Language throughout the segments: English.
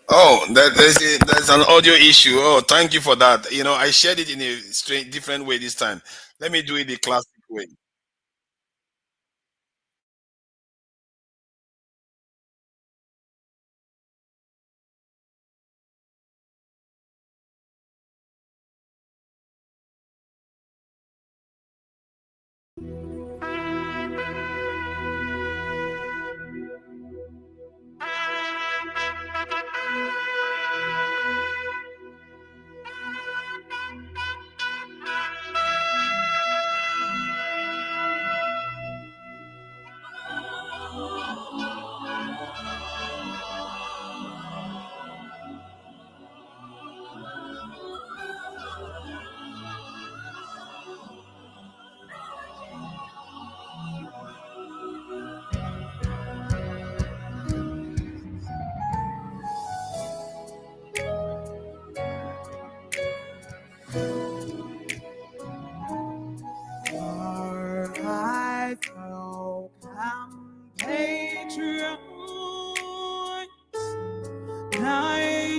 Oh, there's an audio issue. Oh, thank you for that. I shared it in a different way this time. Let me do it the classic way.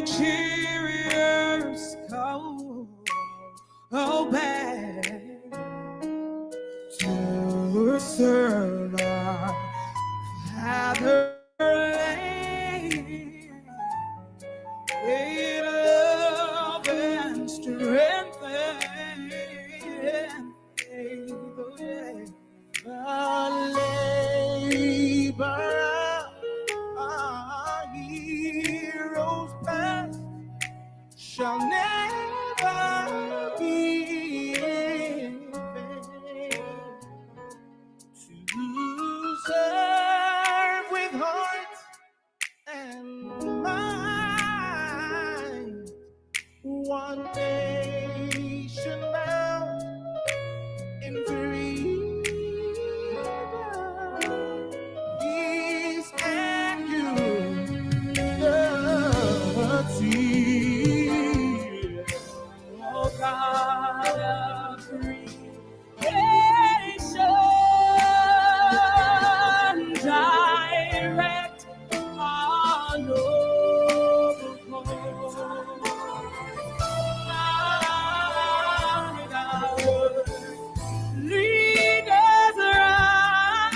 Nigerians go back to serve our fatherland with love and strength and faith. The labor our heroes past shall never be in vain. To serve with heart and mind, one nation bound in freedom, peace and unity. Oh God of creation, direct our noble course. Lead us right,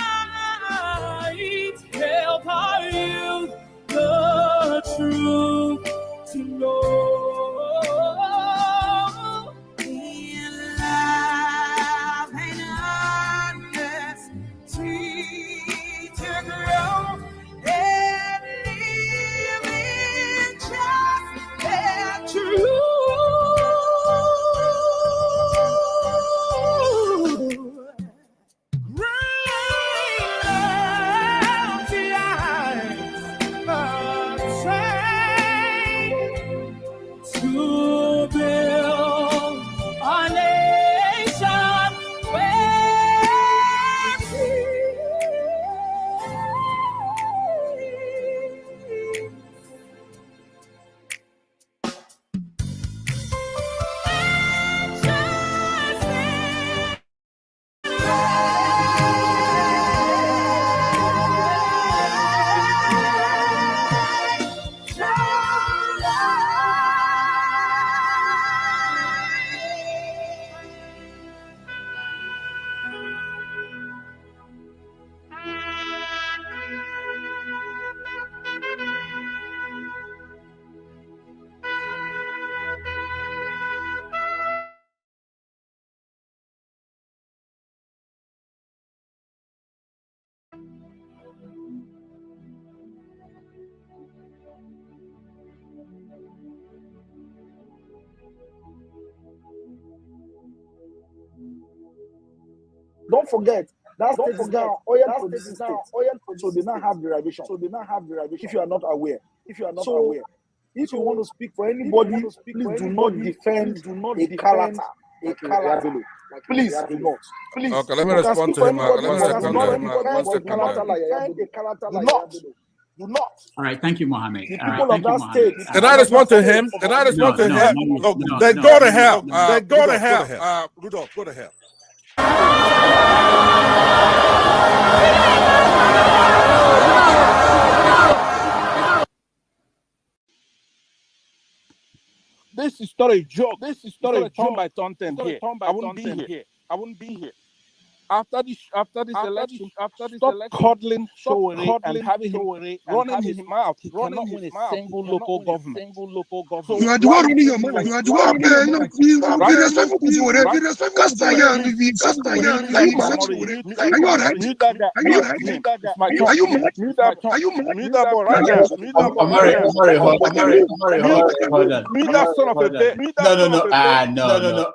help our youth the truth to know. In love and honesty to grow and live in just and true. To build a nation where Don't forget, that's the oil producing states. So they now have derivation. If you are not aware. If you want to speak for anybody, please do not defend a character. Please do not. Please. Okay, let me respond to him. Do not. All right, thank you, Mohammed. The people of that state. Can I respond to him? Can I respond to him? Then go to hell. Then go to hell. Rudolph, go to hell. This is not a joke. This is not a turn by turn thing here. I wouldn't be here. After this election, stop coddling Showore and having him running his mouth. He cannot win a single local government. So you are the one running your mouth. You are the one running your mouth. Be respectful to Showore. Are you alright? Are you alright? Are you mad? Are you mad? Mute that boy right now. Mute that boy right now. Mute that son of a bitch. No.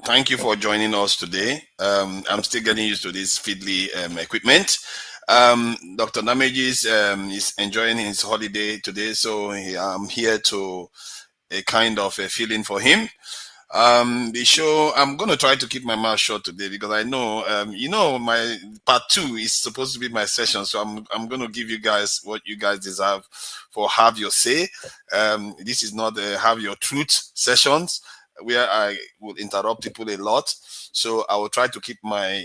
Thank you for joining us today. I'm still getting used to this fiddly equipment. Dr. Damages is enjoying his holiday today, so I'm here to a kind of a feeling for him. The show, I'm going to try to keep my mouth shut today because I know, my part 2 is supposed to be my session. So I'm going to give you guys what you guys deserve for Have Your Say. This is not a Have Your Truth sessions where I will interrupt people a lot. So I will try to keep my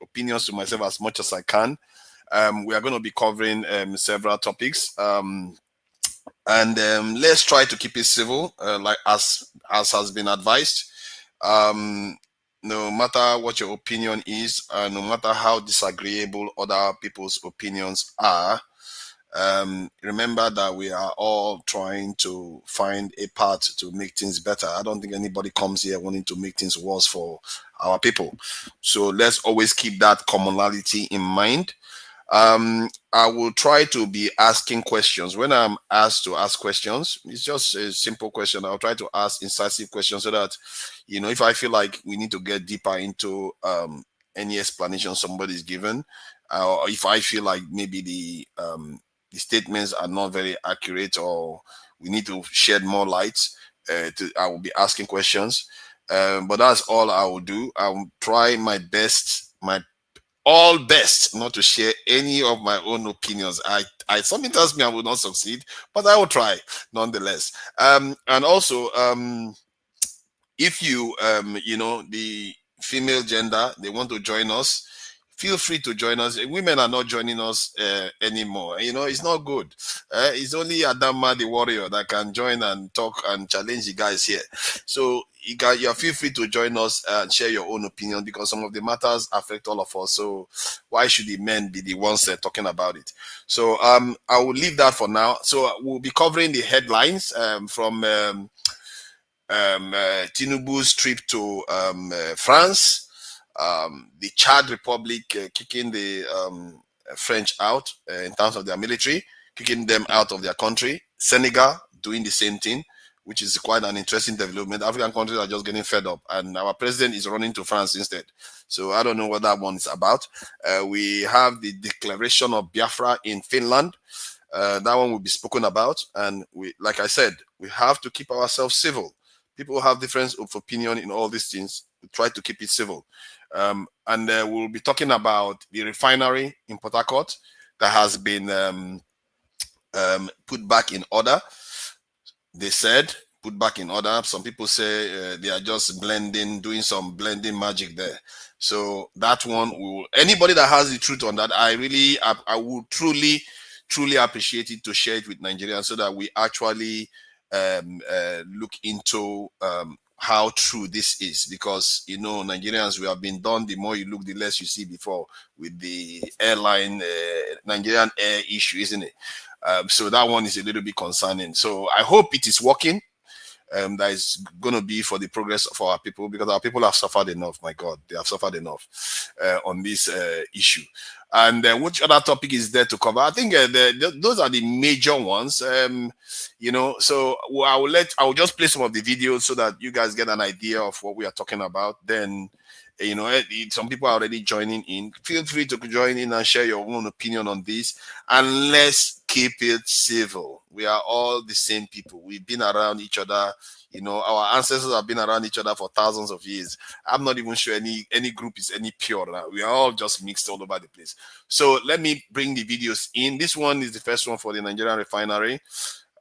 opinions to myself as much as I can. We are going to be covering several topics. And let's try to keep it civil, like as has been advised. No matter what your opinion is, no matter how disagreeable other people's opinions are, remember that we are all trying to find a path to make things better. I don't think anybody comes here wanting to make things worse for our people. So let's always keep that commonality in mind. I will try to be asking questions. When I'm asked to ask questions, it's just a simple question. I'll try to ask incisive questions so that, if I feel like we need to get deeper into any explanation somebody is given, or if I feel like maybe the statements are not very accurate or we need to shed more light, I will be asking questions. But that's all I will do. I will try my best, all best not to share any of my own opinions. I something tells me I will not succeed, but I will try nonetheless. And also, if you the female gender, they want to join us, feel free to join us. Women are not joining us anymore. It's not good. It's only Adama the warrior that can join and talk and challenge the guys here. So you feel free to join us and share your own opinion, because some of the matters affect all of us. So why should the men be the ones talking about it? So I will leave that for now. So we'll be covering the headlines from Tinubu's trip to France. The Chad Republic kicking the French out in terms of their military, kicking them out of their country. Senegal doing the same thing, which is quite an interesting development. African countries are just getting fed up, and our president is running to France instead. So I don't know what that one is about. We have the declaration of Biafra in Finland. That one will be spoken about, and like I said, we have to keep ourselves civil. People have difference of opinion in all these things. We try to keep it civil. And we'll be talking about the refinery in Port Harcourt that has been put back in order. They said put back in order. Some people say they are just doing some blending magic there. So that one anybody that has the truth on that, I would truly appreciate it to share it with Nigerians so that we actually look into how true this is, because Nigerians, we have been done. The more you look, the less you see before with the airline Nigerian air issue, isn't it? So that one is a little bit concerning. So I hope it is working. That is going to be for the progress of our people, because our people have suffered enough. My God, they have suffered enough on this issue. And which other topic is there to cover? I think those are the major ones. So I will just play some of the videos so that you guys get an idea of what we are talking about. Then some people are already joining in. Feel free to join in and share your own opinion on this, and let's keep it civil. We are all the same people. We've been around each other. Our ancestors have been around each other for thousands of years. I'm not even sure any group is any pure now. We are all just mixed all over the place. So let me bring the videos in. This one is the first one for the Nigerian refinery.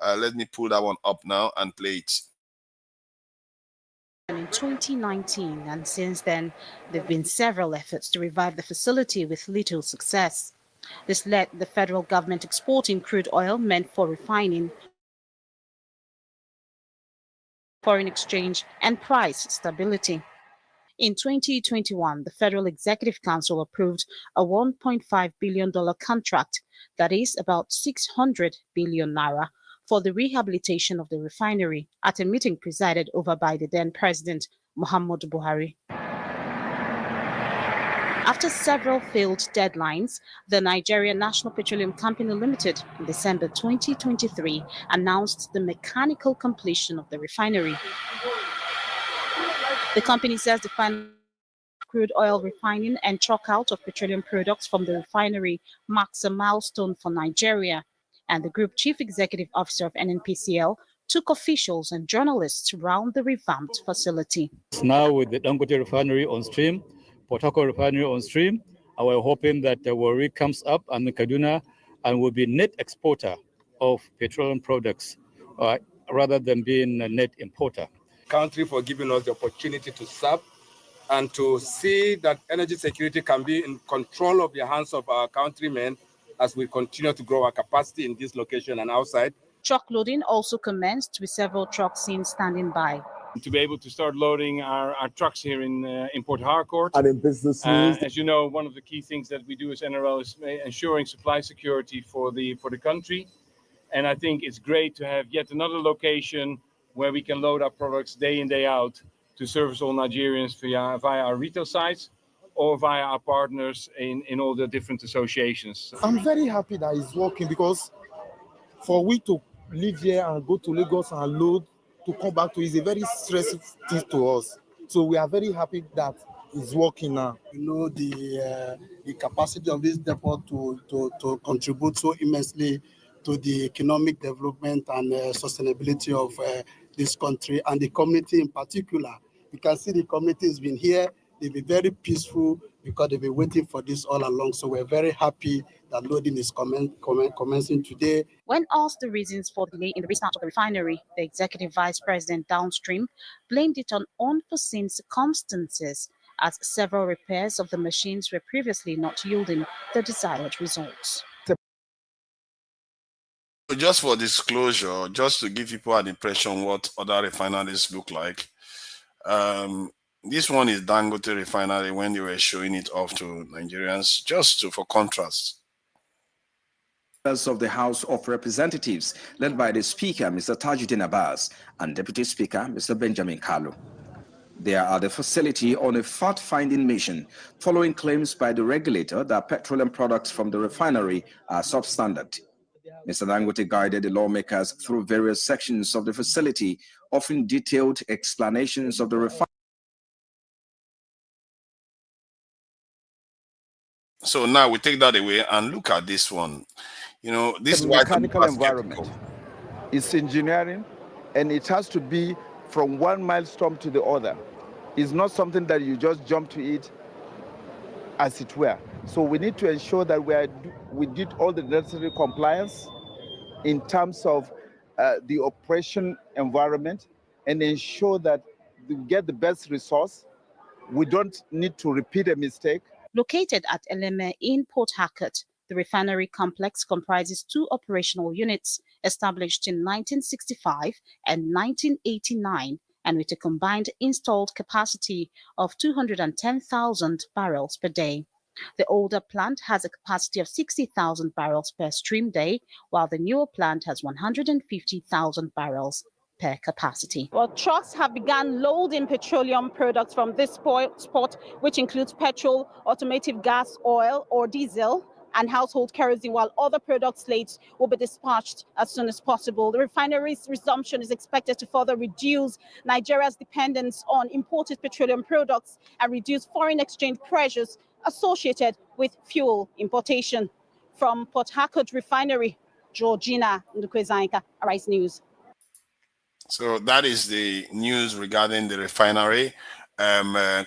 Let me pull that one up now and play it. In 2019, and since then, there have been several efforts to revive the facility with little success. This led the federal government exporting crude oil meant for refining, foreign exchange, and price stability. In 2021, the Federal Executive Council approved a $1.5 billion contract, that is about 600 billion naira, for the rehabilitation of the refinery at a meeting presided over by the then President Muhammadu Buhari. After several failed deadlines, the Nigerian National Petroleum Company Limited in December 2023 announced the mechanical completion of the refinery. The company says the final crude oil refining and truck out of petroleum products from the refinery marks a milestone for Nigeria, and the Group Chief Executive Officer of NNPCL took officials and journalists around the revamped facility. Now with the Dangote Refinery on stream, Port Harcourt Refinery on stream, and we're hoping that the Warri comes up and Kaduna and will be net exporter of petroleum products rather than being a net importer. Country for giving us the opportunity to serve and to see that energy security can be in control of the hands of our countrymen as we continue to grow our capacity in this location and outside. Truck loading also commenced with several trucks seen standing by. To be able to start loading our trucks here in Port Harcourt. And in business news, as you know, one of the key things that we do as NRL is ensuring supply security for the country. And I think it's great to have yet another location where we can load our products day in, day out to service all Nigerians via our retail sites or via our partners in all the different associations. I'm very happy that it's working, because for we to live here and go to Lagos and load to come back to is a very stressful thing to us. So we are very happy that it's working now. The capacity of this depot to contribute so immensely to the economic development and sustainability of this country and the community in particular. You can see the community has been here. They've been very peaceful because they've been waiting for this all along. So we're very happy that loading is commencing today. When asked the reasons for the delay in the restart of the refinery, the Executive Vice President downstream blamed it on unforeseen circumstances, as several repairs of the machines were previously not yielding the desired results. Just for disclosure, just to give people an impression what other refineries look like, this one is Dangote Refinery when they were showing it off to Nigerians, for contrast. Of the House of Representatives, led by the Speaker, Mr. Tajuddin Abbas, and Deputy Speaker, Mr. Benjamin Kalu. They are at the facility on a fact-finding mission, following claims by the regulator that petroleum products from the refinery are substandard. Mr. Dangote guided the lawmakers through various sections of the facility, offering detailed explanations of the refinery. So now we take that away and look at this one. This is mechanical environment. It's engineering, and it has to be from one milestone to the other. It's not something that you just jump to it, as it were. So we need to ensure that we did all the necessary compliance in terms of the operation environment, and ensure that we get the best resource. We don't need to repeat a mistake. Located at Eleme in Port Harcourt, the refinery complex comprises two operational units established in 1965 and 1989, and with a combined installed capacity of 210,000 barrels per day. The older plant has a capacity of 60,000 barrels per stream day, while the newer plant has 150,000 barrels per capacity. Well, trucks have begun loading petroleum products from this spot, which includes petrol, automotive gas, oil or diesel, and household kerosene, while other product slates will be dispatched as soon as possible. The refinery's resumption is expected to further reduce Nigeria's dependence on imported petroleum products and reduce foreign exchange pressures associated with fuel importation. From Port Harcourt Refinery, Georgina Ndukwezainka, Arise News. So that is the news regarding the refinery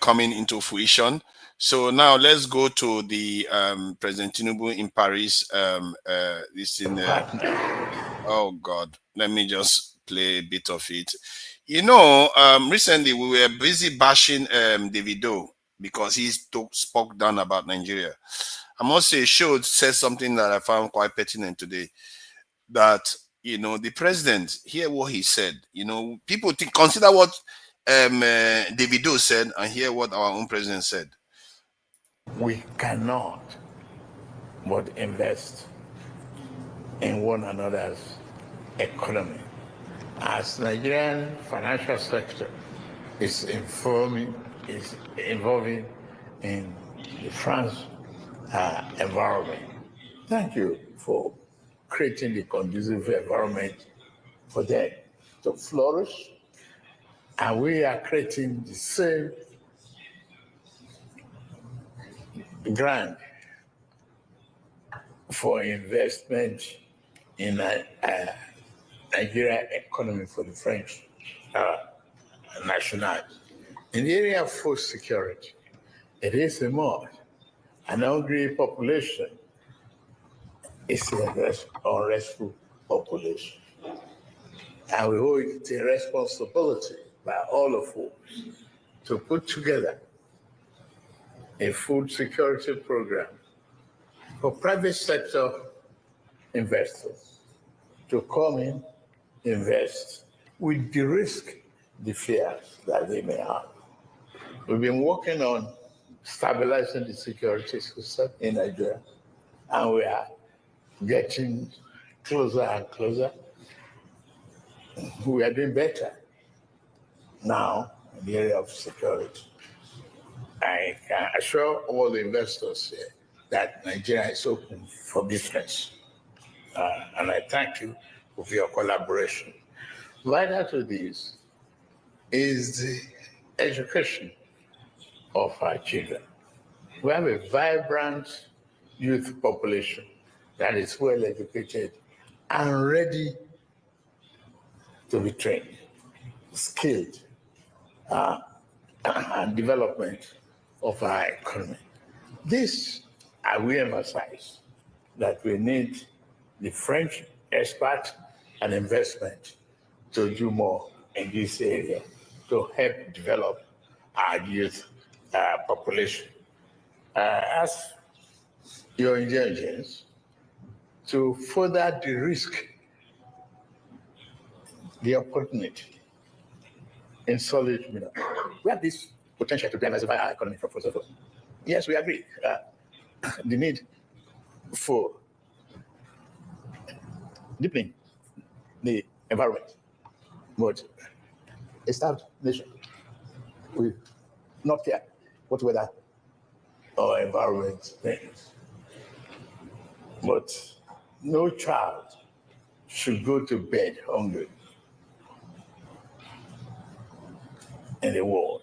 coming into fruition. So now let's go to the President Tinubu in Paris. Oh God, let me just play a bit of it. You know, recently we were busy bashing Davido because he spoke down about Nigeria. I must say, Show said something that I found quite pertinent today. That, you know, the president, hear what he said. You know, people consider what Davido said and hear what our own president said. We cannot but invest in one another's economy. As Nigerian financial sector is involving in the France environment. Thank you for creating the conducive environment for them to flourish. And we are creating the same grant for investment in Nigeria economy for the French national. In the area of food security, it is a must. An hungry population is an unrestful population. And we hold it a responsibility by all of us to put together a food security program for private sector investors to come in, invest, with the risk, the fears that they may have. We've been working on stabilizing the security system in Nigeria, and we are getting closer and closer. We are doing better now in the area of security. I can assure all the investors here that Nigeria is open for business. And I thank you for your collaboration. Vital to this is the education of our children. We have a vibrant youth population that is well educated and ready to be trained, skilled, and development of our economy. This, I will emphasize that we need the French expert and investment to do more in this area to help develop our youth population. As your intelligence, to further de-risk the opportunity in solid mineral. We have this potential to diversify our economy from fossil fuel. Yes, we agree. The need for deepening the environment. But a starved nation will not care what weather or environment brings. But no child should go to bed hungry in the world,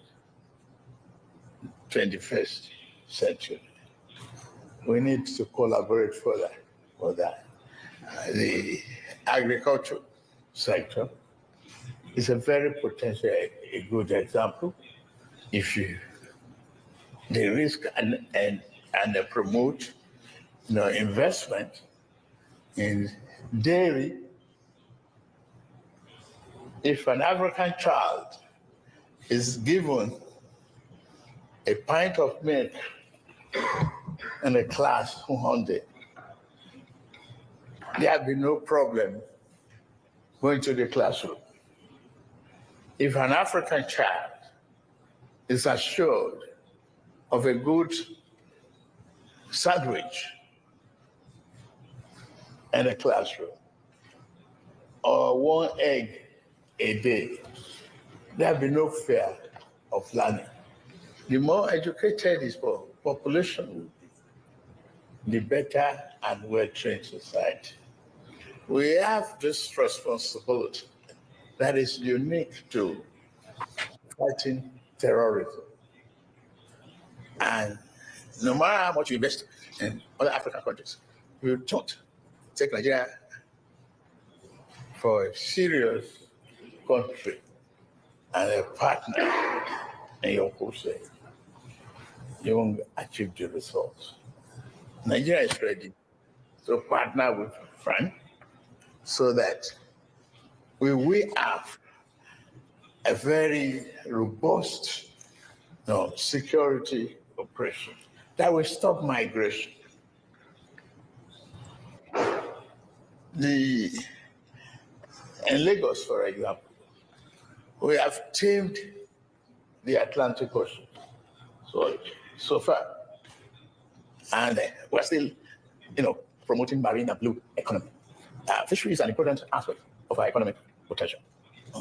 21st century. We need to collaborate further for that. The agriculture sector is a very potential, a good example. If you they risk and promote investment in dairy. If an African child is given a pint of milk in a class 100, there will be no problem going to the classroom. If an African child is assured of a good sandwich in a classroom or one egg a day, there will be no fear of learning. The more educated his population will be, the better and well-trained society. We have this responsibility that is unique to fighting terrorism. And no matter how much you invest in other African countries, you don't take Nigeria for a serious country and a partner in your crusade. You won't achieve the results. Nigeria is ready to partner with France so that we have a very robust security operation that will stop migration. In Lagos, for example, we have tamed the Atlantic Ocean so far, and we're still, promoting marine and blue economy. Fishery is an important aspect of our economic potential.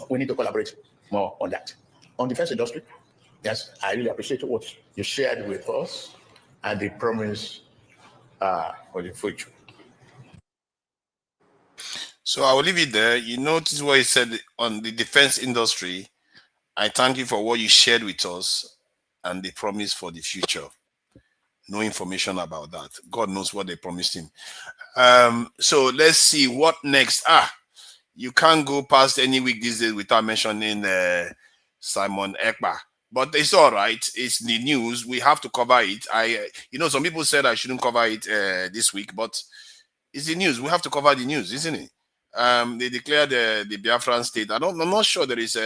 We need to collaborate more on that. On defense industry, yes, I really appreciate what you shared with us and the promise for the future. So I will leave it there. You notice what he said on the defense industry. I thank you for what you shared with us and the promise for the future. No information about that. God knows what they promised him. So let's see what next. You can't go past any week these days without mentioning Simon Ekpa. But it's all right. It's the news. We have to cover it. Some people said I shouldn't cover it this week, but it's the news. We have to cover the news, isn't it? They declared the Biafran state. I'm not sure there is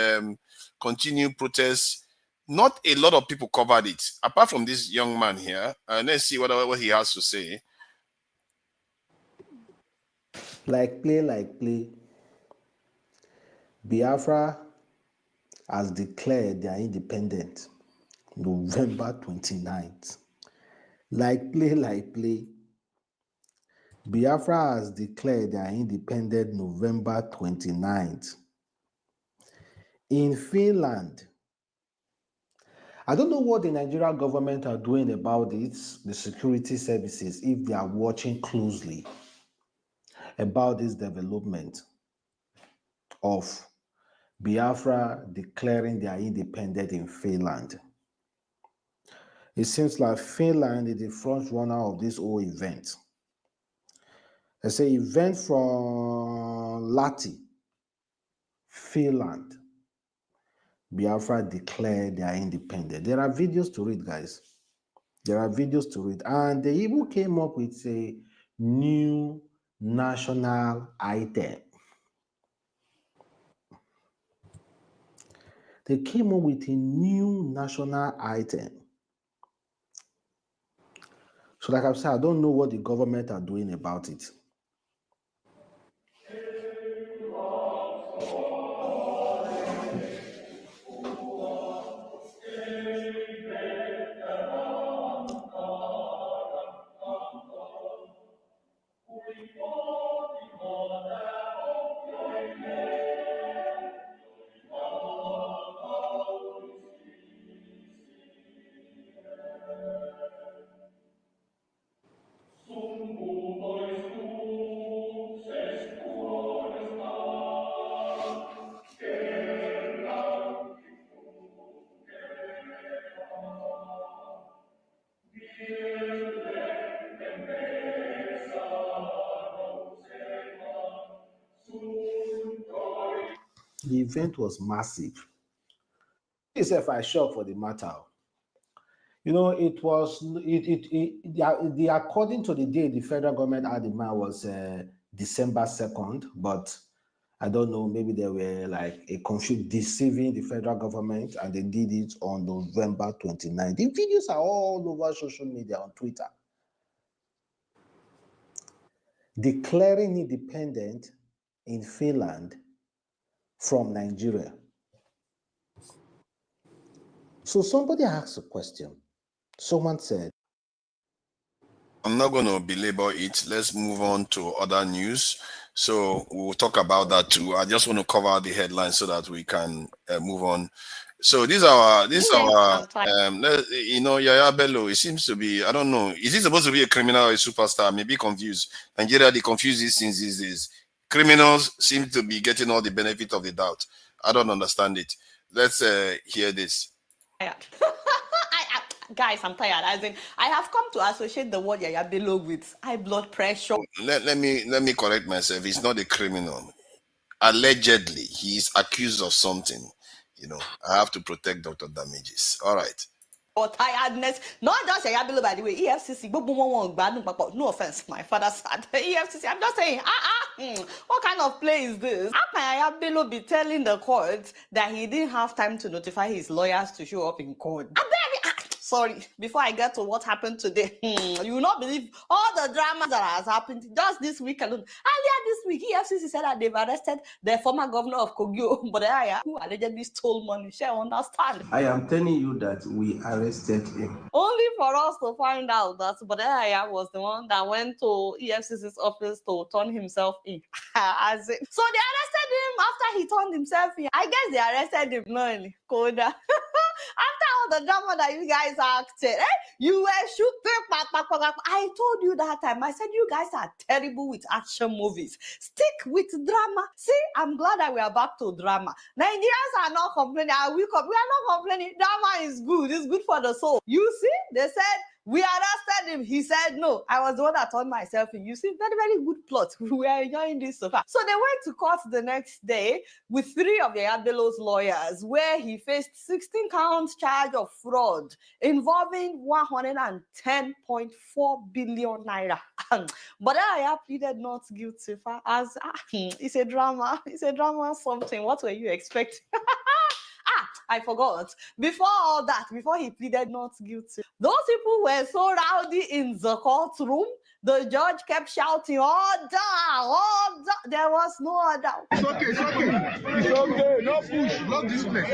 continued protests. Not a lot of people covered it, apart from this young man here. Let's see what he has to say. Like play. Biafra has declared their independence November 29th. Like play. Biafra has declared their independence November 29th. In Finland, I don't know what the Nigerian government are doing about it, the security services, if they are watching closely about this development of Biafra declaring their independence in Finland. It seems like Finland is the front runner of this whole event. It's an event from Lahti, Finland. Biafra declared their independence. There are videos to read, guys. There are videos to read. And they even came up with a new national item. They came up with a new national item. So like I've said, I don't know what the government are doing about it. The event was massive. If I shock for the matter, it was the according to the day the federal government had in mind was December 2nd, but I don't know, maybe they were like a confused deceiving the federal government and they did it on November 29th. The videos are all over social media on Twitter. Declaring independent in Finland from Nigeria. So somebody asked a question. Someone said, I'm not going to belabor it. Let's move on to other news. So we'll talk about that too. I just want to cover the headlines so that we can move on. So this our Yahaya Bello. It seems to be, I don't know, is he supposed to be a criminal or a superstar? Maybe confused. Nigeria, they confuse these things these days. Criminals seem to be getting all the benefit of the doubt. I don't understand it. Let's hear this. Guys, I'm tired. As in, I have come to associate the word Yahaya Bello with high blood pressure. Let me correct myself. He's not a criminal. Allegedly, he is accused of something. I have to protect Dr. Damages. All right. Or tiredness. Not just Yahaya Bello, by the way. EFCC. No offense, my father said. EFCC. I'm just saying. What kind of play is this? How can Yahaya Bello be telling the court that he didn't have time to notify his lawyers to show up in court? Sorry, before I get to what happened today, you will not believe all the drama that has happened just this week alone. Earlier this week, EFCC said that they've arrested the former governor of Kogyo, who allegedly stole money. Shall understand? I am telling you that we arrested him. Only for us to find out that Bodaya was the one that went to EFCC's office to turn himself in. So they arrested him after he turned himself in. I guess they arrested him, no, Koda. After all the drama that you guys acted, you were shooting. I told you that time. I said you guys are terrible with action movies. Stick with drama. See, I'm glad that we are back to drama. Nigerians are not complaining. We are not complaining. Drama is good. It's good for the soul. You see, they said we arrested him. He said no. I was the one that turned myself in. You see, very, very good plot. We are enjoying this so far. So they went to court the next day with 3 of Yahaya Bello's lawyers, where he faced 16 counts charge of fraud involving 110.4 billion naira. But Yahaya pleaded not guilty as it's a drama. It's a drama something. What were you expecting? I forgot. Before all that, before he pleaded not guilty, those people were so rowdy in the courtroom. The judge kept shouting, order, order. There was no order. It's okay, it's okay. It's okay. No push. Not this place.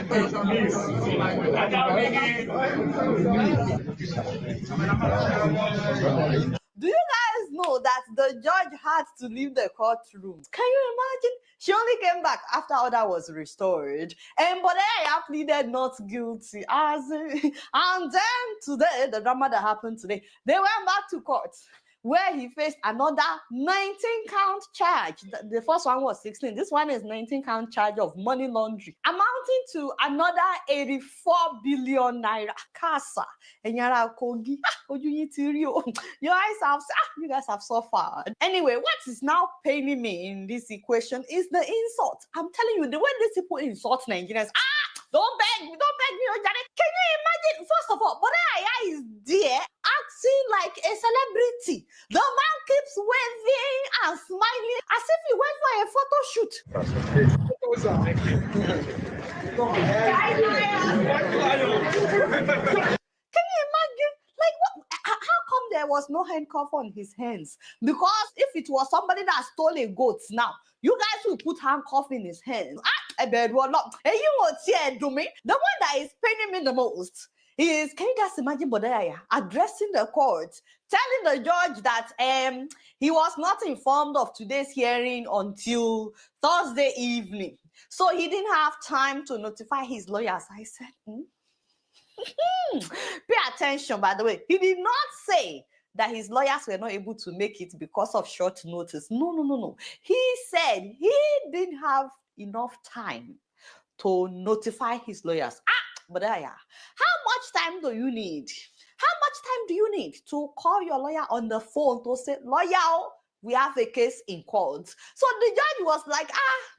Do you guys know that the judge had to leave the courtroom? Can you imagine? She only came back after order was restored. And Bodaya pleaded not guilty. And then today, the drama that happened today, they went back to court, where he faced another 19-count charge. The first one was 16. This one is 19-count charge of money laundering, amounting to another 84 billion naira. Casa. And you guys have suffered. Anyway, what is now paining me in this equation is the insult. I'm telling you, the way these people insult Nigerians, don't beg me, Ojane. Can you imagine? First of all, Bodaya is there acting like a celebrity. The man keeps waving and smiling as if he went for a photo shoot. Can you imagine? Like, what? How come there was no handcuff on his hands? Because if it was somebody that stole a goat now, you guys will put handcuff in his hands. The one that is paining me the most is, can you guys imagine Bodaya addressing the court, telling the judge that he was not informed of today's hearing until Thursday evening. So he didn't have time to notify his lawyers. I said, pay attention, by the way. He did not say that his lawyers were not able to make it because of short notice. No. He said he didn't have enough time to notify his lawyers. Bodaya, how much time do you need? How much time do you need to call your lawyer on the phone to say, lawyer, we have a case in court? So the judge was like,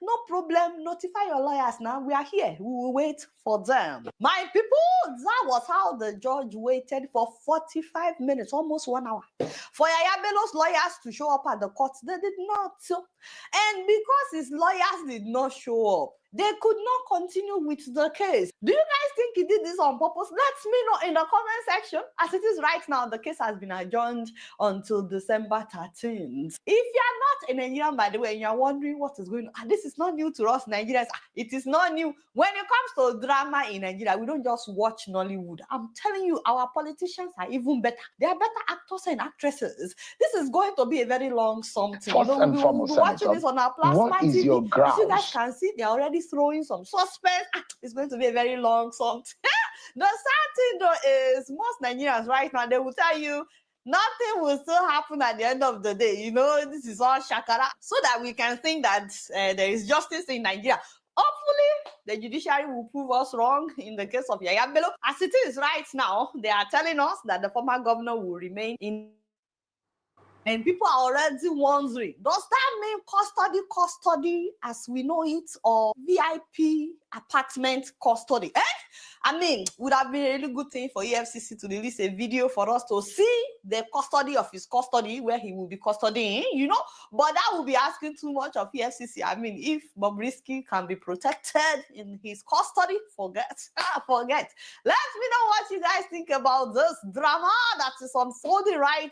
no problem. Notify your lawyers now. We are here. We will wait for them. My people, that was how the judge waited for 45 minutes, almost 1 hour, for Yahaya Bello's lawyers to show up at the court. They did not. And because his lawyers did not show up, they could not continue with the case. Do you guys think he did this on purpose? Let me know in the comment section. As it is right now, the case has been adjourned until December 13th. If you are not a Nigerian, by the way, and you are wondering what is going on, this is not new to us Nigerians. It is not new. When it comes to drama in Nigeria, we don't just watch Nollywood. I'm telling you, our politicians are even better. They are better actors and actresses. This is going to be a very long something. First and foremost, we'll be watching this on our plasma what is TV. your grounds? As you guys can see, they're already throwing some suspense. It's going to be a very long song. The sad thing though is most Nigerians right now, they will tell you nothing will still happen at the end of the day. You know, this is all shakara, so that we can think that there is justice in Nigeria. Hopefully, the judiciary will prove us wrong in the case of Yahaya Bello. As it is right now, they are telling us that the former governor will remain in. And people are already wondering, does that mean custody as we know it, or VIP apartment custody? I mean, would have been a really good thing for EFCC to release a video for us to see the custody of his custody, where he will be custodying, you know, but that would be asking too much of EFCC. I mean, if Bobrisky can be protected in his custody, forget. Let me know what you guys think about this drama that is unfolding right.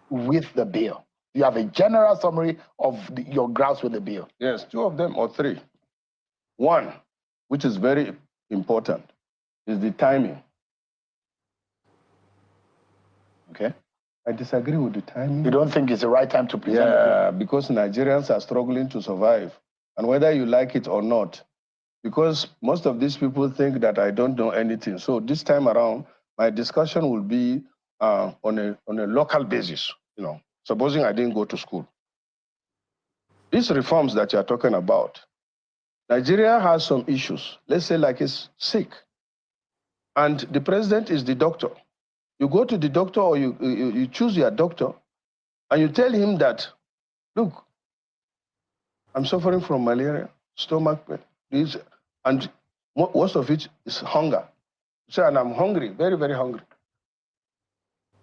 With the bill, you have a general summary of your grounds with the bill. Yes, 2 of them or 3. 1, which is very important, is the timing. Okay. I disagree with the timing. You don't think it's the right time to present the bill? Yeah, because Nigerians are struggling to survive. And whether you like it or not, because most of these people think that I don't know anything. So this time around, my discussion will be on a local basis, you know, supposing I didn't go to school. These reforms that you're talking about, Nigeria has some issues. Let's say like it's sick, and the president is the doctor. You go to the doctor, or you choose your doctor, and you tell him that, look, I'm suffering from malaria, stomach pain, and most of it is hunger. So, and I'm hungry, very, very hungry.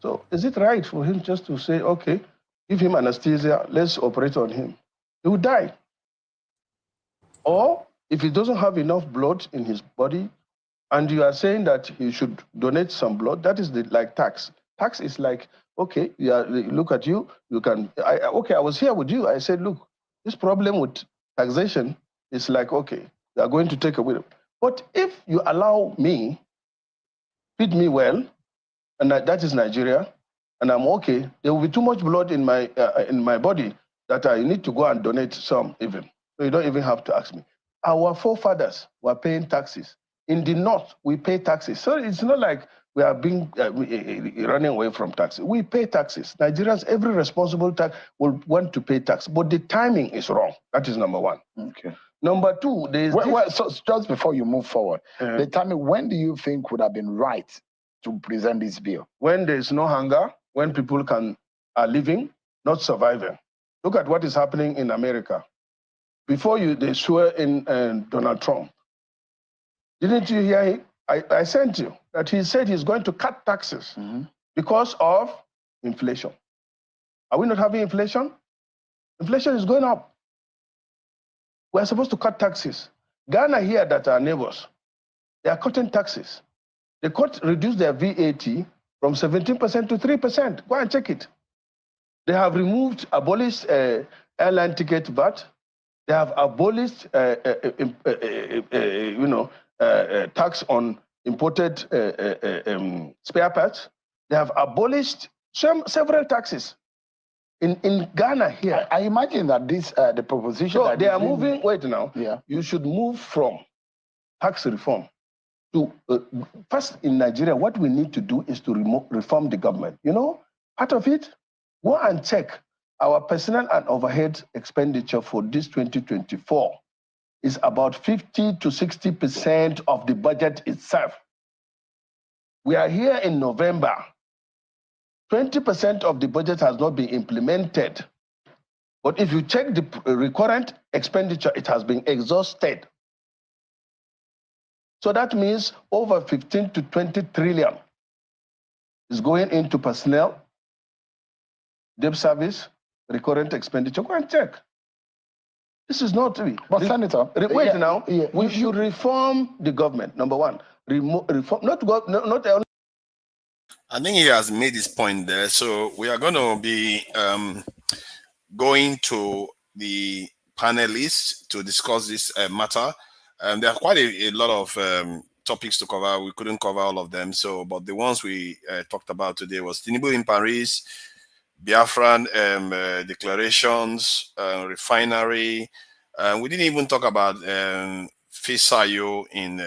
So is it right for him just to say, okay, give him anesthesia, let's operate on him? He will die. Or if he doesn't have enough blood in his body, and you are saying that he should donate some blood, that is like tax. Tax is like, okay, look at you, you can, okay, I was here with you. I said, look, this problem with taxation is like, okay, they are going to take away. But if you allow me, feed me well, and that is Nigeria, and I'm okay, there will be too much blood in my body that I need to go and donate some even. So you don't even have to ask me. Our forefathers were paying taxes. In the north, we pay taxes. So it's not like we are being running away from taxes. We pay taxes. Nigerians, every responsible tax will want to pay tax, but the timing is wrong. That is number 1. Okay. Number 2, there is so just before you move forward, the timing, when do you think would have been right to present this bill? When there is no hunger, when people are living, not surviving. Look at what is happening in America. Before they swear in Donald Trump, didn't you hear? I sent you that he said he's going to cut taxes because of inflation. Are we not having inflation? Inflation is going up. We're supposed to cut taxes. Ghana here, that are neighbors, they are cutting taxes. They reduced their VAT from 17% to 3%. Go and check it. They have abolished airline ticket VAT. They have abolished, tax on imported spare parts. They have abolished several taxes in Ghana here. I imagine that the proposition. So that they are moving. Wait now. Yeah. You should move from tax reform to first in Nigeria. What we need to do is to reform the government. You know, part of it. Go and check our personnel and overhead expenditure for this 2024 is about 50 to 60% of the budget itself. We are here in November. 20% of the budget has not been implemented. But if you check the recurrent expenditure, it has been exhausted. So that means over 15 to 20 trillion is going into personnel, debt service, recurrent expenditure. Go and check. This is not. But Senator, wait now. We should reform the government. Number 1, reform. Not only. I think he has made his point there. So we are going to be going to the panelists to discuss this matter. There are quite a lot of topics to cover. We couldn't cover all of them. So, but the ones we talked about today was Tinubu in Paris, Biafran declarations, refinery. We didn't even talk about Fisayo in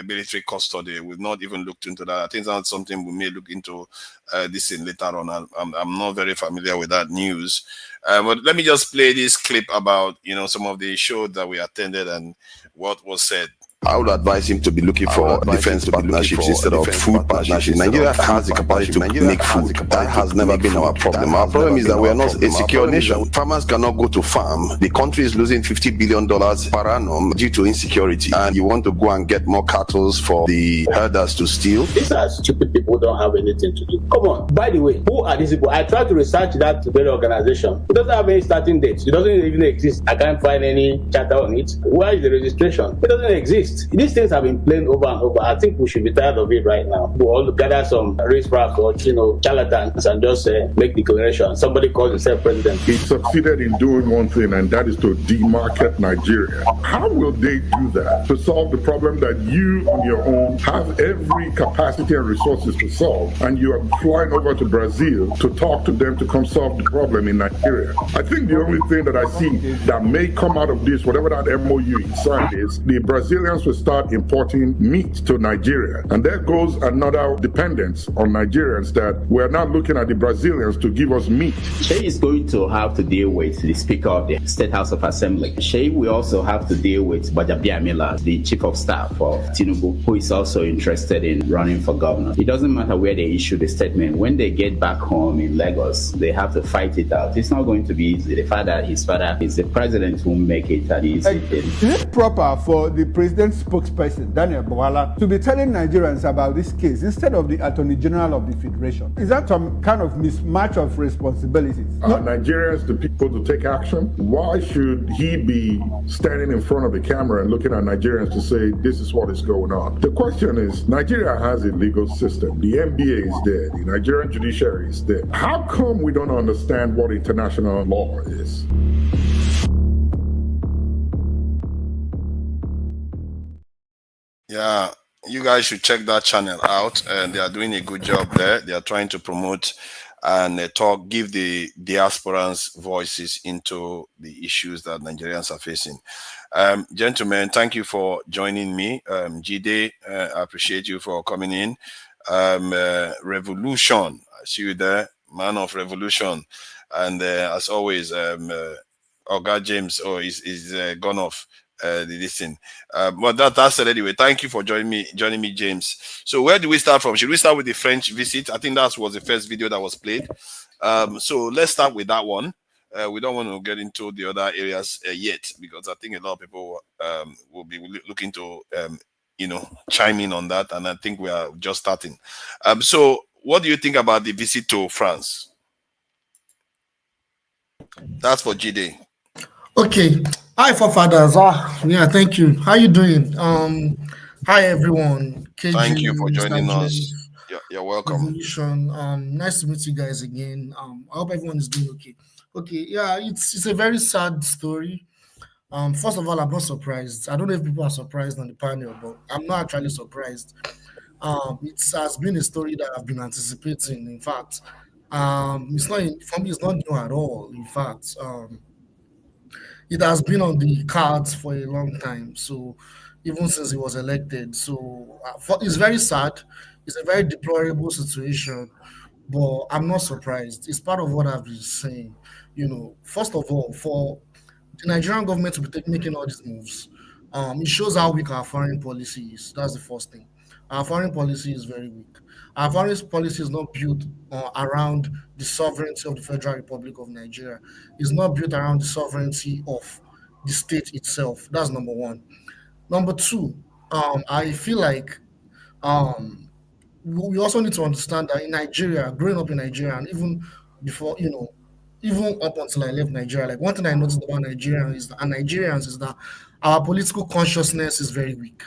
military custody. We've not even looked into that. I think that's something we may look into this in later on. I'm not very familiar with that news. But let me just play this clip about some of the shows that we attended and what was said. I would advise him to be looking for defense partnerships instead of food partnerships. Nigeria has the capacity to make food. That has never been our problem. Our problem is that we are not a secure nation. Farmers cannot go to farm. The country is losing $50 billion per annum due to insecurity. And you want to go and get more cattle for the herders to steal? These are stupid people who don't have anything to do. Come on. By the way, who are these people? I tried to research that very organization. It doesn't have any starting date. It doesn't even exist. I can't find any charter on it. Where is the registration? It doesn't exist. These things have been playing over and over. I think we should be tired of it right now. We all gather some race rap or charlatans and just make declarations. Somebody calls himself president. He succeeded in doing one thing, and that is to demarket Nigeria. How will they do that to solve the problem that you on your own have every capacity and resources to solve, and you are flying over to Brazil to talk to them to come solve the problem in Nigeria? I think the only thing that I see that may come out of this, whatever that MOU he signed is, the Brazilians will start importing meat to Nigeria. And there goes another dependence on Nigerians that we're not looking at the Brazilians to give us meat. Shea is going to have to deal with the Speaker of the State House of Assembly. Shea will also have to deal with Gbajabiamila, the Chief of Staff of Tinubu, who is also interested in running for governor. It doesn't matter where they issue the statement. When they get back home in Lagos, they have to fight it out. It's not going to be easy. His father is the president who make it an easy thing. Is it proper for the president's spokesperson, Daniel Bwala, to be telling Nigerians about this case instead of the Attorney General of the Federation? Is that some kind of mismatch of responsibilities? Are Nigerians the people to take action? Why should he be standing in front of the camera and looking at Nigerians to say, this is what is going on? The question is, Nigeria has a legal system. The NBA is there. The Nigerian judiciary is there. How come we don't understand what international law is? Yeah, you guys should check that channel out. They are doing a good job there. They are trying to promote and give the diasporans voices into the issues that Nigerians are facing. Gentlemen, thank you for joining me. Jide, I appreciate you for coming in. Revolution, I see you there, man of revolution. And as always, Oga James, is gone off. This thing, but that's it anyway. Thank you for joining me, James. So where do we start from? Should we start with the French visit? I think that was the first video that was played. So let's start with that one. We don't want to get into the other areas yet, because I think a lot of people will be looking to chime in on that, and I think we are just starting. So what do you think about the visit to France? That's for GD. Okay. Hi, forefathers. Yeah, thank you. How you doing? Hi, everyone. KG, thank you for joining us. You're welcome. Revolution. Nice to meet you guys again. I hope everyone is doing okay. Okay, yeah, it's a very sad story. First of all, I'm not surprised. I don't know if people are surprised on the panel, but I'm not actually surprised. It has been a story that I've been anticipating. In fact, it's not for me. It's not new at all. In fact, it has been on the cards for a long time. So even since he was elected, so it's very sad. It's a very deplorable situation, but I'm not surprised. It's part of what I've been saying. First of all, for the Nigerian government to be making all these moves, it shows how weak our foreign policy is. That's the first thing. Our foreign policy is very weak. Our foreign policy is not built around the sovereignty of the Federal Republic of Nigeria. It's not built around the sovereignty of the state itself. That's number one. Number two, I feel like we also need to understand that in Nigeria, growing up in Nigeria, and even before, even up until I left Nigeria, like one thing I noticed about Nigerians is that our political consciousness is very weak.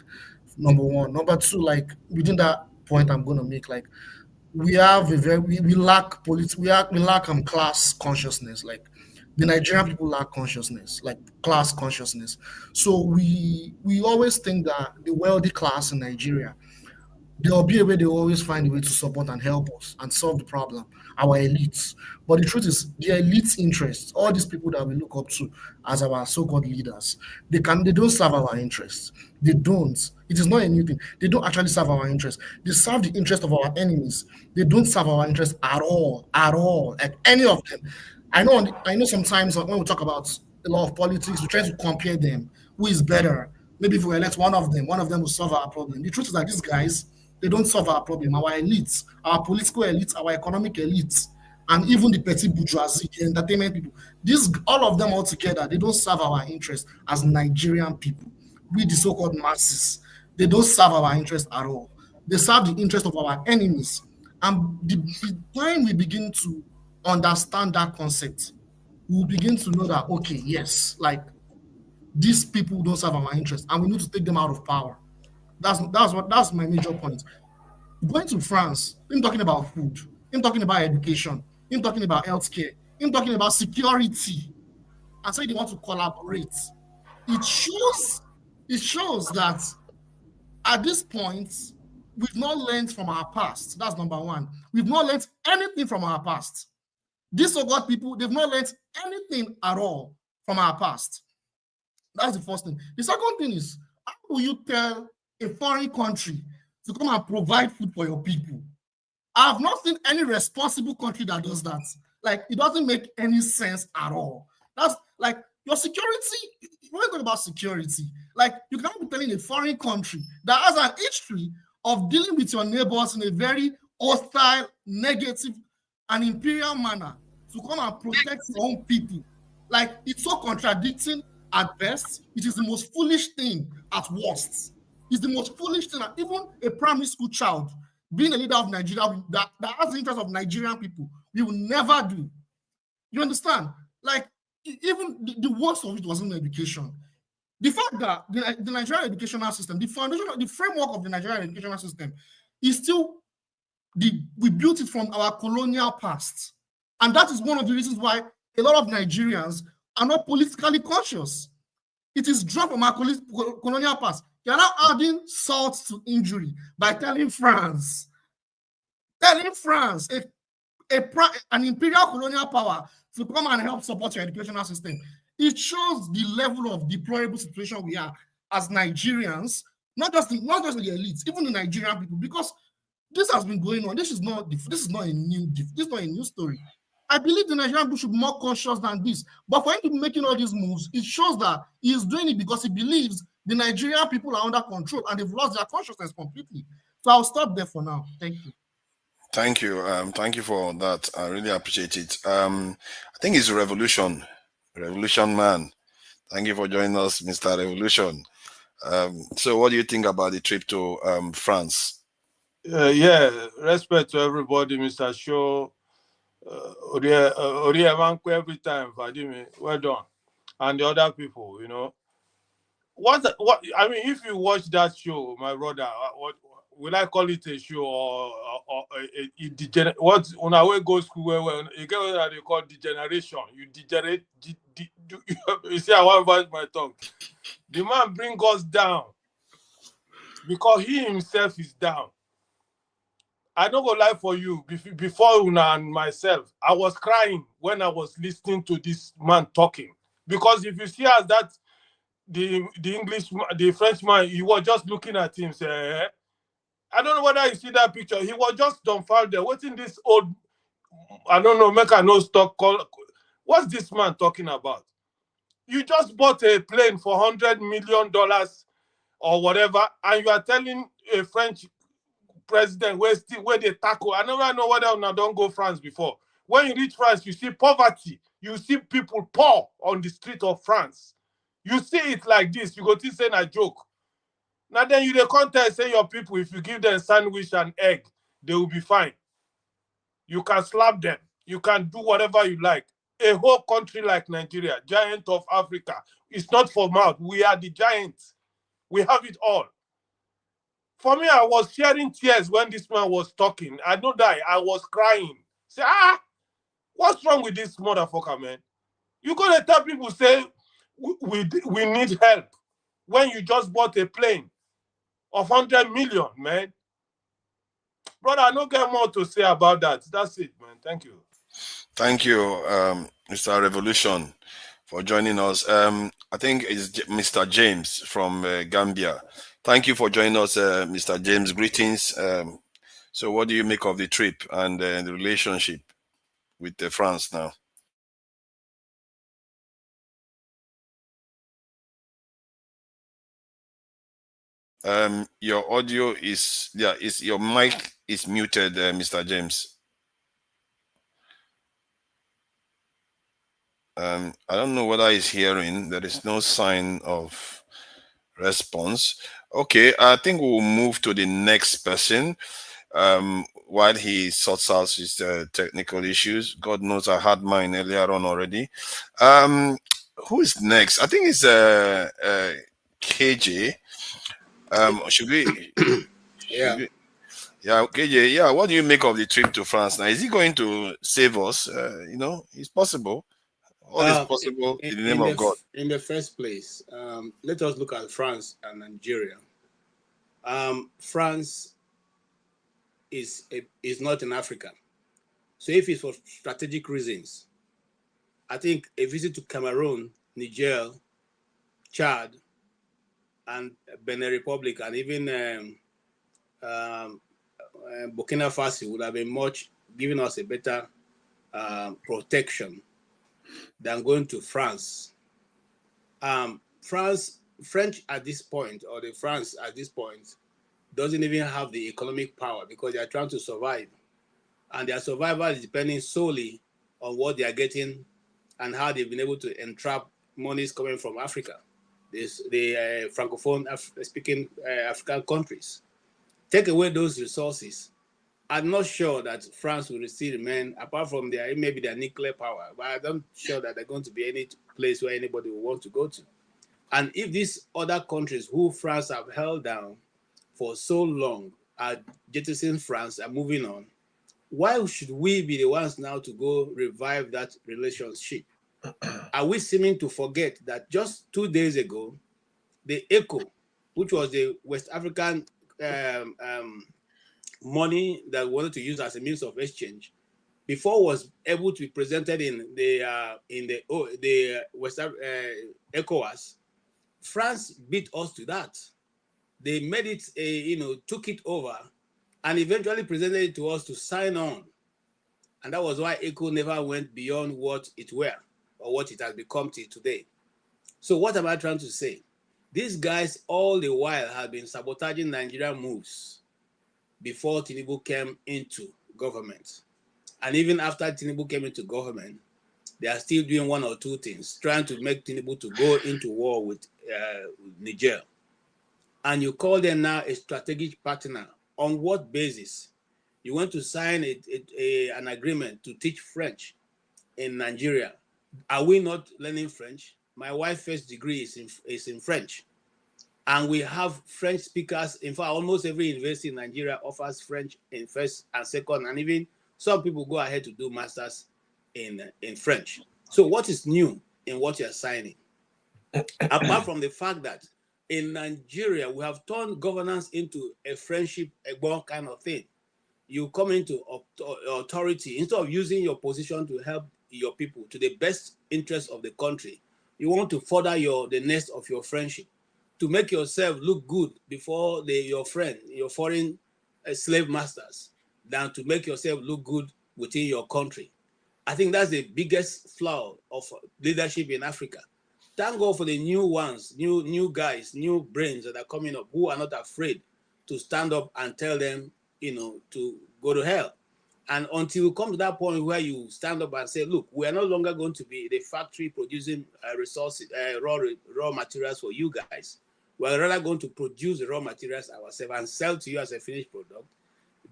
Number one. Number two, like within that point I'm going to make, like we have we lack class consciousness. Like the Nigerian people lack consciousness, like class consciousness. So we always think that the wealthy class in Nigeria There will be a way they will always find a way to support and help us and solve the problem, our elites. But the truth is, the elites' interests, all these people that we look up to as our so-called leaders, they don't serve our interests. They don't. It is not a new thing. They don't actually serve our interests. They serve the interest of our enemies. They don't serve our interests at all, like any of them. I know sometimes when we talk about a lot of politics, we try to compare them. Who is better? Maybe if we elect one of them will solve our problem. The truth is that these guys, they don't solve our problem. Our elites, our political elites, our economic elites, and even the petty bourgeoisie, the entertainment people, all of them all together, they don't serve our interests as Nigerian people. We, the so-called masses, they don't serve our interests at all. They serve the interest of our enemies. And the time we begin to understand that concept, we'll begin to know that, okay, yes, like these people don't serve our interests, and we need to take them out of power. That's my major point. Going to France, him talking about food, him talking about education, him talking about healthcare, him talking about security, and saying they want to collaborate. It shows that at this point, we've not learned from our past. That's number one. We've not learned anything from our past. These so-called people, they've not learned anything at all from our past. That's the first thing. The second thing is, how will you tell a foreign country to come and provide food for your people? I have not seen any responsible country that does that. Like, it doesn't make any sense at all. That's like your security. When we talk about security, like you can't be telling a foreign country that has an history of dealing with your neighbors in a very hostile, negative, and imperial manner to come and protect your own people. Like, it's so contradicting at best. It is the most foolish thing at worst. It's the most foolish thing that even a primary school child, being a leader of Nigeria, that has the interest of Nigerian people, we will never do. You understand? Like, even the worst of it wasn't education. The fact that the Nigerian educational system, the foundation, the framework of the Nigerian educational system is still, we built it from our colonial past. And that is one of the reasons why a lot of Nigerians are not politically conscious. It is drawn from our colonial past. They are now adding salt to injury by telling France, an imperial colonial power, to come and help support your educational system. It shows the level of deplorable situation we are as Nigerians, not just the elites, even the Nigerian people, because this has been going on. This is not a new story. I believe the Nigerian people should be more conscious than this. But for him to be making all these moves, it shows that he is doing it because he believes the Nigerian people are under control and they've lost their consciousness completely. So I'll stop there for now. Thank you. Thank you. Thank you for that. I really appreciate it. I think it's Revolution man. Thank you for joining us, Mr. Revolution. So what do you think about the trip to France? Yeah, respect to everybody, Mr. Show. Every time, Vladimir, well done. And the other people, you know. What I mean, if you watch that show, my brother, what will I call it, a show or a degenerate? What on our way go school where you get what they call degeneration? You degenerate. You see, I want to bite my tongue. The man bring us down because he himself is down. I don't go lie for you. Before Una and myself, I was crying when I was listening to this man talking, because if you see as that. The Frenchman, he was just looking at him, say, I don't know whether you see that picture. He was just dumbfounded, waiting this old, I don't know, make a no stock call. What's this man talking about? You just bought a plane for $100 million or whatever, and you are telling a French president where they tackle. I never know whether I don't go France before. When you reach France, you see poverty. You see people poor on the street of France. You see it like this, you go to say a joke. Now then you the contest say your people, if you give them sandwich and egg, they will be fine. You can slap them. You can do whatever you like. A whole country like Nigeria, giant of Africa, it's not for mouth. We are the giants. We have it all. For me, I was shedding tears when this man was talking. I know that I was crying. Say, what's wrong with this motherfucker, man? You're gonna tell people, say, we need help when you just bought a plane of 100 million, man. Brother, I don't get more to say about that. That's it, man. Thank you. Thank you, Mr. Revolution, for joining us. I think it's Mr. James from Gambia. Thank you for joining us, Mr. James. Greetings. So what do you make of the trip and the relationship with France now? Your audio is, your mic is muted, Mr. James. I don't know whether he's hearing. There is no sign of response. Okay, I think we'll move to the next person while he sorts out his technical issues. God knows I had mine earlier on already. Who is next? I think it's KJ. Should we? Yeah. Yeah, KJ. Yeah, what do you make of the trip to France now? Is he going to save us? It's possible. All is possible in the name of God. In the first place, let us look at France and Nigeria. France is not in Africa. So if it's for strategic reasons, I think a visit to Cameroon, Niger, Chad, and Benin Republic, and even Burkina Faso would have been giving us a better protection than going to France. French at this point, or the France at this point, doesn't even have the economic power because they are trying to survive. And their survival is depending solely on what they are getting and how they've been able to entrap monies coming from Africa, the Francophone speaking African countries. Take away those resources, I'm not sure that France will still remain, apart from maybe their nuclear power, but I'm not sure that they're going to be any place where anybody will want to go to. And if these other countries who France have held down for so long are jettisoning France and moving on, why should we be the ones now to go revive that relationship? Are we seeming to forget that just 2 days ago, the ECO, which was the West African money that we wanted to use as a means of exchange, before was able to be presented in the West ECOWAS, France beat us to that. They made it, took it over, and eventually presented it to us to sign on. And that was why ECO never went beyond what it were, or what it has become till today. So what am I trying to say? These guys all the while have been sabotaging Nigerian moves before Tinubu came into government. And even after Tinubu came into government, they are still doing one or two things, trying to make Tinubu to go into war with Niger. And you call them now a strategic partner. On what basis? You want to sign an agreement to teach French in Nigeria. Are we not learning French? My wife's first degree is in French. And we have French speakers. In fact, almost every university in Nigeria offers French in first and second, and even some people go ahead to do masters in French. So what is new in what you're signing? Apart from the fact that in Nigeria, we have turned governance into a friendship, a bond kind of thing. You come into authority, instead of using your position to help your people to the best interest of the country, you want to further the nest of your friendship, to make yourself look good before your foreign slave masters, than to make yourself look good within your country. I think that's the biggest flaw of leadership in Africa. Thank God for the new ones, new guys, new brains that are coming up who are not afraid to stand up and tell them, to go to hell. And until you come to that point where you stand up and say, look, we are no longer going to be the factory producing resources, raw materials for you guys. We're rather going to produce the raw materials ourselves and sell to you as a finished product.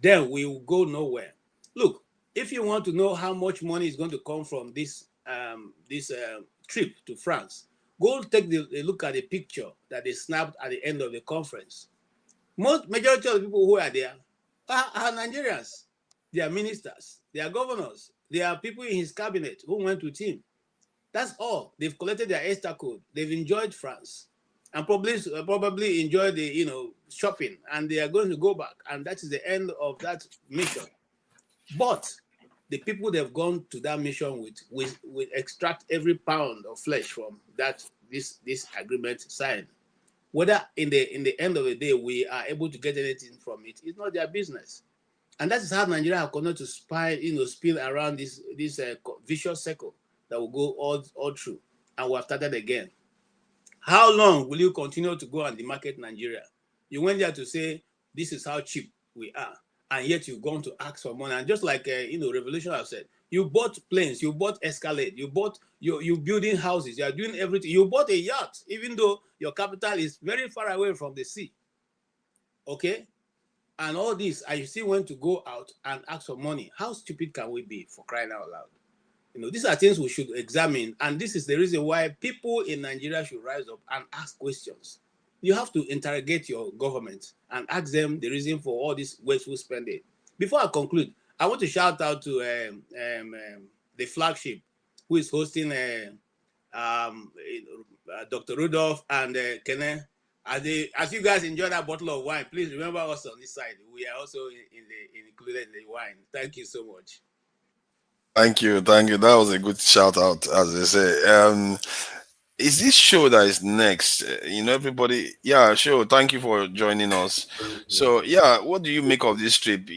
Then we will go nowhere. Look, if you want to know how much money is going to come from this trip to France, go take a look at the picture that they snapped at the end of the conference. Majority of the people who are there are Nigerians. They are ministers, they are governors, they are people in his cabinet who went with him. That's all. They've collected their ESTA code. They've enjoyed France. and probably enjoy the shopping, and they are going to go back, and that is the end of that mission. But the people they've gone to that mission with extract every pound of flesh from this agreement signed. Whether in the end of the day we are able to get anything from it, it's not their business. And that is how Nigeria have continued to spill around this vicious circle that will go all through, and we have started again. How long will you continue to go and demarket Nigeria? You went there to say this is how cheap we are, and yet you've gone to ask for money. And just like Revolution have said, you bought planes, you bought Escalade, you building houses, you are doing everything. You bought a yacht, even though your capital is very far away from the sea. Okay? And all this, and you still want to go out and ask for money. How stupid can we be, for crying out loud? These are things we should examine, and this is the reason why people in Nigeria should rise up and ask questions. You have to interrogate your government and ask them the reason for all this wasteful spending. Before I conclude, I want to shout out to the flagship, who is hosting Dr. Rudolph and Kene. As you guys enjoy that bottle of wine, please remember us on this side. We are also included in the wine. Thank you so much. Thank you. That was a good shout out, as they say. Is this show that is next? Everybody. Yeah, sure. Thank you for joining us. So, yeah, what do you make of this trip?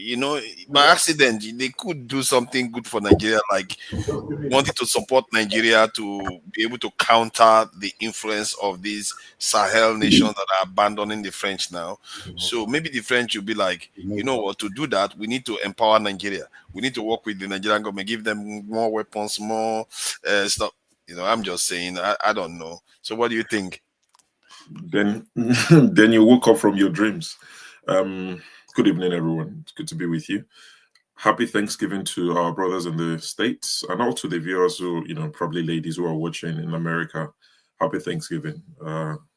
By accident, they could do something good for Nigeria, like wanting to support Nigeria to be able to counter the influence of these Sahel nations that are abandoning the French now. So maybe the French will be like, you know what, to do that, we need to empower Nigeria. We need to work with the Nigerian government, give them more weapons, more stuff. I'm just saying, I don't know. So what do you think? Then you woke up from your dreams. Good evening, everyone. It's good to be with you. Happy Thanksgiving to our brothers in the States, and also the viewers who, probably ladies who are watching in America. Happy Thanksgiving.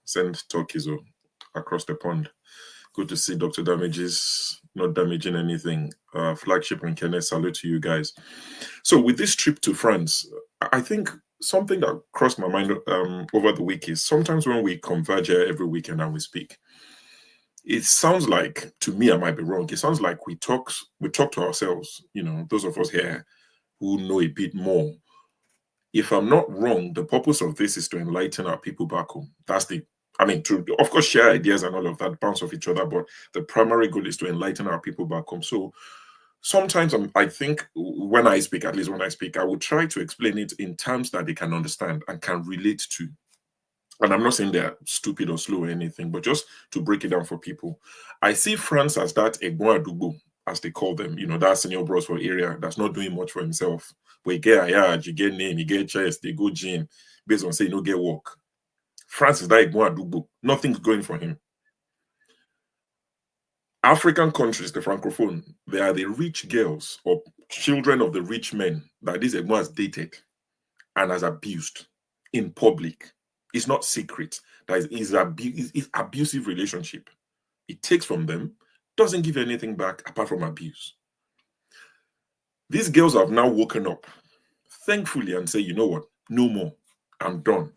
Send turkeys across the pond. Good to see Dr. Damages not damaging anything. Flagship and Kenneth, salute to you guys. So with this trip to France, I think something that crossed my mind over the week is sometimes when we converge here every weekend and we speak, it sounds like, to me, I might be wrong, it sounds like we talk to ourselves, those of us here who know a bit more. If I'm not wrong, the purpose of this is to enlighten our people back home. To, of course, share ideas and all of that, bounce off each other, but the primary goal is to enlighten our people back home. So sometimes I think when I speak, I would try to explain it in terms that they can understand and can relate to. And I'm not saying they're stupid or slow or anything, but just to break it down for people. I see France as that Egbon Adugbo, as they call them, that senior bros for area that's not doing much for himself. But you get a yard, you get name, you get chest, they go gym, based on say no get work. France is that Egbon Adugbo. Nothing's going for him. African countries, the Francophone, they are the rich girls or children of the rich men that this Egbon has dated and has abused in public. It's not secret. That is abusive relationship. It takes from them, doesn't give anything back apart from abuse. These girls have now woken up, thankfully, and say, you know what? No more. I'm done.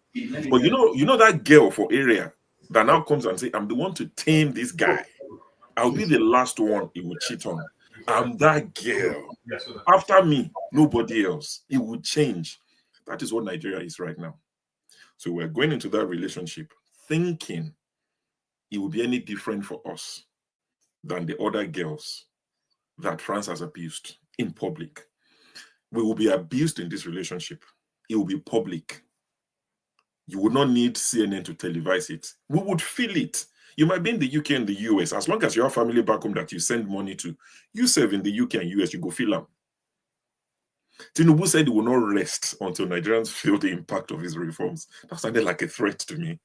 But you know that girl for area that now comes and say, I'm the one to tame this guy. I'll be the last one he would cheat on. I'm that girl. After me, nobody else. It would change. That is what Nigeria is right now. So we're going into that relationship thinking it will be any different for us than the other girls that France has abused in public. We will be abused in this relationship. It will be public. You would not need CNN to televise it. We would feel it. You might be in the UK and the US. As long as you have family back home that you send money to, you serve in the UK and US, you go feel them. Tinubu said he will not rest until Nigerians feel the impact of his reforms. That sounded like a threat to me.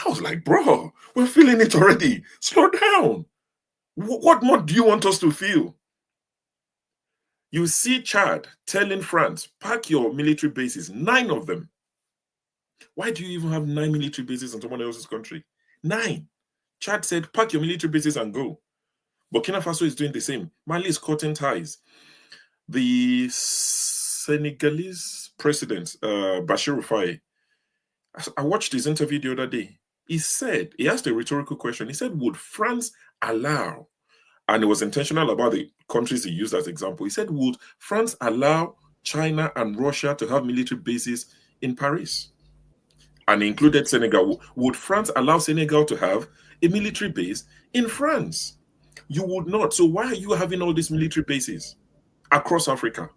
I was like, bro, we're feeling it already. Slow down. What more do you want us to feel? You see Chad telling France, pack your military bases, 9 of them. Why do you even have 9 military bases in someone else's country? 9. Chad said, pack your military bases and go. Burkina Faso is doing the same. Mali is cutting ties. The Senegalese president, Bashir Rufai, I watched his interview the other day. He said, he asked a rhetorical question. He said, would France allow, and it was intentional about the countries he used as example. He said, would France allow China and Russia to have military bases in Paris? And he included Senegal. Would France allow Senegal to have a military base in France? You would not. So why are you having all these military bases across Africa?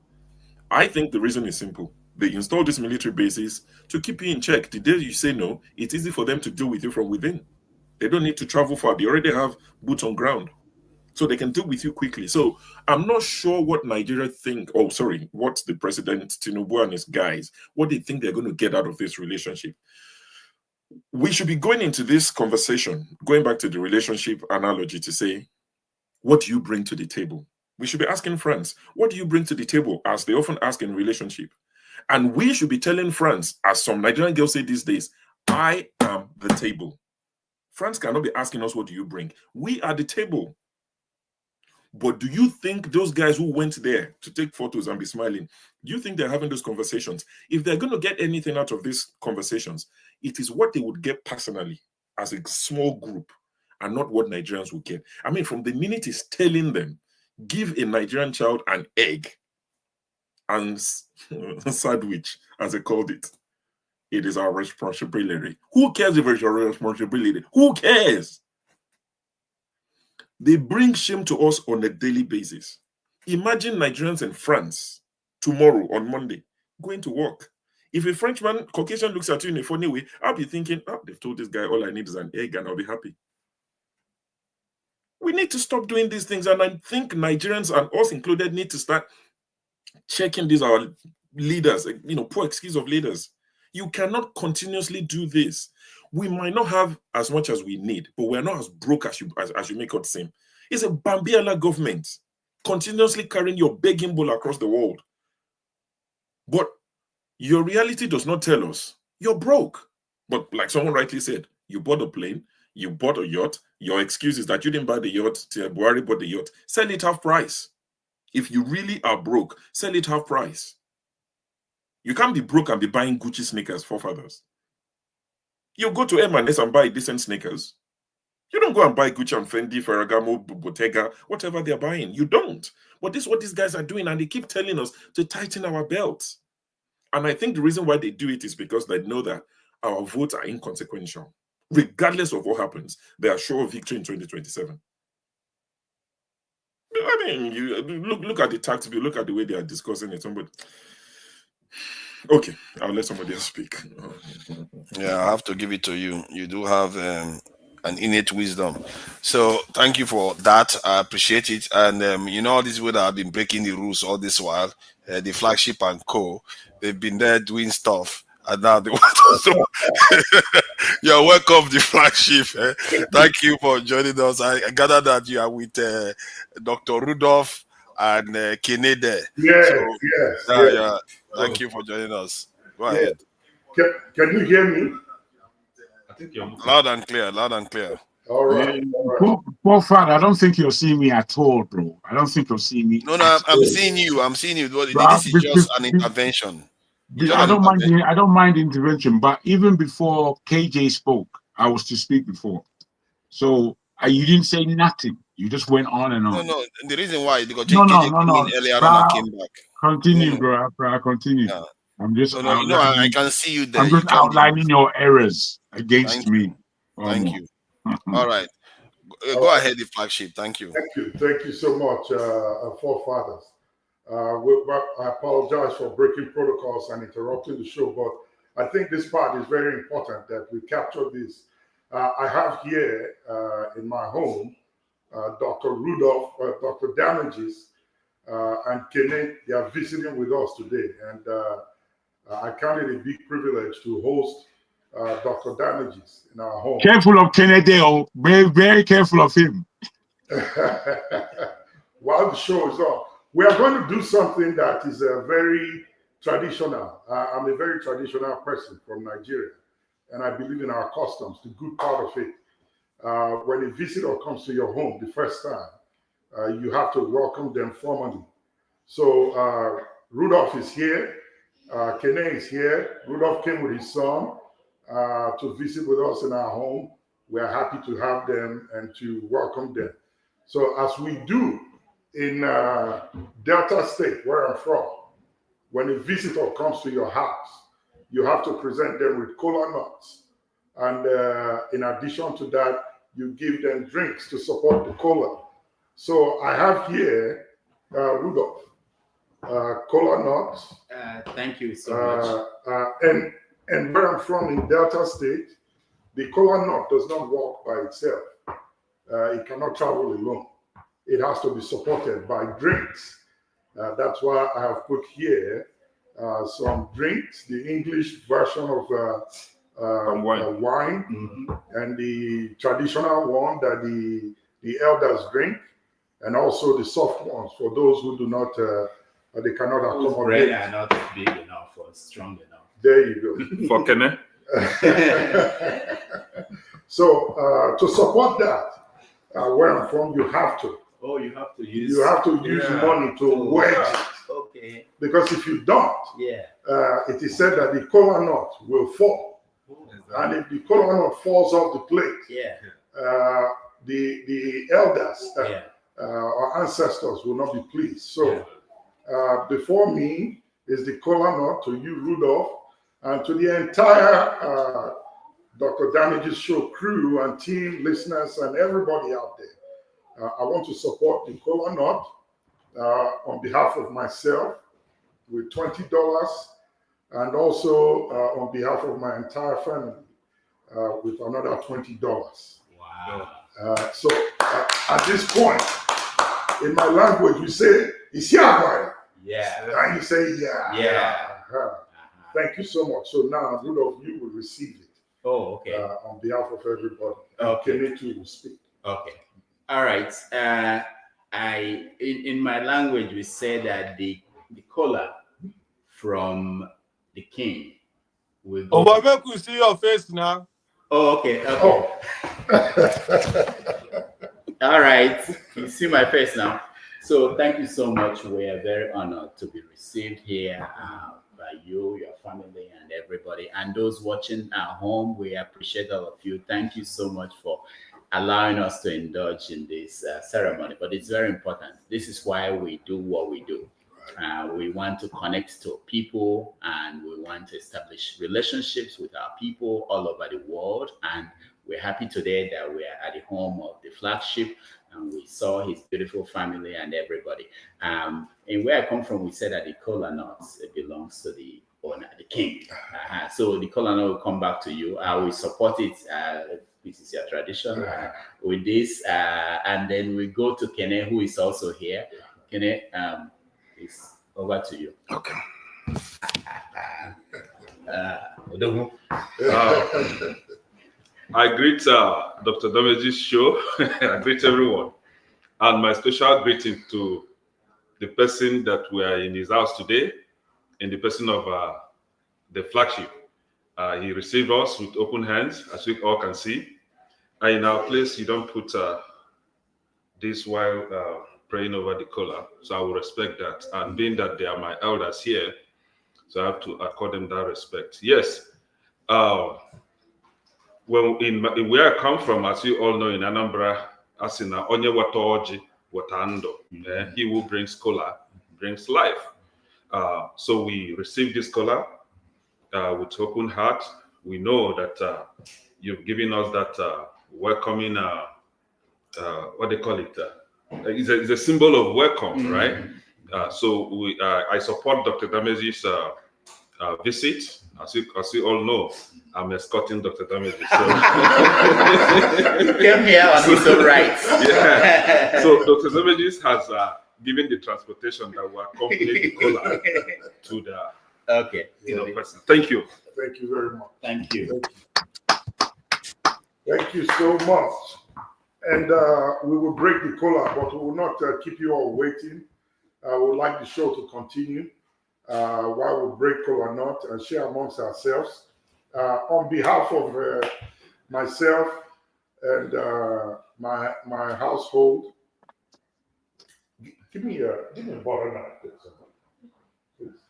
I think the reason is simple. They install these military bases to keep you in check. The day you say no, it's easy for them to deal with you from within. They don't need to travel far. They already have boots on ground. So they can deal with you quickly. So I'm not sure what Nigeria think, what the President Tinubu and his guys, what they think they're going to get out of this relationship. We should be going into this conversation, going back to the relationship analogy to say, what do you bring to the table? We should be asking France, what do you bring to the table, as they often ask in relationship? And we should be telling France, as some Nigerian girls say these days, I am the table. France cannot be asking us, what do you bring? We are the table. But do you think those guys who went there to take photos and be smiling, do you think they're having those conversations? If they're going to get anything out of these conversations, it is what they would get personally as a small group and not what Nigerians would get. I mean, from the minute he's telling them, give a Nigerian child an egg and sandwich, as they called it, it is our responsibility. Who cares if it's your responsibility? Who cares? They bring shame to us on a daily basis. Imagine Nigerians in France tomorrow on Monday going to work. If a Frenchman, Caucasian, looks at you in a funny way, I'll be thinking, they've told this guy all I need is an egg and I'll be happy. We need to stop doing these things. And I think Nigerians, and us included, need to start checking these our leaders, poor excuse of leaders. You cannot continuously do this. We might not have as much as we need, but we're not as broke as you make it seem. It's a Bambiala government continuously carrying your begging bowl across the world. But your reality does not tell us you're broke. But like someone rightly said, you bought a plane, you bought a yacht. Your excuse is that you didn't buy the yacht, Buhari bought the yacht. Sell it half price. If you really are broke, sell it half price. You can't be broke and be buying Gucci sneakers, forefathers. You go to M&S and buy decent sneakers. You don't go and buy Gucci and Fendi, Ferragamo, Bottega, whatever they're buying. You don't. But this is what these guys are doing, and they keep telling us to tighten our belts. And I think the reason why they do it is because they know that our votes are inconsequential. Regardless of what happens, they are sure of victory in 2027. I mean, you look at the tax bill, look at the way they are discussing it. Okay, I'll let somebody else speak. Yeah, I have to give it to you. You do have an innate wisdom. So thank you for that. I appreciate it. And all these people that have been breaking the rules all this while, the flagship and co, they've been there doing stuff. And now they want to. You're welcome, the flagship. Thank you for joining us. I gather that you are with Dr. Rudolph and Kennedy. Yes, so, yes. Yeah. Thank you for joining us. Go ahead. Can you hear me? I think you're loud and clear. Loud and clear. All right. Poor father, I don't think you're seeing me at all, bro. I don't think you're seeing me. No, I'm seeing you. I'm seeing you. This is just an intervention. I don't mind intervention, but even before KJ spoke, I was to speak before. So you didn't say nothing. You just went on and on. No. The reason why is because KJ came in earlier on and came back. Continue, bro. I continue. Yeah. I'm just. I can see you there. I'm just outlining your errors against me. Thank you. All right. Go ahead, the flagship. Thank you. Thank you so much, forefathers. I apologize for breaking protocols and interrupting the show, but I think this part is very important that we capture this. I have here in my home Dr. Rudolph, Dr. Damages, and Kenneth. They are visiting with us today, and I count it a big privilege to host Dr. Damages in our home. Careful of Kennedy, very, very careful of him. While the show is on, we are going to do something that is very traditional. I'm a very traditional person from Nigeria, and I believe in our customs, the good part of it. When a visitor comes to your home the first time, you have to welcome them formally. So Rudolph is here, Kenneth is here. Rudolph came with his son, to visit with us in our home. We're happy to have them and to welcome them. So as we do in Delta State, where I'm from, when a visitor comes to your house, you have to present them with kola nuts. And in addition to that, you give them drinks to support the kola. So I have here Rudolph, kola nuts. Thank you so much. And where I'm from in Delta State, the kola nut does not walk by itself. It cannot travel alone. It has to be supported by drinks. That's why I have put here some drinks, the English version of wine, and the traditional one that the elders drink, and also the soft ones for those who do not, they cannot accommodate. Bread are not big enough or strong enough. There you go. For Kenne. So to support that, where I'm from, you have to. Oh, you have to use. You have to use money to wedge it. Okay. Because if you don't, it is said that the kola nut will fall. And if the kola nut falls off the plate, the elders or ancestors will not be pleased. So before me is the kola nut to you, Rudolph, and to the entire Dr. Damage's show crew and team, listeners, and everybody out there. I want to support the kola nut on behalf of myself with $20 and also on behalf of my entire family with another $20. Wow. So at this point, in my language, we say, "Isiagwai." Yeah. And you say, yeah. Yeah. Thank you so much. So now, Rudolph, you will receive it. Oh, okay. On behalf of everybody. Okay. Kenny too will speak. Okay. All right. In my language, we say that the kola from the king will go. Oh, but make we see your face now. Oh, okay. Okay. All right. You see my face now. So thank you so much. We are very honored to be received here by you, your family, and everybody. And those watching at home, we appreciate all of you. Thank you so much for allowing us to indulge in this ceremony. But it's very important. This is why we do what we do. We want to connect to people, and we want to establish relationships with our people all over the world. And we're happy today that we are at the home of the flagship, and we saw his beautiful family and everybody. And where I come from, we said that the kola nuts belongs to the owner, the king. So the kola nut will come back to you. We support it. This is your tradition with this. And then we go to Kenne, who is also here. Kenne, it's over to you. Okay. I greet Dr. Damage's show. I greet everyone. And my special greeting to the person that we are in his house today, in the person of the flagship. He received us with open hands, as we all can see. And in our place, you don't put this while praying over the kola. So I will respect that. And being that they are my elders here, so I have to accord them that respect. Yes. Well, in where I come from, as you all know, in Anambra, as in Onye Watoji Watando, he who brings kola brings life. So we receive this kola with open heart. We know that you've given us that welcoming, what they call it, it's a symbol of welcome, right? So I support Dr. Damage's visit. As you all know, I'm escorting Dr. Damage. So he came here on his own right. Yeah. So Dr. Damage has given the transportation that will accompany the kola to the person. Thank you. Thank you very much. Thank you. Thank you so much. And we will break the kola, but we will not keep you all waiting. I would like the show to continue while we break kola nut and share amongst ourselves. On behalf of myself and my household, give me a butter knife, please.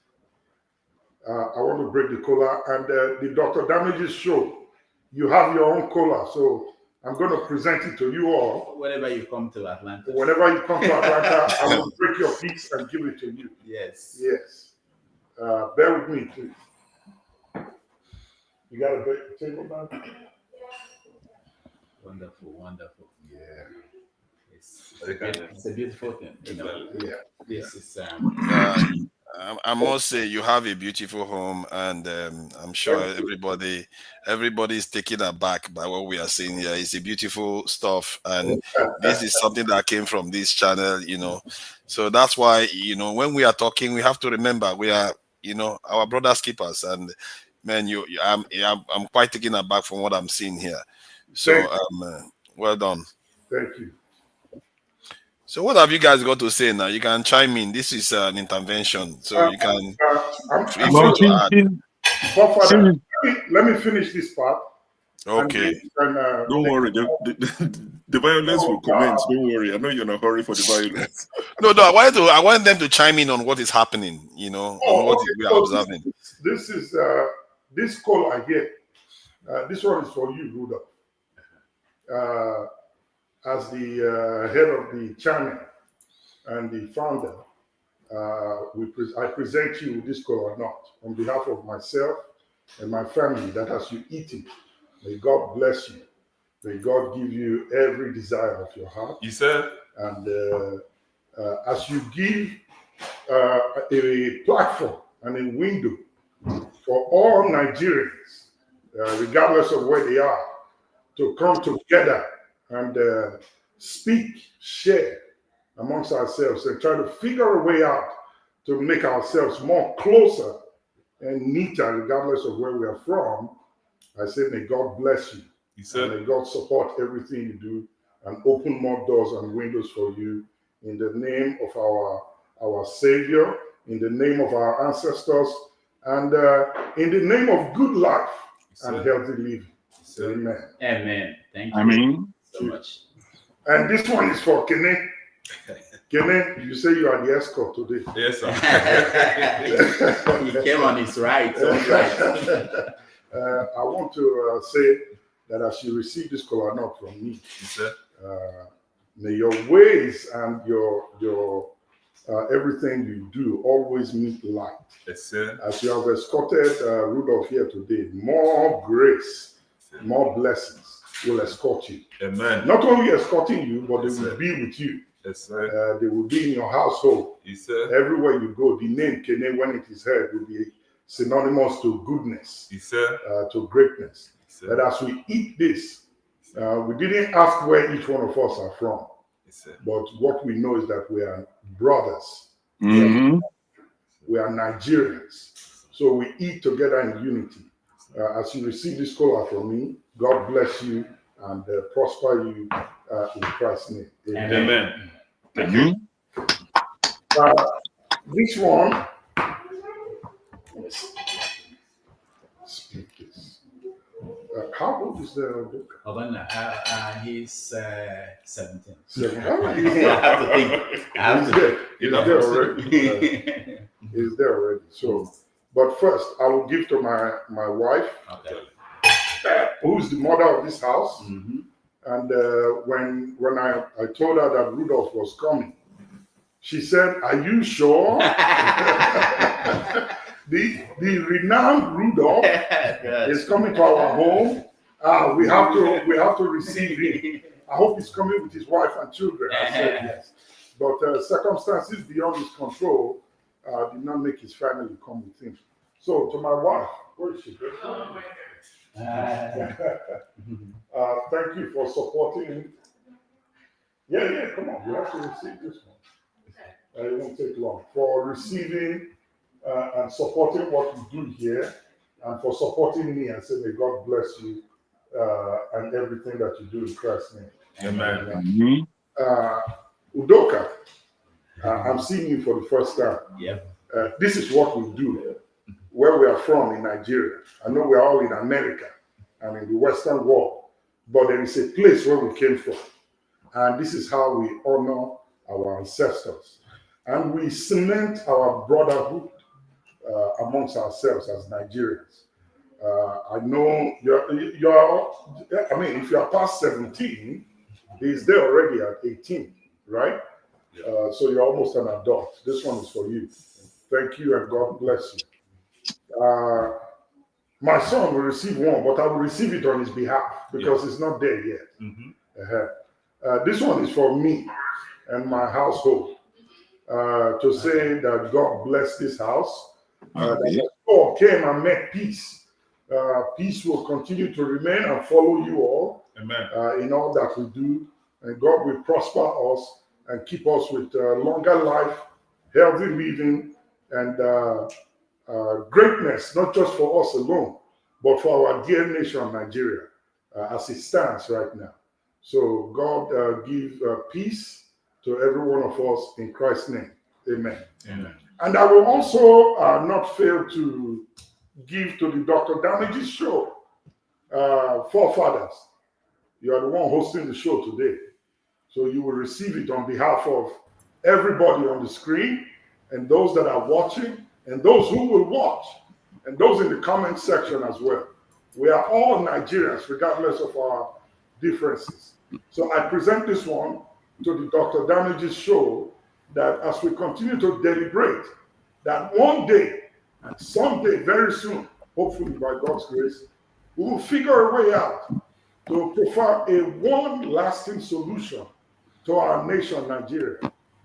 I want to break the cola. And the Dr. Damages show, you have your own cola. So I'm going to present it to you all. Whenever you come to Atlanta. Whenever you come to Atlanta, I will break your piece and give it to you. Yes. Yes. Bear with me, please. You got a table down? Wonderful, wonderful. Yeah. It's a beautiful thing. You know. Yeah. This is I must say you have a beautiful home, and I'm sure everybody is taken aback by what we are seeing here. It's a beautiful stuff, and this is something that came from this channel, you know. So that's why, you know, when we are talking, we have to remember we are, you know, our brothers keepers, and man, I'm quite taken aback from what I'm seeing here. So well done. Thank you. So what have you guys got to say now? You can chime in. This is an intervention, so you can feel free to add. Let me finish this part. Okay. Don't worry. The violence will commence. Don't worry. I know you're in a hurry for the violence. No. I want them to chime in on what is happening. You know, on what we are observing. This is this call I get. This one is for you, Rudolph. As the head of the channel and the founder, I present you with this call or not on behalf of myself and my family, that as you eat it, may God bless you. May God give you every desire of your heart. You said? And as you give a platform and a window for all Nigerians, regardless of where they are, to come together and speak, share amongst ourselves, and try to figure a way out to make ourselves more closer and neater, regardless of where we are from. I say, may God bless you. And may God support everything you do and open more doors and windows for you in the name of our Savior, in the name of our ancestors, and in the name of good life and healthy living. Amen. Amen. Thank you. Amen. So much. And this one is for Kene. Kene, you say you are the escort today. Yes, sir. He came on his right. I want to say that as you receive this kola nut from me, may your ways and your everything you do always meet light. Yes, sir. As you have escorted Rudolph here today, more grace, more blessings will escort you. Amen. Not only escorting you, but they will be with you. Yes, sir. They will be in your household. Yes, sir. Everywhere you go, the name Kene, when it is heard, will be synonymous to goodness, yes, sir. To greatness. Yes, sir. That as we eat this, we didn't ask where each one of us are from. Yes, sir. But what we know is that we are brothers. Mm-hmm. We are Nigerians. So we eat together in unity. As you receive this kola from me, God bless you and prosper you in Christ's name. Amen. Amen. Thank you. This one, speak this. How old is the book? He's 17. 17. I have to think. He's there already. He's there already. So, but first, I will give to my wife, who's the mother of this house. Mm-hmm. And when I told her that Rudolph was coming, she said, "Are you sure?" the renowned Rudolph is coming to our home. We have to receive him. I hope he's coming with his wife and children. I said yes. But circumstances beyond his control did not make his family come with him. So to my wife, where is she? Thank you for supporting him. Yeah, come on. You have to receive this one. It won't take long. For receiving and supporting what we do here, and for supporting me and saying, may God bless you and everything that you do in Christ's name. Amen. Udoka, I'm seeing you for the first time. Yeah. This is what we do where we are from in Nigeria. I know we are all in America and in the Western world, but there is a place where we came from. And this is how we honor our ancestors. And we cement our brotherhood amongst ourselves as Nigerians. I know you're, I mean, if you're past 17, he's there already at 18, right? So you're almost an adult. This one is for you. Thank you and God bless you. My son will receive one, but I will receive it on his behalf because it's not there yet. This one is for me and my household to say that God bless this house. That God came and met peace. Peace will continue to remain and follow you all in all that we do. And God will prosper us and keep us with longer life, healthy living, and greatness, not just for us alone, but for our dear nation, Nigeria, as it stands right now. So God give peace to every one of us in Christ's name. Amen. Amen. And I will also not fail to give to the Dr. Damage's show, Forefathers. You are the one hosting the show today. So you will receive it on behalf of everybody on the screen and those that are watching and those who will watch and those in the comment section as well. We are all Nigerians regardless of our differences. So I present this one to the Dr. Damage's show that as we continue to deliberate, that one day and someday very soon, hopefully by God's grace, we will figure a way out to provide a one lasting solution to our nation, Nigeria.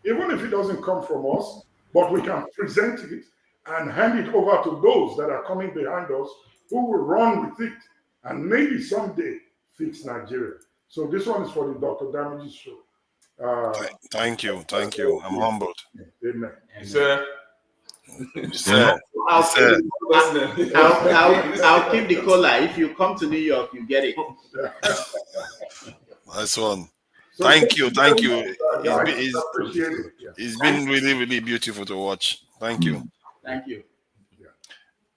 Even if it doesn't come from us, but we can present it and hand it over to those that are coming behind us who will run with it and maybe someday fix Nigeria. So this one is for the Dr. Damage's show. Thank you. I'm humbled. Amen. Sir. I'll keep the cola. If you come to New York, you get it. Nice one. Thank you. It's been really, really beautiful to watch. Thank you. Thank you.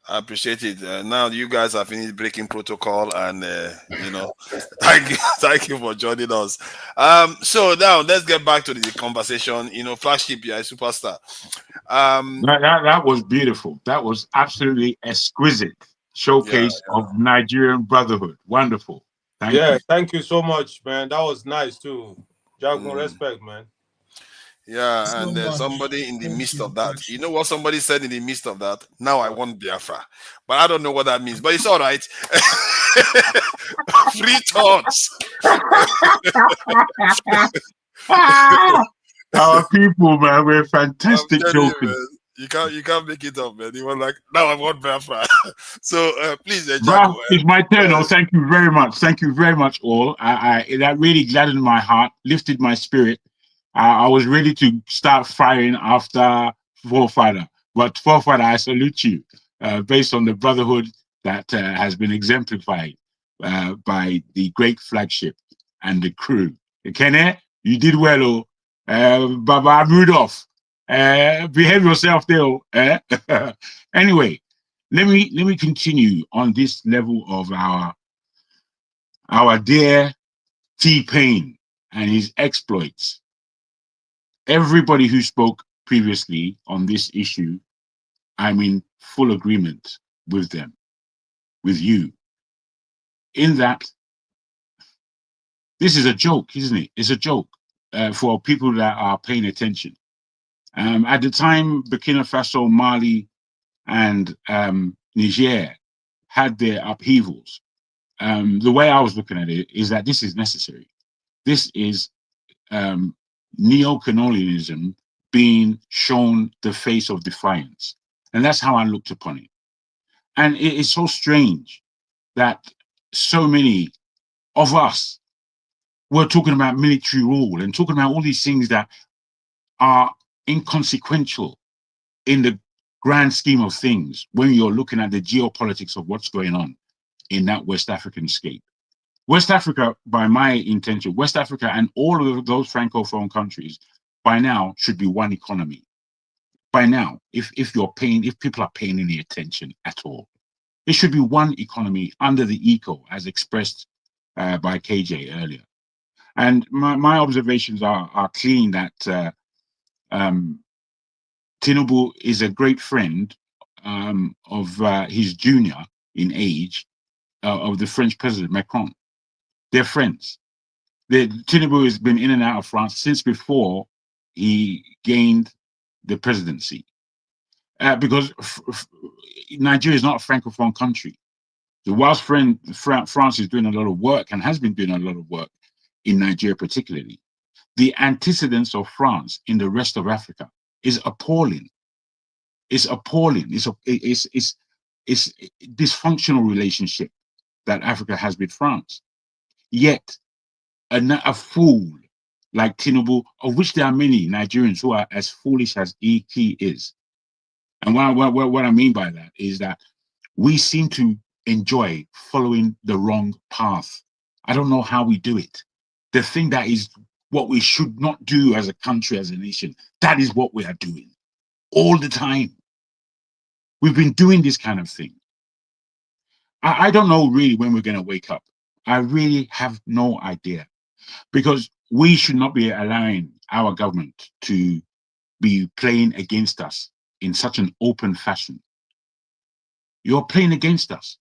I appreciate it. Now you guys have finished breaking protocol, and thank you for joining us. So now let's get back to the conversation. Flagship, you're a superstar. That was beautiful. That was absolutely exquisite showcase of Nigerian brotherhood. Wonderful. Thank you. Thank you so much, man. That was nice too. Jago, respect, man. Yeah, and there's somebody in the midst of that. You know what somebody said in the midst of that? Now I want Biafra. But I don't know what that means. But it's all right. Free thoughts. Our people, man, we're fantastic jokers. You can't make it up, man. You were like, now I want Biafra. So please, Jago, it's my turn. Thank you very much. Thank you very much, all. That really gladdened my heart, lifted my spirit. I was ready to start firing after Forefather. But Forefather, I salute you based on the brotherhood that has been exemplified by the great flagship and the crew. Kene, you did well, Baba Rudolph. Behave yourself there. Anyway, let me continue on this level of our dear T-Pain and his exploits. Everybody who spoke previously on this issue, I'm in full agreement with them, with you, in that this is a joke, isn't it? It's a joke for people that are paying attention. At the time, Burkina Faso, Mali, and Niger had their upheavals. The way I was looking at it is that this is necessary. This is neo-colonialism being shown the face of defiance. And that's how I looked upon it. And it is so strange that so many of us were talking about military rule and talking about all these things that are inconsequential in the grand scheme of things when you're looking at the geopolitics of what's going on in that West African scape. West Africa, by my intention, West Africa and all of those Francophone countries by now should be one economy. By now, if people are paying any attention at all, it should be one economy under the ECO as expressed by KJ earlier. And my observations are clean that Tinubu is a great friend his junior in age of the French president, Macron. They're friends. Tinubu has been in and out of France since before he gained the presidency. Because Nigeria is not a Francophone country. So whilst France is doing a lot of work and has been doing a lot of work in Nigeria particularly, the antecedents of France in the rest of Africa is appalling. It's appalling. It's dysfunctional relationship that Africa has with France. Yet a fool like Tinubu, of which there are many Nigerians who are as foolish as he is. And what I mean by that is that we seem to enjoy following the wrong path. I don't know how we do it. The thing that is what we should not do as a country, as a nation, that is what we are doing all the time. We've been doing this kind of thing. I don't know really when we're going to wake up. I really have no idea, because we should not be allowing our government to be playing against us in such an open fashion. You're playing against us.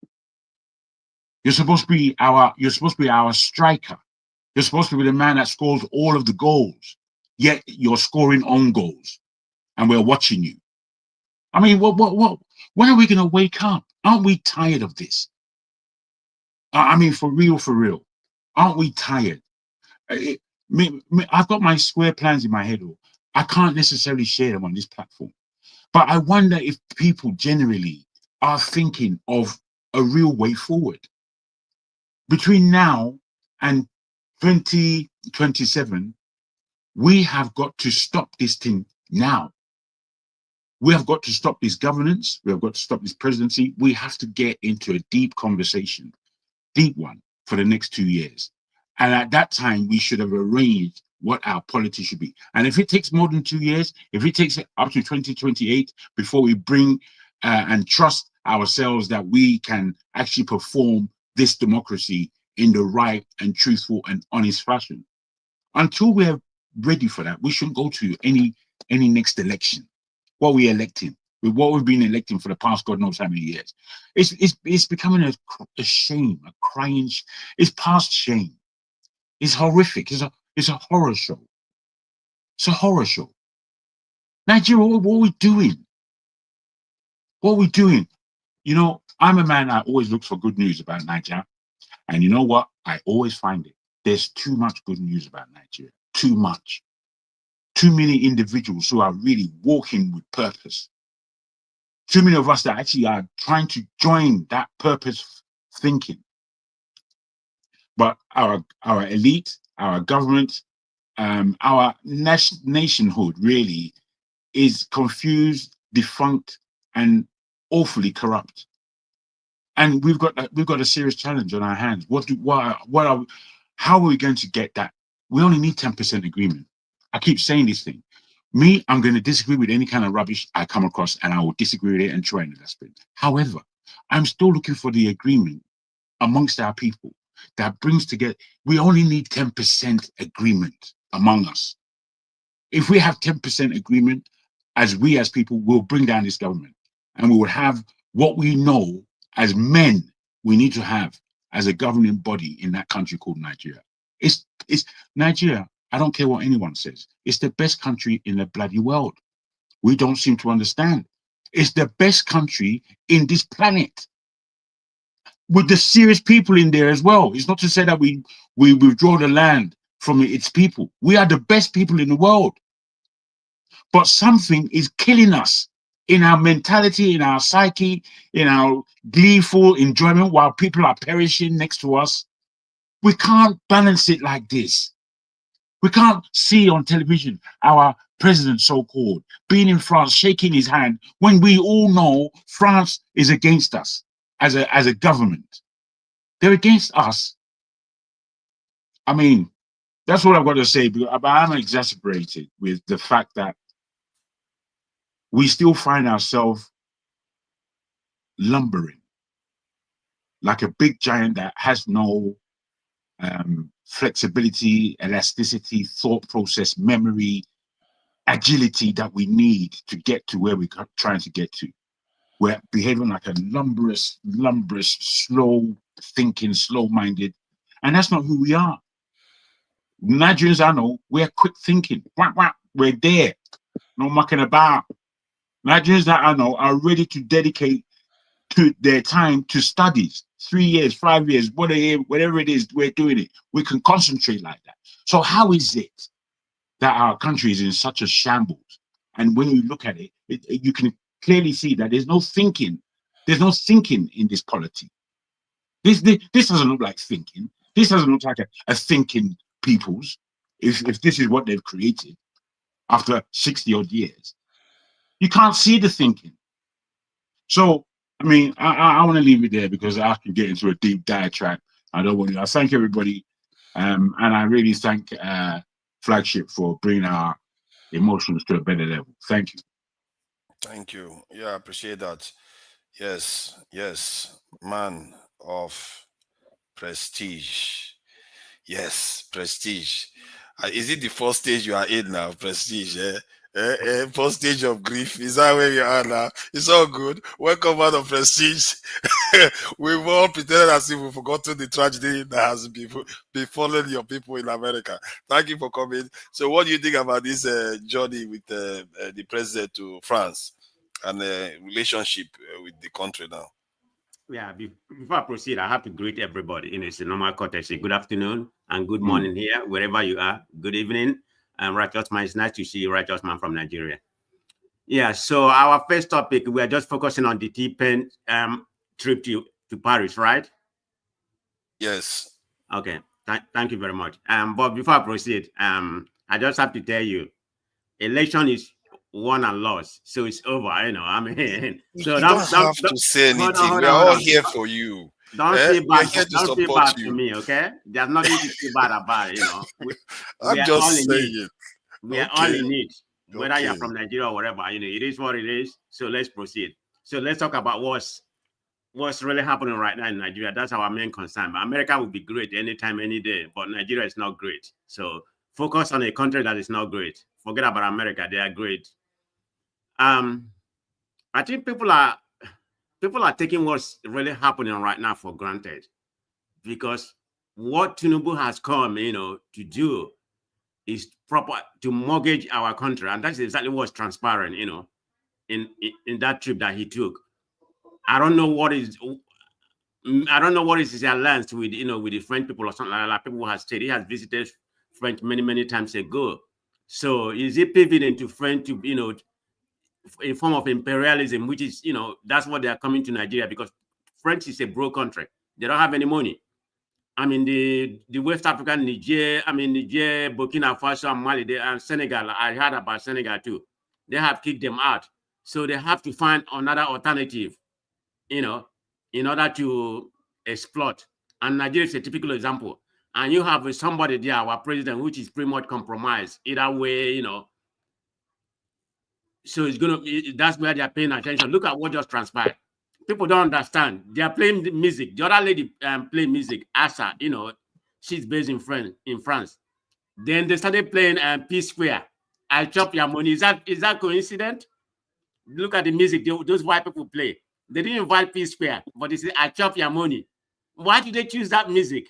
You're supposed to be our striker. You're supposed to be the man that scores all of the goals, yet you're scoring own goals, and we're watching you. I mean, when are we going to wake up? Aren't we tired of this? I mean, for real, aren't we tired? I've got my square plans in my head. I can't necessarily share them on this platform, but I wonder if people generally are thinking of a real way forward. Between now and 2027, we have got to stop this thing now. We have got to stop this governance. We have got to stop this presidency. We have to get into a deep conversation, deep one, for the next 2 years. And at that time, we should have arranged what our policy should be. And if it takes more than 2 years, if it takes up to 2028 before we bring and trust ourselves that we can actually perform this democracy in the right and truthful and honest fashion, until we're ready for that, we shouldn't go to any next election. What we're electing, with what we've been electing for the past God knows how many years, it's becoming a shame, a crying. It's past shame. It's horrific. It's a horror show. It's a horror show. Nigeria, what are we doing? What are we doing? You know, I'm a man that always looks for good news about Nigeria. And you know what? I always find it. There's too much good news about Nigeria. Too much. Too many individuals who are really walking with purpose. Too many of us that actually are trying to join that purpose thinking. But our elite, our government, our nationhood really is confused, defunct, and awfully corrupt. And we've got a serious challenge on our hands. How are we going to get that? We only need 10% agreement. I keep saying this thing. Me, I'm going to disagree with any kind of rubbish I come across, and I will disagree with it and throw it in the dustbin. However, I'm still looking for the agreement amongst our people that brings together. We only need 10% agreement among us. If we have 10% agreement, as people will bring down this government, and we will have what we know as men we need to have as a governing body in that country called Nigeria. It's Nigeria. I don't care what anyone says. It's the best country in the bloody world. We don't seem to understand. It's the best country in this planet, with the serious people in there as well. It's not to say that we withdraw the land from its people. We are the best people in the world. But something is killing us in our mentality, in our psyche, in our gleeful enjoyment while people are perishing next to us. We can't balance it like this. We can't see on television our president, so-called, being in France, shaking his hand, when we all know France is against us as a government. They're against us. I mean, that's what I've got to say, but I'm exasperated with the fact that we still find ourselves lumbering like a big giant that has no flexibility, elasticity, thought process, memory, agility that we need to get to where we're trying to get to. We're behaving like a lumberous, slow thinking, slow-minded, and that's not who we are. Nigerians, I know, we're quick thinking. We're there, no mucking about. Nigerians that I know are ready to dedicate to their time to studies. 3 years, 5 years, whatever it is, we're doing it. We can concentrate like that. So how is it that our country is in such a shambles? And when you look at it, you can clearly see that there's no thinking. There's no thinking in this polity. This doesn't look like thinking. This doesn't look like a thinking peoples, if this is what they've created after 60 odd years. You can't see the thinking. So, I mean, I want to leave it there because I can get into a deep diatribe. I don't want to. I thank everybody. And I really thank Flagship for bringing our emotions to a better level. Thank you. Thank you. Yeah, I appreciate that. Yes, man of prestige. Yes, prestige. Is it the first stage you are in now, prestige? First stage of grief. Is that where you are now? It's all good. Welcome, man of prestige. We've all pretended as if we've forgotten the tragedy that has befallen your people in America. Thank you for coming. So what do you think about this journey with the president to France and the relationship with the country now? Yeah, before I proceed, I have to greet everybody. It's a normal courtesy. Good afternoon and good morning here, wherever you are. Good evening. Righteous Man, it's nice to see you, Righteous Man from Nigeria. Yeah, so our first topic, we are just focusing on the T-Pen trip to Paris, right? Yes. Okay, thank you very much. But before I proceed, I just have to tell you, election is won and lost, so it's over. I mean, so you don't have to say anything. We're all here for you. Don't feel bad. Don't feel bad to me, okay? There's nothing to feel bad about. I'm just saying. We are all in it, whether you're from Nigeria or whatever. It is what it is. So let's proceed. So let's talk about what's really happening right now in Nigeria. That's our main concern. America would be great anytime, any day, but Nigeria is not great. So focus on a country that is not great. Forget about America; they are great. I think people are taking what's really happening right now for granted, because what Tinubu has come, to do is proper to mortgage our country, and that's exactly what's transparent, in that trip that he took. I don't know what is his alliance with, with the French people or something like that. People have said he has visited French many times ago. So is he pivoting to French to, a form of imperialism, which is, that's what they are coming to Nigeria, because French is a broke country. They don't have any money. I mean, the West African, Niger, Burkina Faso, and Mali, and Senegal, I heard about Senegal too. They have kicked them out. So they have to find another alternative, in order to exploit. And Nigeria is a typical example. And you have somebody there, our president, which is pretty much compromised. Either way, so that's where they are paying attention. Look at what just transpired. People don't understand. They are playing the music. The other lady playing music, Asa, she's based in France. Then they started playing P Square. I'll chop your money. Is that coincident? Look at the music those white people play. They didn't invite P Square, but they say, I'll chop your money. Why did they choose that music?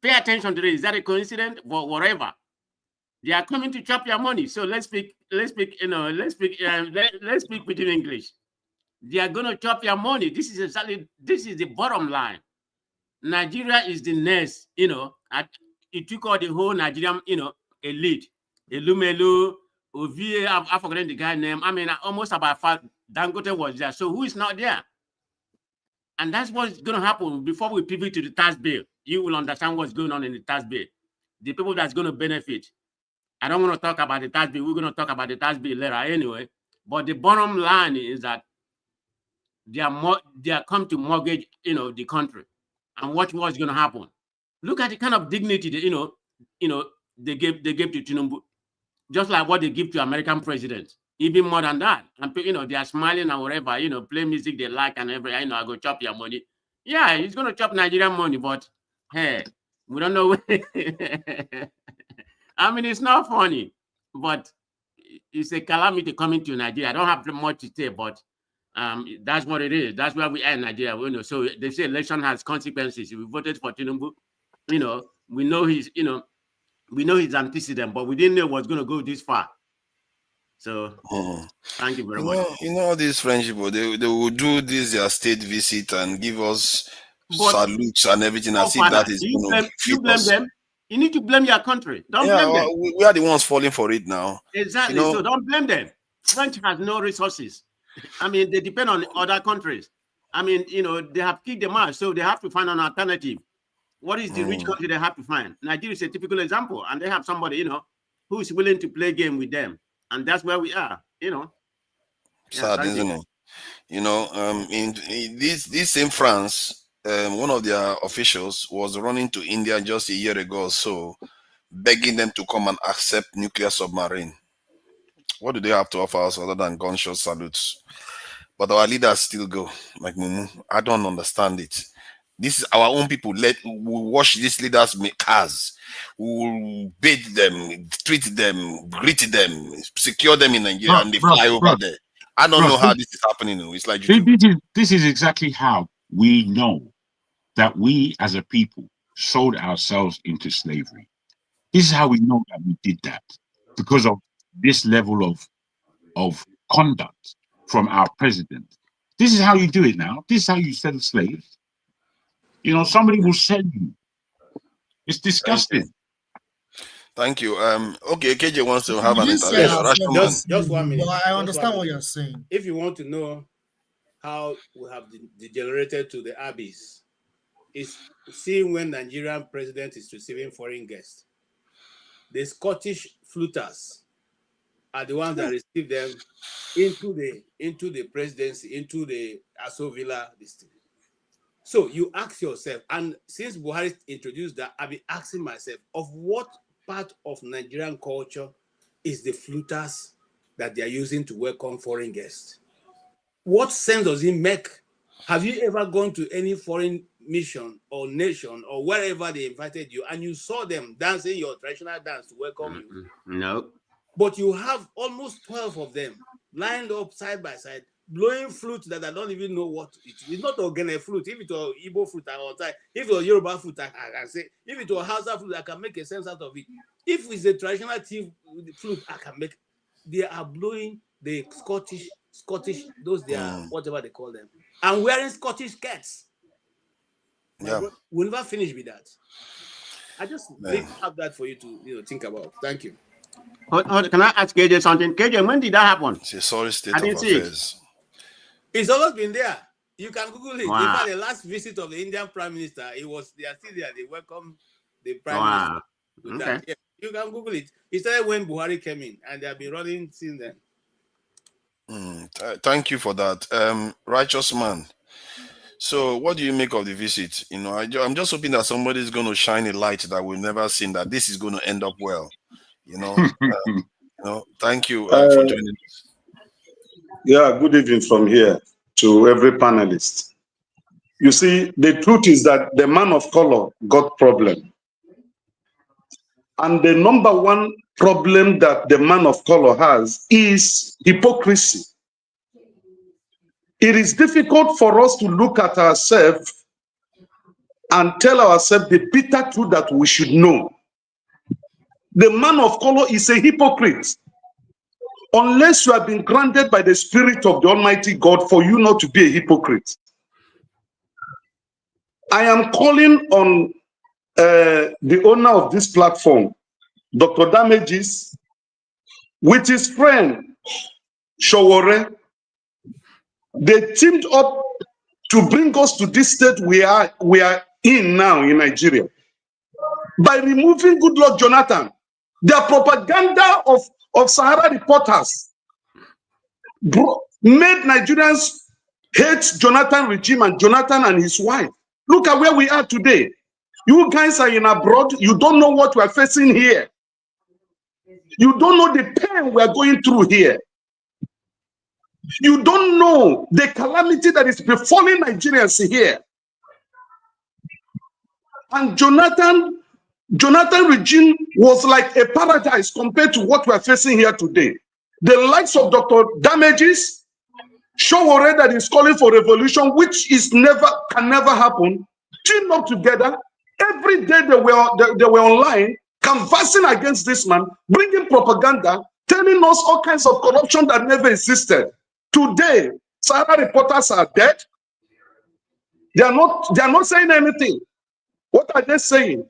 Pay attention to this. Is that a coincidence? But whatever. They are coming to chop your money. So let's speak within English. They are going to chop your money. This is the bottom line. Nigeria is the next, it took all the whole Nigerian, elite. Elumelu, Ovie, I've forgotten the guy's name. I mean, almost about Dangote was there. So who is not there? And that's what's going to happen before we pivot to the tax bill. You will understand what's going on in the tax bill. The people that's going to benefit. I don't want to talk about the tax bill. We're going to talk about the tax bill later anyway. But the bottom line is that they are come to mortgage, the country. And watch what's going to happen. Look at the kind of dignity that, they gave to Tinubu. Just like what they give to American presidents. Even more than that. And, they are smiling and whatever, play music they like and everything. I go chop your money. Yeah, he's going to chop Nigerian money, but hey, we don't know. I mean, it's not funny, but it's a calamity coming to Nigeria. I don't have much to say, but That's what it is. That's where we are in Nigeria. We know. So they say election has consequences. If we voted for Tinubu, we know he's, we know his antecedent, but we didn't know it was going to go this far. So thank you very much. All these French people, they will do this their state visit and give us salutes and everything as if that is you blame them. You need to blame your country. Don't blame them. We are the ones falling for it now. Exactly. So don't blame them. French has no resources. I mean, they depend on other countries. I mean, they have kicked them out, so they have to find an alternative. What is the rich country they have to find? Nigeria is a typical example, and they have somebody, who is willing to play game with them, and that's where we are. Sad, isn't it? In this same France, one of their officials was running to India just a year ago or so, begging them to come and accept nuclear submarine. What do they have to offer us other than gunshot salutes? But our leaders still go like Mumu. I don't understand it. This is our own people. We wash these leaders' cars. We will bathe them, treat them, greet them, secure them in Nigeria, and they fly over there. I don't know how this is happening. It's like this is exactly how we know that we as a people sold ourselves into slavery. This is how we know that we did that, because of this level of conduct from our president. This is how you do it now. This is how you sell slaves. Somebody will sell you. It's disgusting. Thank you. Okay, KJ wants to have an intervention. Just 1 minute. Well, I understand what you're saying. If you want to know how we have degenerated to the abyss, is seeing when Nigerian president is receiving foreign guests. The Scottish fluters are the ones that receive them into the presidency, into the Aso Villa district. So you ask yourself, and since Buhari introduced that, I've been asking myself, of what part of Nigerian culture is the fluters that they are using to welcome foreign guests? What sense does it make? Have you ever gone to any foreign mission or nation or wherever they invited you and you saw them dancing your traditional dance to welcome you? No. But you have almost 12 of them lined up side by side, blowing flute that I don't even know what it is. It's not Ogene flute. If it was Igbo flute, if it was Yoruba flute, I can say. If it was Hausa flute, I can make a sense out of it. If it's a traditional flute, I can make. They are blowing the Scottish, those they are, whatever they call them, and wearing Scottish skirts. Yeah. We'll never finish with that. I just have that for you to think about. Thank you. Can I ask KJ something? KJ, when did that happen? It's a sorry state of affairs. It's always been there. You can Google it. Wow. In fact, the last visit of the Indian Prime Minister, they are still there. They welcomed the Prime Minister. Okay. Yeah, you can Google it. It started when Buhari came in, and they have been running since then. Thank you for that. Righteous man. So what do you make of the visit? I'm just hoping that somebody is going to shine a light that we've never seen, that this is going to end up well. Thank you for joining us. Yeah, good evening from here to every panelist. You see, the truth is that the man of color got problem. And the number one problem that the man of color has is hypocrisy. It is difficult for us to look at ourselves and tell ourselves the bitter truth that we should know. The man of color is a hypocrite. Unless you have been granted by the Spirit of the Almighty God for you not to be a hypocrite. I am calling on the owner of this platform, Dr. Damages, with his friend, Showore. They teamed up to bring us to this state we are in now in Nigeria by removing Goodluck Jonathan. Their propaganda of Sahara reporters made Nigerians hate Jonathan regime and Jonathan and his wife. Look at where we are today. You guys are in abroad. You don't know what we are facing here. You don't know the pain we are going through here. You don't know the calamity that is befalling Nigerians here. And Jonathan regime was like a paradise compared to what we are facing here today. The likes of Dr. Damages, Showore that is calling for revolution, which can never happen, team up together. Every day they were online canvassing against this man, bringing propaganda, telling us all kinds of corruption that never existed. Today, Sahara reporters are dead. They are not saying anything. What are they saying?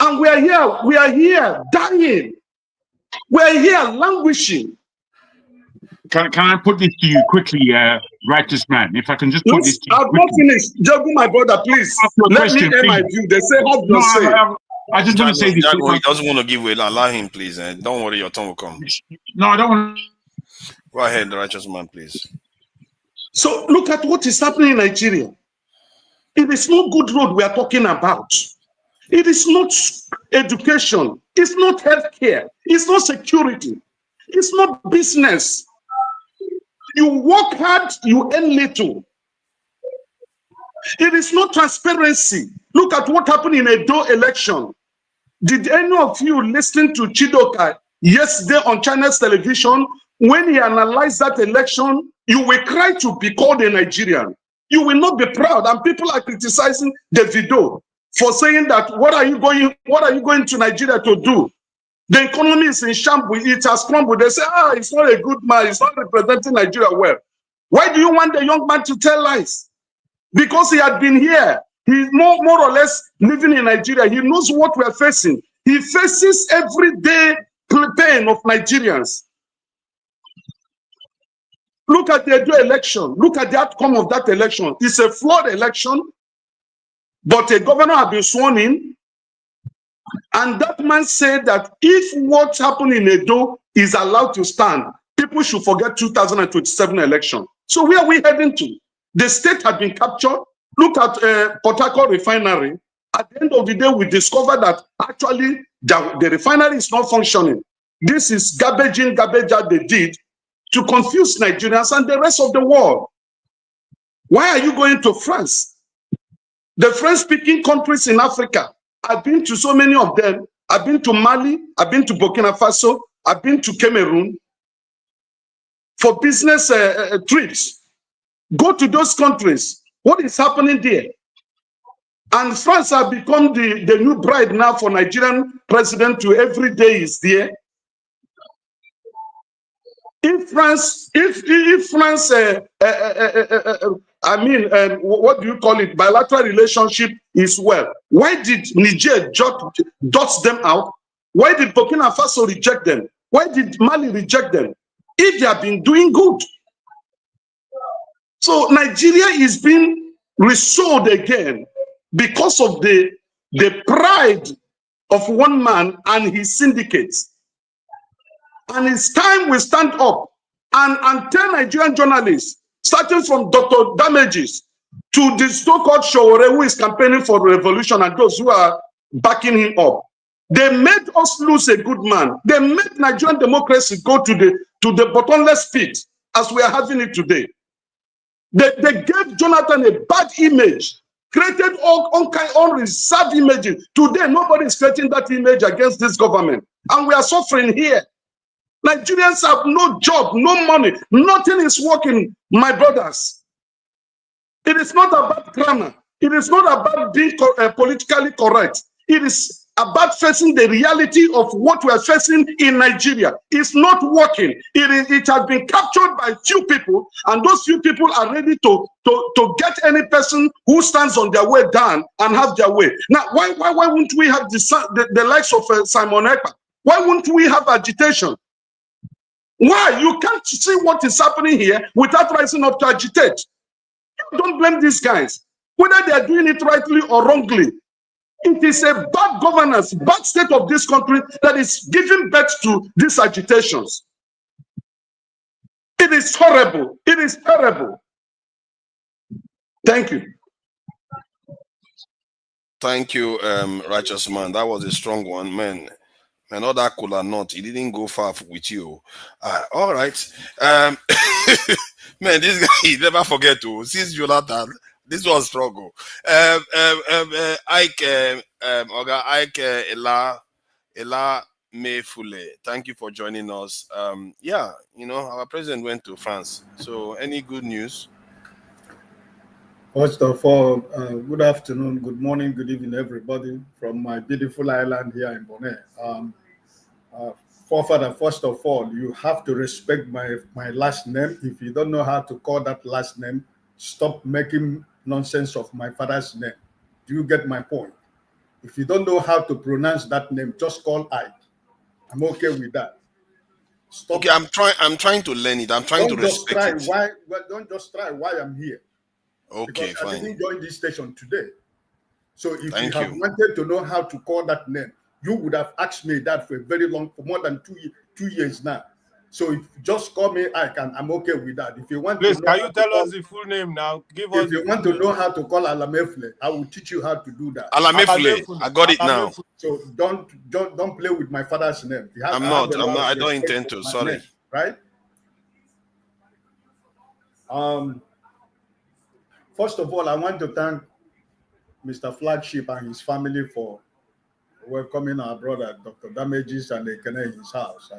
And we are here dying. We are here languishing. Can I put this to you quickly, righteous man? If I can just put this to you I've not finished. Jagu, my brother, please. Let me air my view. They say, have your say. I just want to say this. Jagu, he doesn't want to give way. Allow him, please. And don't worry, your tongue will come. No, I don't want. Go ahead, the righteous man, please. So look at what is happening in Nigeria. It is not good road we are talking about. It is not education. It's not healthcare. It's not security. It's not business. You work hard, you earn little. It is not transparency. Look at what happened in a Edo election. Did any of you listen to Chidoka yesterday on China's television? When he analyzed that election, you will cry to be called a Nigerian. You will not be proud. And people are criticizing Davido for saying that, what are you going to Nigeria to do? The economy is in shambles. It has crumbled. They say, he's not a good man. He's not representing Nigeria well. Why do you want the young man to tell lies? Because he had been here. He's more or less living in Nigeria. He knows what we're facing. He faces everyday pain of Nigerians. Look at the election. Look at the outcome of that election. It's a flawed election, but a governor has been sworn in. And that man said that if what happened in Edo is allowed to stand, people should forget 2027 election. So where are we heading to? The state had been captured. Look at Port Harcourt Refinery. At the end of the day, we discovered that actually the refinery is not functioning. This is garbage in, garbage out they did to confuse Nigerians and the rest of the world. Why are you going to France? The French-speaking countries in Africa, I've been to so many of them. I've been to Mali, I've been to Burkina Faso, I've been to Cameroon for business trips. Go to those countries. What is happening there? And France has become the new bride now for Nigerian president to every day is there. If France, what do you call it? Bilateral relationship is well. Why did Niger dot them out? Why did Burkina Faso reject them? Why did Mali reject them? If they have been doing good. So Nigeria is being resold again because of the pride of one man and his syndicates. And it's time we stand up and tell Nigerian journalists, starting from Dr. Damages to the so-called Showore who is campaigning for revolution and those who are backing him up. They made us lose a good man. They made Nigerian democracy go to the bottomless pit as we are having it today. They gave Jonathan a bad image, created all kind of unreserved images. Today, nobody is creating that image against this government. And we are suffering here. Nigerians have no job, no money, nothing is working, my brothers. It is not about grammar. It is not about being politically correct. It is about facing the reality of what we are facing in Nigeria. It's not working. It has been captured by few people, and those few people are ready to get any person who stands on their way down and have their way. Now, why wouldn't we have the likes of Simon Ekpa? Why wouldn't we have agitation? Why? You can't see what is happening here without rising up to agitate. Don't blame these guys, whether they are doing it rightly or wrongly. It is a bad governance, bad state of this country that is giving birth to these agitations. It is horrible. It is terrible. Thank you. Thank you, righteous man. That was a strong one, man. And all that cool or not, he didn't go far with you. All right. Man, this guy, he never forget to. Since Jonathan, this was struggle. Ike, Ela Mefule. Thank you for joining us. Yeah, our president went to France. So, any good news? First of all, good afternoon, good morning, good evening, everybody from my beautiful island here in Bonaire. Forefather, first of all, you have to respect my last name. If you don't know how to call that last name, stop making nonsense of my father's name. Do you get my point? If you don't know how to pronounce that name, just call Ike. I'm okay with that. Stop. Okay, I'm trying to learn it. I'm trying to respect it. Don't just try why I'm here. Okay, because fine. I didn't join this station today. So if Thank you have wanted to know how to call that name, you would have asked me that for more than two years now. So if you just call me Ike, I'm okay with that. If you want Please, to know can you tell us the full name now? Give us. If you want to know how to call Alamefle, I will teach you how to do that. Alamefle, I got it now. So don't play with my father's name. I'm not. I don't intend to. Sorry. Name, right? First of all, I want to thank Mr. Flagship and his family for welcoming our brother, Dr. Damages, and Ekene in his house.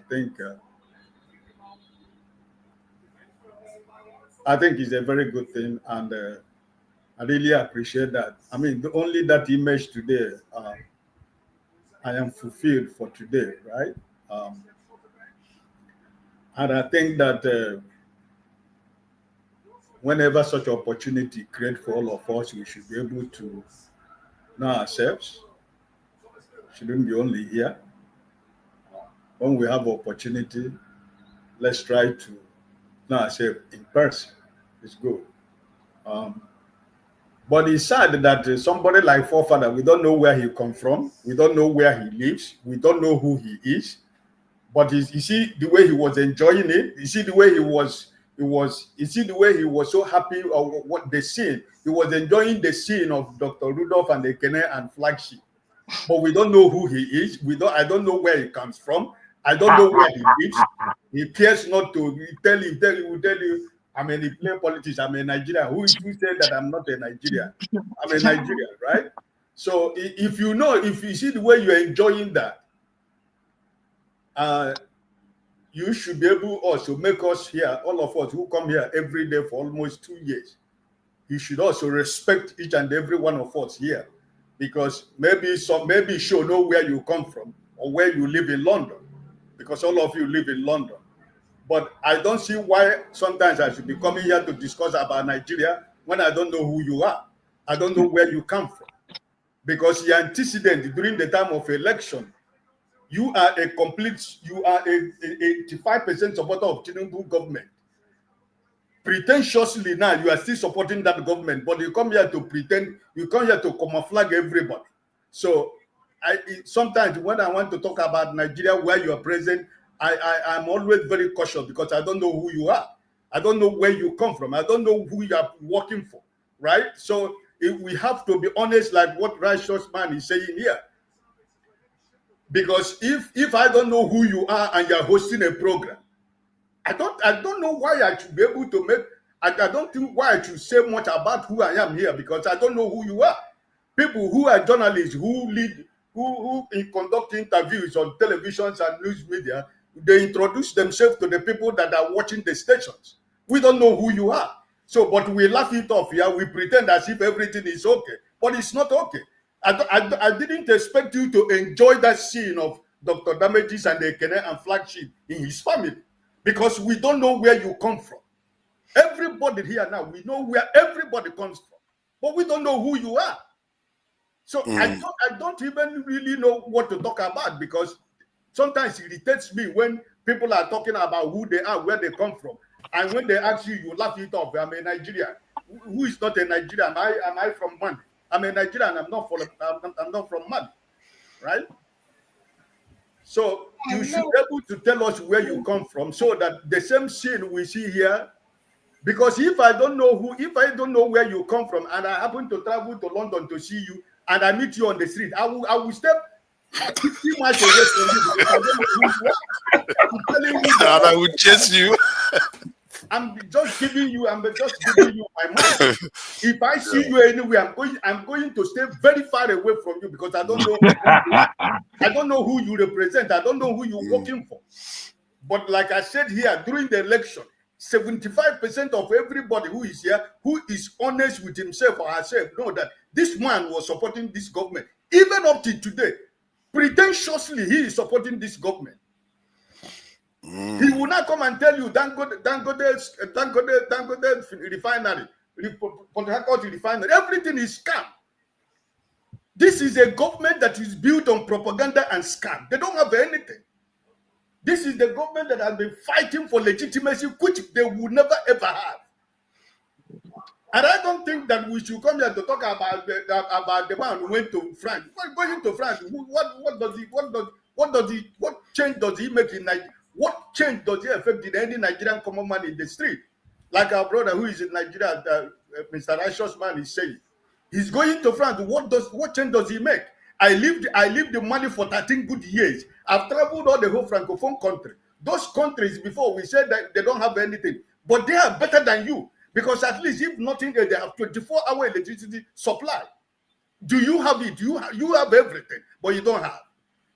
I think it's a very good thing, and I really appreciate that. I mean, only that image today, I am fulfilled for today, right? And I think that whenever such opportunity creates for all of us, we should be able to know ourselves. Shouldn't be only here. When we have opportunity, let's try to know ourselves in person. It's good. But it's sad that somebody like Forefather, we don't know where he comes from. We don't know where he lives. We don't know who he is. But you see the way he was enjoying it. You see the way you see the way he was so happy of what the scene. He was enjoying the scene of Dr. Rudolph and Ekene and Flagship. But we don't know who he is. I don't know where he comes from. I don't know where he lives. He cares not to tell you. I mean, he play politics. I'm a Nigerian. Who said that I'm not a Nigerian? I'm a Nigerian, right? So if you see the way you're enjoying that, you should be able also make us here, all of us who come here every day for almost 2 years. You should also respect each and every one of us here, because maybe you know where you come from or where you live in London, because all of you live in London. But I don't see why sometimes I should be coming here to discuss about Nigeria when I don't know who you are. I don't know where you come from. Because the antecedent during the time of election, you are a 85% supporter of Tinubu government. Pretentiously now, you are still supporting that government, but you come here to pretend, you come here to camouflage everybody. So sometimes when I want to talk about Nigeria, where you are present, I'm always very cautious because I don't know who you are. I don't know where you come from. I don't know who you are working for, right? So we have to be honest, like what Righteous Man is saying here. Because if I don't know who you are and you're hosting a program, I don't know why I should be able to make, I don't think why I should say much about who I am here, because I don't know who you are. People who are journalists, who conduct interviews on televisions and news media, they introduce themselves to the people that are watching the stations. We don't know who you are. So, but we laugh it off here. We pretend as if everything is okay, but it's not okay. I didn't expect you to enjoy that scene of Dr. Damages and Ekene and Flagship in his family, because we don't know where you come from. Everybody here now, we know where everybody comes from, but we don't know who you are. So I don't even really know what to talk about, because sometimes it irritates me when people are talking about who they are, where they come from, and when they ask you, you laugh it off. I'm a Nigerian. Who is not a Nigerian? Am I from Mali? I'm a Nigerian. I'm not from Mali, right? So you should be able to tell us where you come from, so that the same scene we see here. Because if I don't know where you come from, and I happen to travel to London to see you, and I meet you on the street, I will step 50 miles away from you, because I don't know who you are. I'm telling you that, and I will chase you. I'm just giving you my mind. If I see you anywhere, I'm going to stay very far away from you because I don't know who you are. I don't know who you represent. I don't know who you're working for. But like I said here, during the election, 75% of everybody who is here, who is honest with himself or herself, know that this man was supporting this government. Even up to today, pretentiously, he is supporting this government. He will not come and tell you Dangote refinery, Port Harcourt refinery, everything is scam. This is a government that is built on propaganda and scam. They don't have anything. This is the government that has been fighting for legitimacy, which they will never ever have. And I don't think that we should come here to talk about the man who went to France. Going to France, what change does he make in Nigeria? What change does he affect in any Nigerian common man in the street? Like our brother who is in Nigeria, Mr. Righteous Man is saying, he's going to France. What change does he make? I lived in Mali for 13 good years. I've traveled all the whole Francophone country. Those countries before, we said that they don't have anything, but they are better than you because at least if nothing, they have 24-hour electricity supply. Do you have it? You have everything, but you don't have.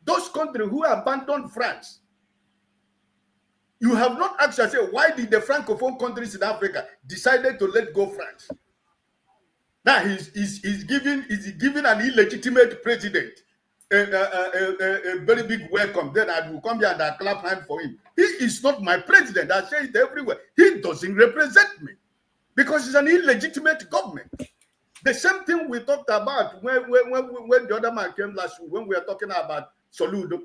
Those countries who abandoned France, you have not asked yourself, why did the Francophone countries in Africa decided to let go France? Now he's giving an illegitimate president a very big welcome. Then I will come here and I clap hand for him. He is not my president. I say it everywhere. He doesn't represent me because he's an illegitimate government. The same thing we talked about when the other man came last week, when we were talking about Soludo.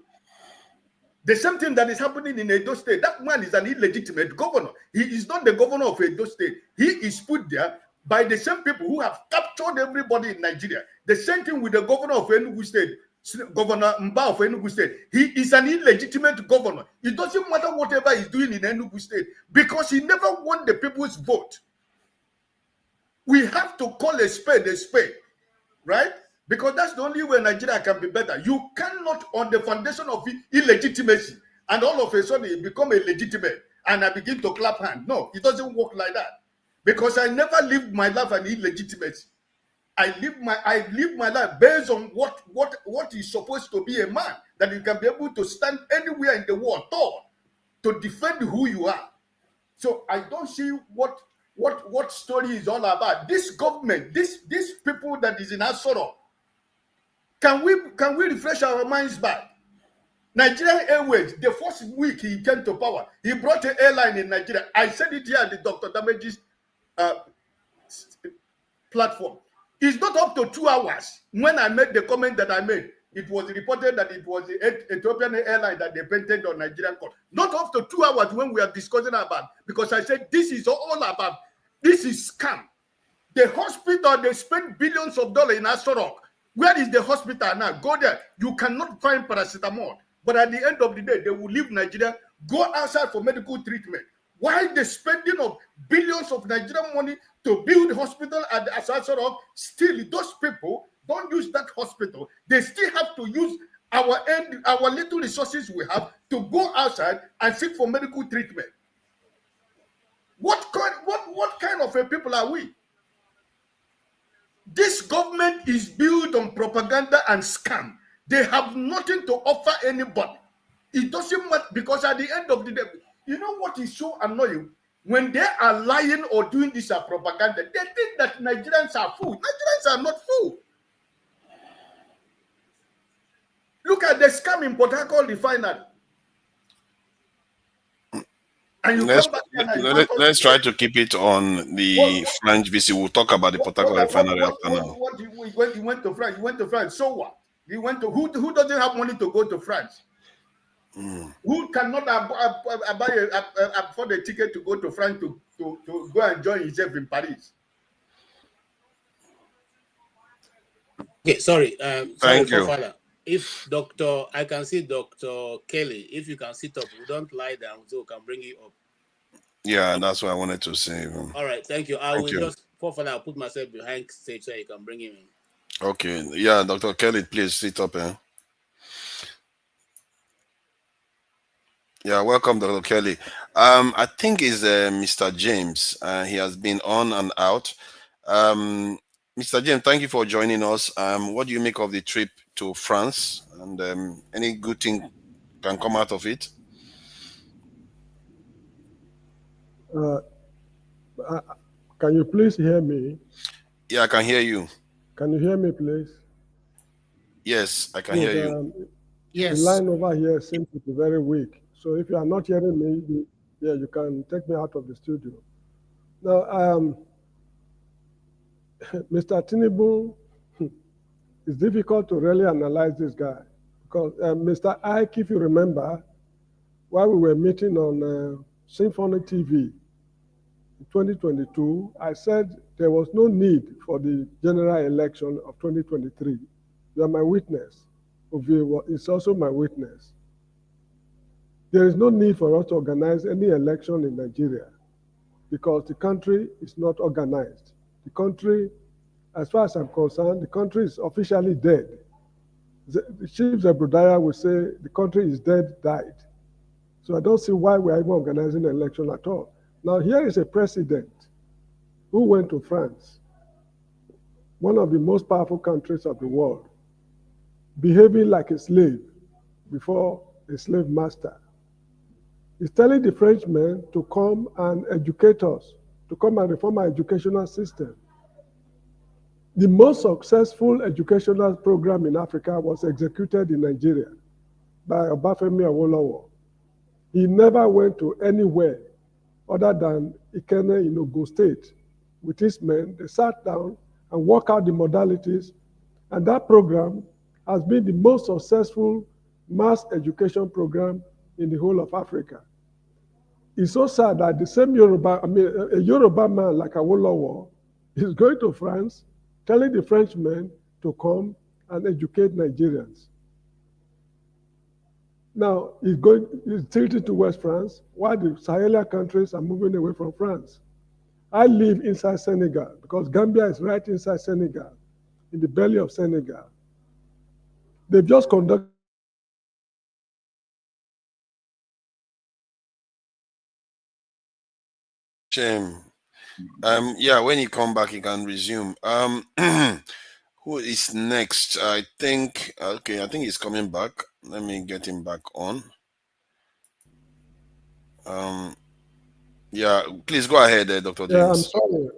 The same thing that is happening in Edo State. That man is an illegitimate governor. He is not the governor of Edo State. He is put there by the same people who have captured everybody in Nigeria. The same thing with the governor of Enugu State, Governor Mba of Enugu State. He is an illegitimate governor. It doesn't matter whatever he's doing in Enugu State because he never won the people's vote. We have to call a spade, right? Because that's the only way Nigeria can be better. You cannot, on the foundation of illegitimacy, and all of a sudden you become illegitimate and I begin to clap hands. No, it doesn't work like that. Because I never lived my life an illegitimacy. I live my life based on what is supposed to be a man, that you can be able to stand anywhere in the world tall to defend who you are. So I don't see what story is all about. This government, these people that is in Asoro, can we refresh our minds back? Nigerian Airways, the first week he came to power, he brought an airline in Nigeria. I said it here at the Dr. Damage's platform. It's not up to 2 hours. When I made the comment that I made, it was reported that it was the Ethiopian airline that they painted on Nigerian court. Not up to 2 hours when we are discussing about, because I said this is all about, this is scam. The hospital, they spend billions of dollars in Aso Rock. Where is the hospital now? Go there. You cannot find paracetamol. But at the end of the day, they will leave Nigeria, go outside for medical treatment. Why the spending of billions of Nigerian money to build hospital at the Aso Rock? Still, those people don't use that hospital. They still have to use our little resources we have to go outside and seek for medical treatment. What kind of a people are we? This government is built on propaganda and scam. They have nothing to offer anybody. It doesn't matter, because at the end of the day, you know what is so annoying? When they are lying or doing this propaganda, they think that Nigerians are food. Nigerians are not food. Look at the scam in Port Harcourt Refinery. And let's try to keep it on the French VC. We'll talk about the Port Harcourt Refinery after now. He went to France. He went to France. So what? He went to who doesn't have money to go to France? Who cannot afford a ticket to go to France to go and join himself in Paris? Okay, sorry. Thank you. Father. If I can see Dr. Kelly, if you can sit up, we don't lie down, so we can bring you up. Yeah, that's what I wanted to say. All right, thank you. I will just, Father, I'll put myself behind stage so you can bring him in. Okay, yeah, Dr. Kelly, please sit up. Yeah, welcome, Dr. Kelly. I think it's Mr. James. He has been on and out. Mr. James, thank you for joining us. What do you make of the trip to France? And any good thing can come out of it? Can you please hear me? Yeah, I can hear you. Can you hear me, please? Yes, I can Good, hear you. The line over here seems to be very weak. So if you are not hearing me, you can take me out of the studio. Now, Mr. Tinubu, it's difficult to really analyze this guy because Mr. Ike, if you remember, while we were meeting on Symphony TV in 2022, I said there was no need for the general election of 2023. You are my witness. Ovie is also my witness. There is no need for us to organize any election in Nigeria because the country is not organized. The country, as far as I'm concerned, the country is officially dead. The Chief Zebrodaya will say the country is dead, died. So I don't see why we're even organizing an election at all. Now here is a president who went to France, one of the most powerful countries of the world, behaving like a slave before a slave master. He's telling the Frenchmen to come and educate us, to come and reform our educational system. The most successful educational program in Africa was executed in Nigeria by Obafemi Awolowo. He never went to anywhere other than Ikenne in Ogun State. With his men, they sat down and worked out the modalities, and that program has been the most successful mass education program in the whole of Africa. It's so sad that the same a Yoruba man like Awolowo is going to France, telling the Frenchmen to come and educate Nigerians. Now, he's tilted towards France, while the Sahelian countries are moving away from France. I live inside Senegal because Gambia is right inside Senegal, in the belly of Senegal. They've just conducted Shame. Yeah, when you come back, you can resume. Who is next? I think, okay, I think he's coming back. Let me get him back on. Yeah, please go ahead, Dr. James. Yeah, I'm sorry.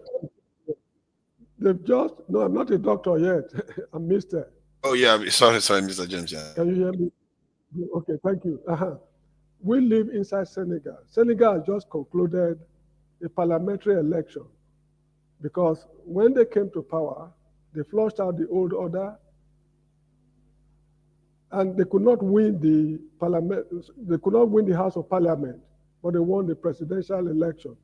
They've just, no, I'm not a doctor yet. I'm Mr. Oh, yeah, sorry, Mr. James. Yeah. Can you hear me? Okay, thank you. We live inside Senegal. Senegal just concluded a parliamentary election because when they came to power, they flushed out the old order and they could not win the parliament. They could not win the House of Parliament, but they won the presidential election.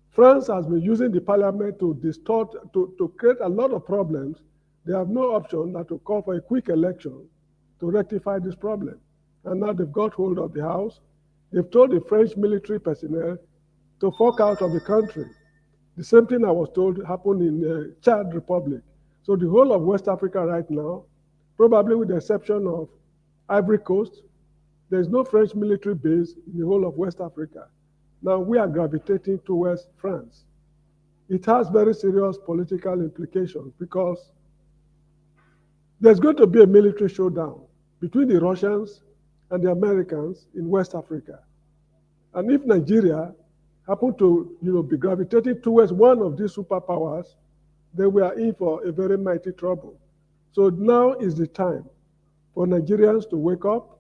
France has been using the parliament to distort, to create a lot of problems. They have no option than to call for a quick election to rectify this problem. And now they've got hold of the House. They've told the French military personnel to fork out of the country. The same thing I was told happened in Chad Republic. So the whole of West Africa right now, probably with the exception of Ivory Coast, there's no French military base in the whole of West Africa. Now we are gravitating towards France. It has very serious political implications because there's going to be a military showdown between the Russians and the Americans in West Africa. And if Nigeria happen to be gravitating towards one of these superpowers, then we are in for a very mighty trouble. So now is the time for Nigerians to wake up.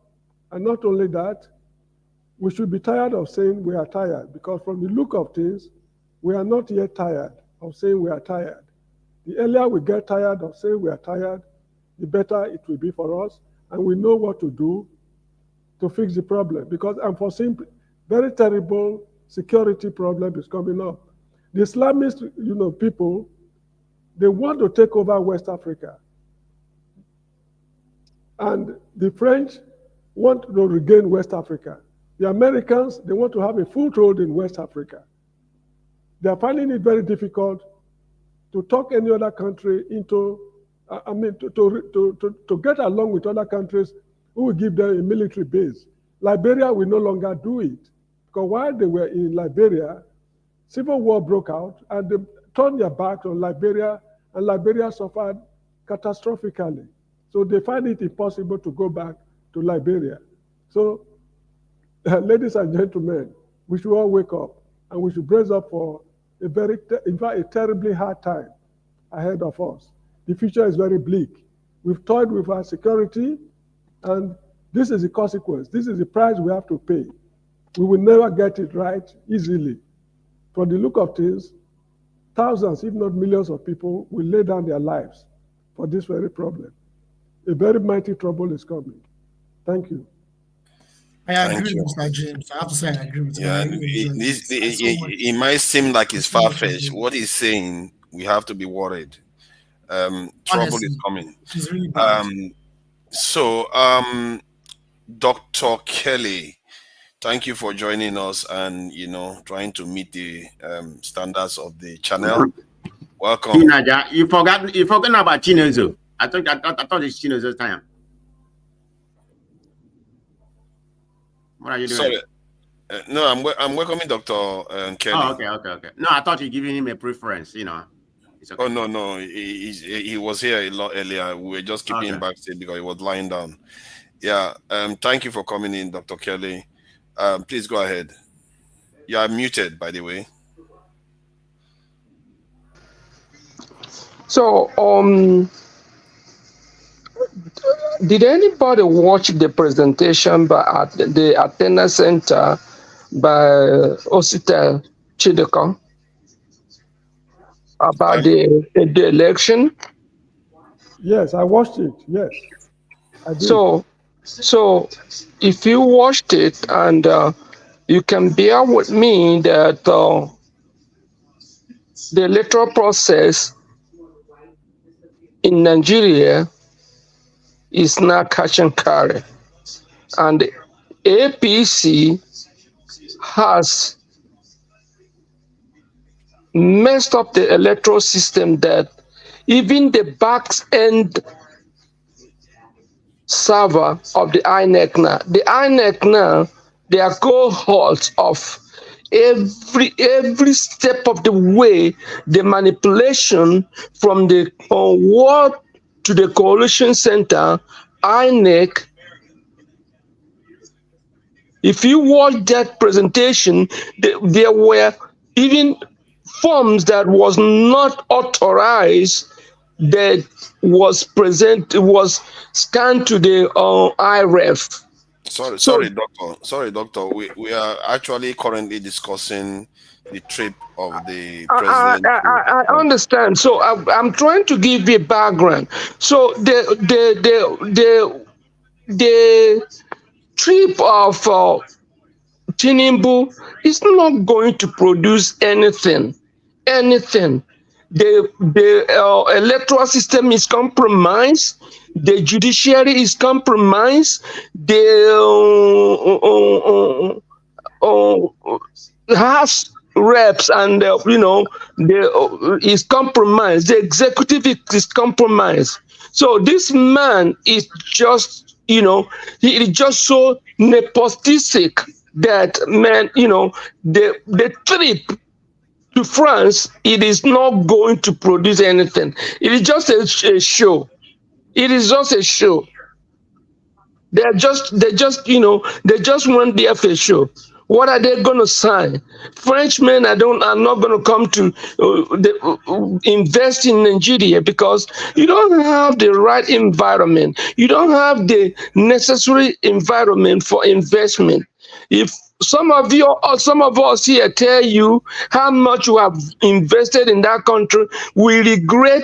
And not only that, we should be tired of saying we are tired, because from the look of things, we are not yet tired of saying we are tired. The earlier we get tired of saying we are tired, the better it will be for us, and we know what to do to fix the problem. Because I'm foreseeing very terrible security problem is coming up. The Islamist, people, they want to take over West Africa. And the French want to regain West Africa. The Americans, they want to have a foothold in West Africa. They are finding it very difficult to talk any other country into, to get along with other countries who will give them a military base. Liberia will no longer do it. Because while they were in Liberia, civil war broke out and they turned their back on Liberia, and Liberia suffered catastrophically. So they find it impossible to go back to Liberia. So, ladies and gentlemen, we should all wake up and we should brace up for a terribly hard time ahead of us. The future is very bleak. We've toyed with our security, and this is the consequence. This is the price we have to pay. We will never get it right easily. From the look of things, thousands, if not millions of people will lay down their lives for this very problem. A very mighty trouble is coming. Thank you. I agree with Mr. James. I have to say I agree with him. Yeah, it might seem like it's far-fetched. What he's saying, we have to be worried. Trouble Honestly, is coming. it's really bad. Dr. Kelly, thank you for joining us and trying to meet the standards of the channel. Welcome. You forgot about Chinezo. I thought it's Chinezo's time. What are you doing? Sorry. No, I'm welcoming Dr. Kelly. Oh, okay. No, I thought you're giving him a preference, It's okay. Oh, no. He was here a lot earlier. We were just keeping him backstage because he was lying down. Yeah. Thank you for coming in, Dr. Kelly. Please go ahead. You are muted, by the way. So, did anybody watch the presentation at the Athena Center by Osita Chideko about the election? Yes, I watched it. Yes, I did. So if you watched it, and you can bear with me that the electoral process in Nigeria is not catch and carry, and the APC has messed up the electoral system that even the back end server of the INEC now, they are cohorts of every step of the way, the manipulation from the ward to the coalition center, INEC. If you watch that presentation, there were even forms that was not authorized that was scanned to the IREF. Sorry, doctor. We are actually currently discussing the trip of the president. I understand. So I'm trying to give you a background. So the trip of Tinubu is not going to produce anything. The electoral system is compromised. The judiciary is compromised. The House reps and is compromised. The executive is compromised. So this man is just he is just so nepotistic that the trip to France, it is not going to produce anything. It is just a show. It is just a show. They just went there for a show. What are they going to sign? Frenchmen are not going to come to invest in Nigeria because you don't have the right environment. You don't have the necessary environment for investment. If some of you or some of us here tell you how much you have invested in that country, we regret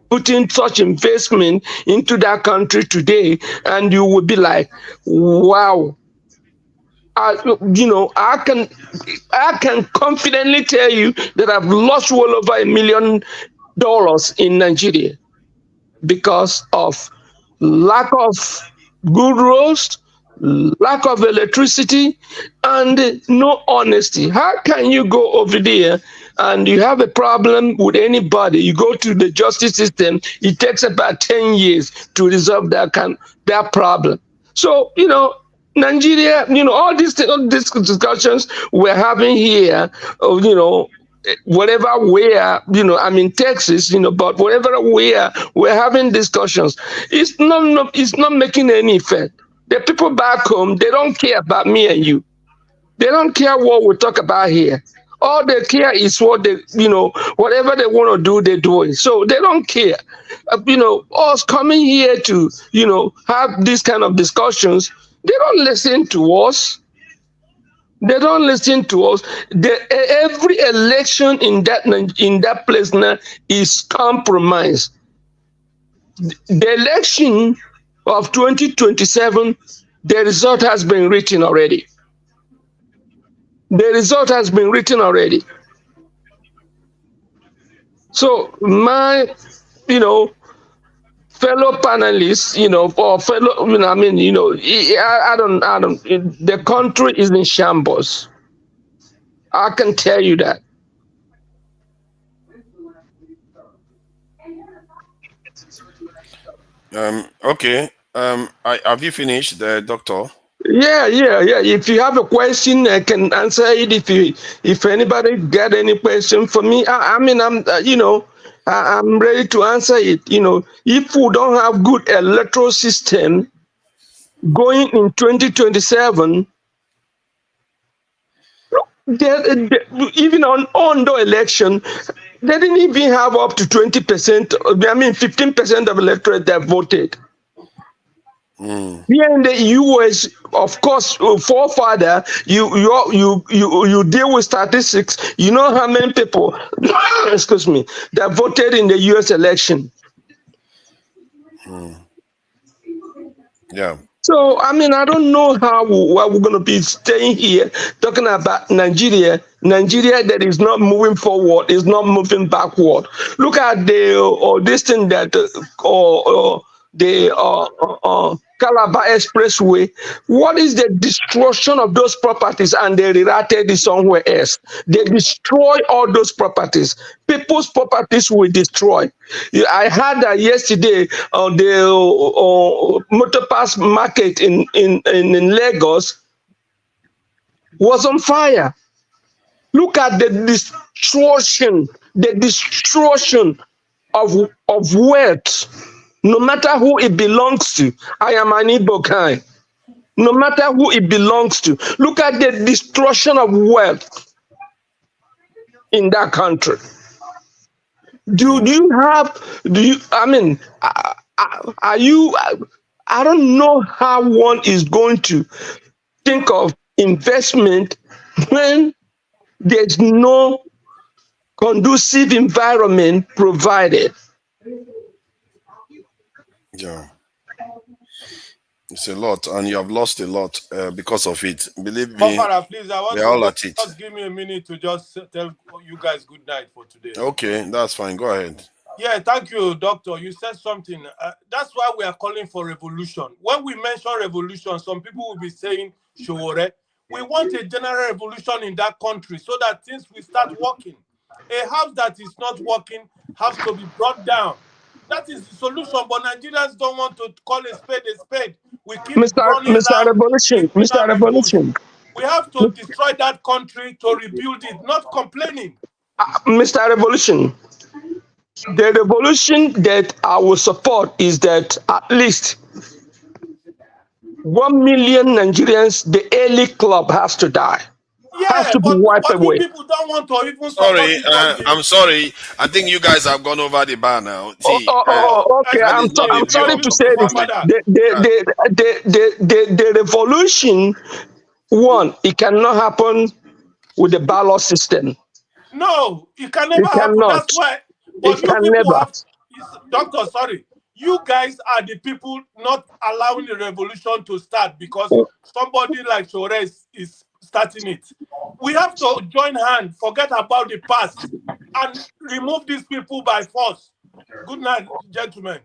putting such investment into that country today, and you will be like, wow. I can confidently tell you that I've lost well over $1 million in Nigeria because of lack of good roads, lack of electricity, and no honesty. How can you go over there and you have a problem with anybody? You go to the justice system, it takes about 10 years to resolve that problem. So, Nigeria, all these discussions we're having here, whatever where, I'm in Texas, but whatever where we're having discussions, it's not making any effect. The people back home, they don't care about me and you. They don't care what we talk about here. All they care is what they, whatever they want to do, they do it. So they don't care. Us coming here to, have these kind of discussions, they don't listen to us. They don't listen to us. Every election in that place now is compromise. The election of 2027, the result has been written already. The result has been written already. So my, fellow panelists, or fellow, I don't, the country is in shambles. I can tell you that. Okay. Have you finished, Doctor? Yeah. If you have a question, I can answer it. If anybody got any question for me, I'm ready to answer it. If we don't have good electoral system going in 2027, even on the election, they didn't even have up to 20%. 15% of electorate that voted. Here in the US, of course, forefather, you deal with statistics. You know how many people, excuse me, that voted in the US election. Yeah. So, I don't know how we're going to be staying here talking about Nigeria that is not moving forward, is not moving backward. Look at this thing that, the Calabar Expressway. What is the destruction of those properties? And they rerated it somewhere else. They destroy all those properties. People's properties will destroy. I heard that yesterday the motor pass market in Lagos was on fire. Look at the destruction of wealth. No matter who it belongs to. I am an Igbo guy. No matter who it belongs to. Look at the destruction of wealth in that country. I don't know how one is going to think of investment when there's no conducive environment provided. Yeah, it's a lot, and you have lost a lot because of it. Believe me, Farah, please, I want we're all to at it. just give me a minute to just tell you guys good night for today. Okay, that's fine. Go ahead. Yeah, thank you, Doctor. You said something. That's why we are calling for revolution. When we mention revolution, some people will be saying, Showore. We want a general revolution in that country so that things will start working. A house that is not working has to be brought down. That is the solution, but Nigerians don't want to call a spade a spade. We keep running Mr. Revolution. We have to destroy that country to rebuild it, not complaining. Mr. Revolution, the revolution that I will support is that at least 1 million Nigerians, the elite club has to die. Yeah, has to be wiped away. People don't want to even sorry, I'm sorry. I think you guys have gone over the bar now. See, okay. I'm sorry to say this. The revolution, one, it cannot happen with the ballot system. No, it can never happen. That's why. But it can never. Doctor, sorry. You guys are the people not allowing the revolution to start because somebody like Shore is starting it. We have to join hands, forget about the past, and remove these people by force. Good night, gentlemen.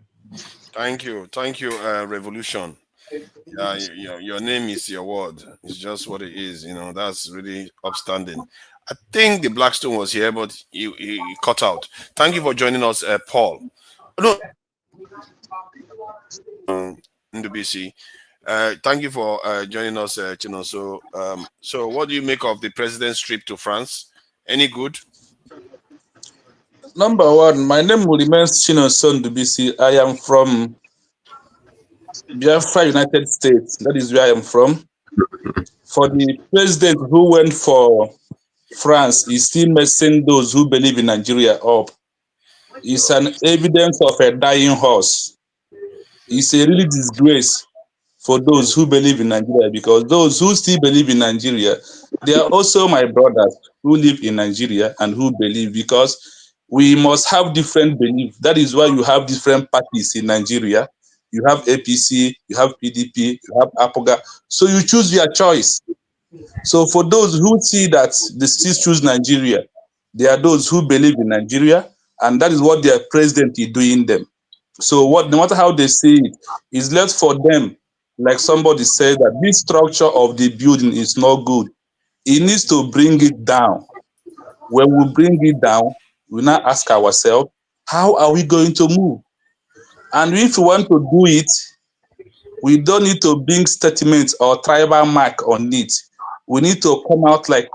Thank you, Revolution. Your name is your word. It's just what it is. That's really upstanding. I think the Blackstone was here, but he cut out. Thank you for joining us, Paul. No, NNPC. Thank you for joining us, Chino. So, so what do you make of the president's trip to France? Any good? Number one, my name will remain Chino Son Dubisi. I am from Biafra, United States. That is where I am from. For the president who went for France, he's still messing those who believe in Nigeria up. It's an evidence of a dying horse. It's a really disgrace for those who believe in Nigeria, because those who still believe in Nigeria, they are also my brothers who live in Nigeria and who believe, because we must have different beliefs. That is why you have different parties in Nigeria. You have APC, you have PDP, you have APOGA. So you choose your choice. So for those who see that they still choose Nigeria, there are those who believe in Nigeria, and that is what their president is doing them. So what, no matter how they say it, is left for them, like somebody said, that this structure of the building is not good. It needs to bring it down. When we bring it down, we now ask ourselves, how are we going to move? And if we want to do it, we don't need to bring statements or tribal mark on it. We need to come out like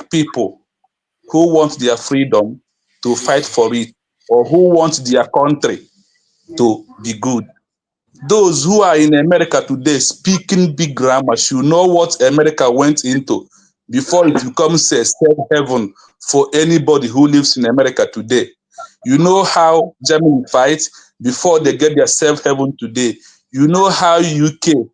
people who want their freedom to fight for it, or who want their country to be good. Those who are in America today speaking big grammar should know what America went into before it becomes a safe haven for anybody who lives in America today. You know how Germany fights before they get their safe haven today. You know how UK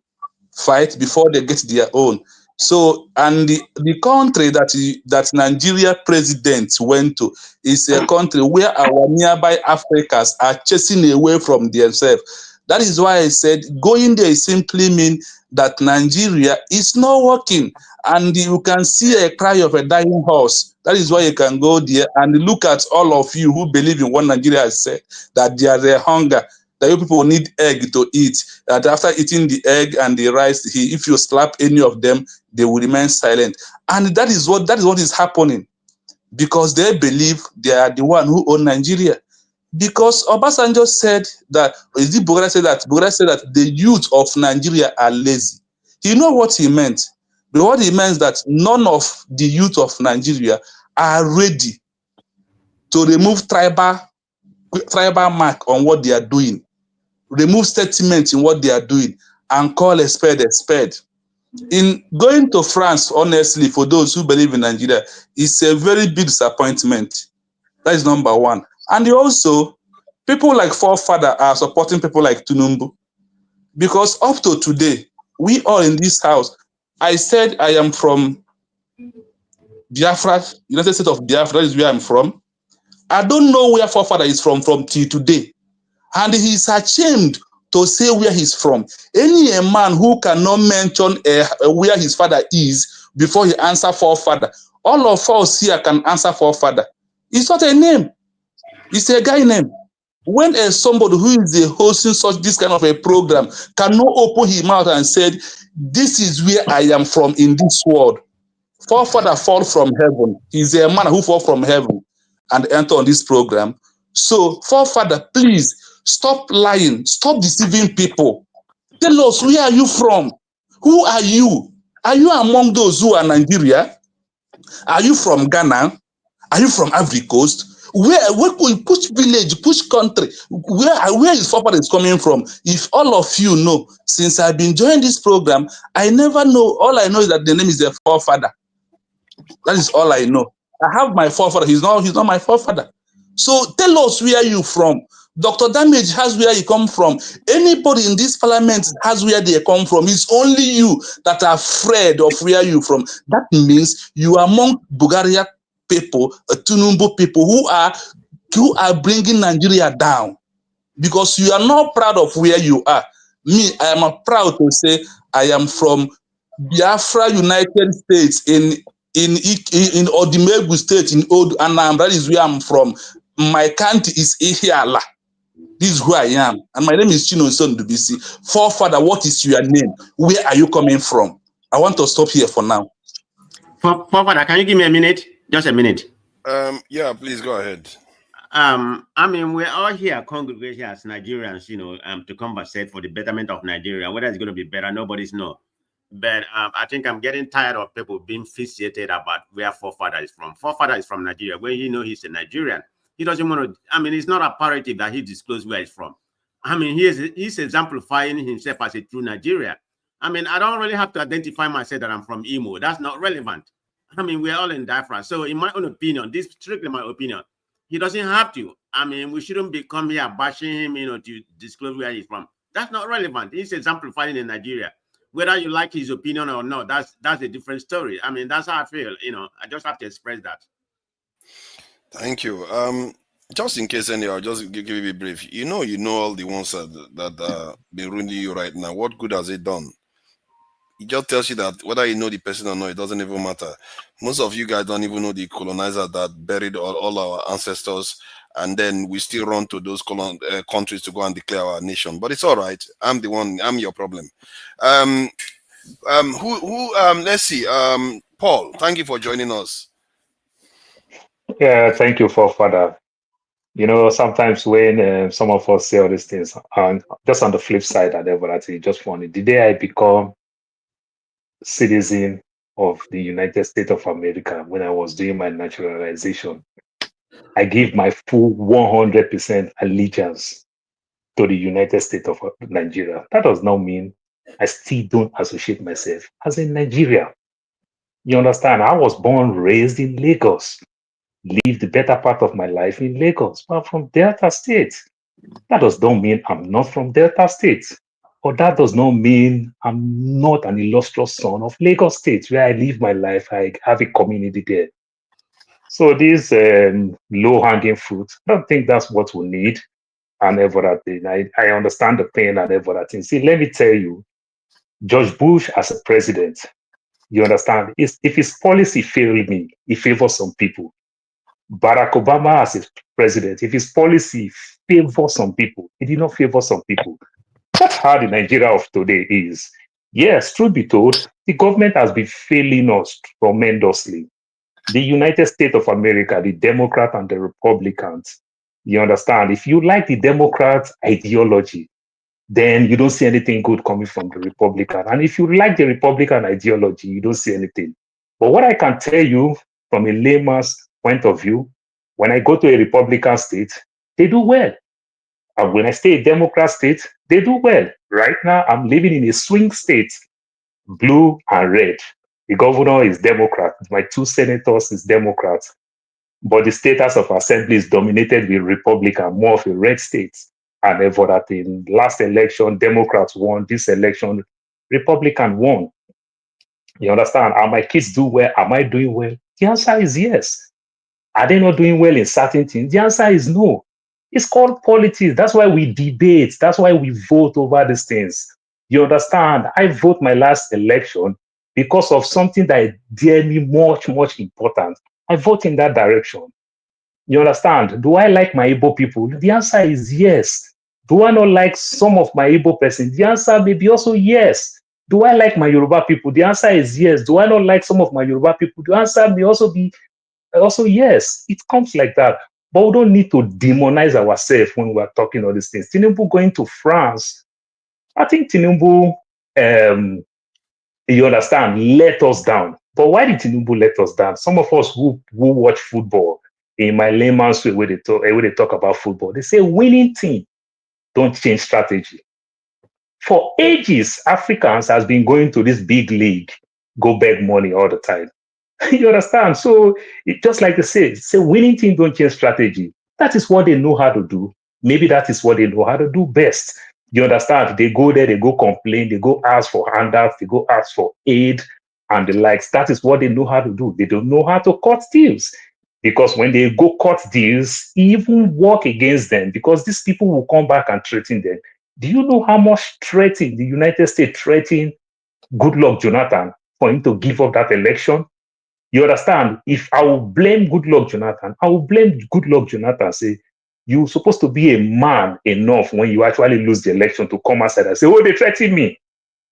fight before they get their own. So, and the country that Nigeria president went to is a country where our nearby Africans are chasing away from themselves. That is why I said going there simply means that Nigeria is not working, and you can see a cry of a dying horse. That is why you can go there and look at all of you who believe in what Nigeria has said, that there is a hunger, that you people need egg to eat, that after eating the egg and the rice, if you slap any of them, they will remain silent. And that is what is happening, because they believe they are the one who own Nigeria. Because Obasanjo said that, Buhari said that the youth of Nigeria are lazy. You know what he meant? But what he meant is that none of the youth of Nigeria are ready to remove tribal mark on what they are doing, remove statements in what they are doing, and call a spade a spade. In going to France, honestly, for those who believe in Nigeria, it's a very big disappointment. That is number one. And also, people like Forefather are supporting people like Tinubu, because up to today, we all in this house, I said I am from Biafra, United States of Biafra, that is where I'm from. I don't know where Forefather is from till today. And he's ashamed to say where he's from. Any man who cannot mention where his father is before he answers Forefather, all of us here can answer Forefather. It's not a name. It's a guy name. When somebody who is hosting this kind of a program cannot open his mouth and said, this is where I am from in this world. Forefather fall from heaven. He's a man who fall from heaven and enter on this program. So, Forefather, please stop lying. Stop deceiving people. Tell us, where are you from? Who are you? Are you among those who are Nigeria? Are you from Ghana? Are you from Ivory Coast? Which village, which country, where his forefather is coming from? If all of you know, since I've been joining this program, I never know. All I know is that the name is their forefather. That is all I know. I have my forefather. He's not my forefather. So tell us where you from. Dr. Damage has where he come from. Anybody in this parliament has where they come from. It's only you that are afraid of where you from. That means you are among Bulgaria people, Tinubu people who are bringing Nigeria down, because you are not proud of where you are. Me, I am proud to say I am from Biafra, United States, in Odimegu State, in Old Anambra. That is where I'm from. My county is Ihiala. This is who I am, and my name is Chino Son Dubisi. Forefather, what is your name? Where are you coming from? I want to stop here for now. Forefather, can you give me a minute? Just a minute. Yeah, please go ahead. I mean, we're all here congregation as Nigerians, you know, to conversate for the betterment of Nigeria. Whether it's going to be better, nobody's know. But I think I'm getting tired of people being fixated about where forefather is from. Forefather is from Nigeria. When you know he's a Nigerian, he doesn't want to. I mean, it's not imperative that he disclose where he's from. I mean, he's exemplifying himself as a true Nigerian. I mean, I don't really have to identify myself that I'm from Imo. That's not relevant. I mean, we're all in Biafra. So, in my own opinion, this is strictly my opinion. He doesn't have to. I mean, we shouldn't be come here bashing him, you know, to disclose where he's from. That's not relevant. He's exemplifying in Nigeria. Whether you like his opinion or not, that's a different story. I mean, that's how I feel. You know, I just have to express that. Thank you. Just in case, anyhow, just give you a brief. You know all the ones that been ruining you right now. What good has it done? It just tells you that whether you know the person or not, it doesn't even matter. Most of you guys don't even know the colonizer that buried all our ancestors, and then we still run to those countries to go and declare our nation. But it's all right. I'm the one. I'm your problem. Let's see. Paul, thank you for joining us. Yeah, thank you, Father. You know, sometimes when some of us say all these things, just on the flip side, and everything, just funny. The day I become citizen of the United States of America, when I was doing my naturalization, I give my full 100% allegiance to the United States of Nigeria. That does not mean I still don't associate myself as a Nigerian. You understand? I was born, raised in Lagos, lived the better part of my life in Lagos, but from Delta State. That does not mean I'm not from Delta State. Or that does not mean I'm not an illustrious son of Lagos State, where I live my life. I have a community there. So this low-hanging fruit, I don't think that's what we need and everything. I understand the pain and everything. See, let me tell you, George Bush as a president, you understand, if his policy failed me, he favors some people. Barack Obama as a president, if his policy favors some people, he did not favor some people. That's how the Nigeria of today is. Yes, truth be told, the government has been failing us tremendously. The United States of America, the Democrats and the Republicans, you understand, if you like the Democrats' ideology, then you don't see anything good coming from the Republican. And if you like the Republican ideology, you don't see anything. But what I can tell you from a layman's point of view, when I go to a Republican state, they do well. And when I stay a Democrat state, they do well. Right now, I'm living in a swing state, blue and red. The governor is Democrat. My two senators is Democrats. But the status of assembly is dominated with Republican, more of a red state. And therefore, that in last election, Democrats won. This election, Republican won. You understand? Are my kids do well? Am I doing well? The answer is yes. Are they not doing well in certain things? The answer is no. It's called politics. That's why we debate. That's why we vote over these things. You understand? I vote my last election because of something that dear me much, much important. I vote in that direction. You understand? Do I like my Igbo people? The answer is yes. Do I not like some of my Igbo persons? The answer may be also yes. Do I like my Yoruba people? The answer is yes. Do I not like some of my Yoruba people? The answer may also be yes. It comes like that. But we don't need to demonize ourselves when we're talking all these things. Tinubu going to France, I think Tinubu, you understand, let us down. But why did Tinubu let us down? Some of us who watch football, in my layman's way, when they talk about football, they say winning team don't change strategy. For ages, Africans has been going to this big league, go beg money all the time. You understand? So it just like they say winning team don't change strategy. That is what they know how to do. Maybe that is what they know how to do best. You understand? They go there, they go complain, they go ask for handouts, they go ask for aid and the likes. That is what they know how to do. They don't know how to cut deals. Because when they go cut deals, even work against them, because these people will come back and threaten them. Do you know how much threatening the United States threatened Goodluck Jonathan for him to give up that election? You understand? If I will blame Goodluck Jonathan, I will blame Goodluck Jonathan. Say, you're supposed to be a man enough when you actually lose the election to come outside and say, oh, they threatened me.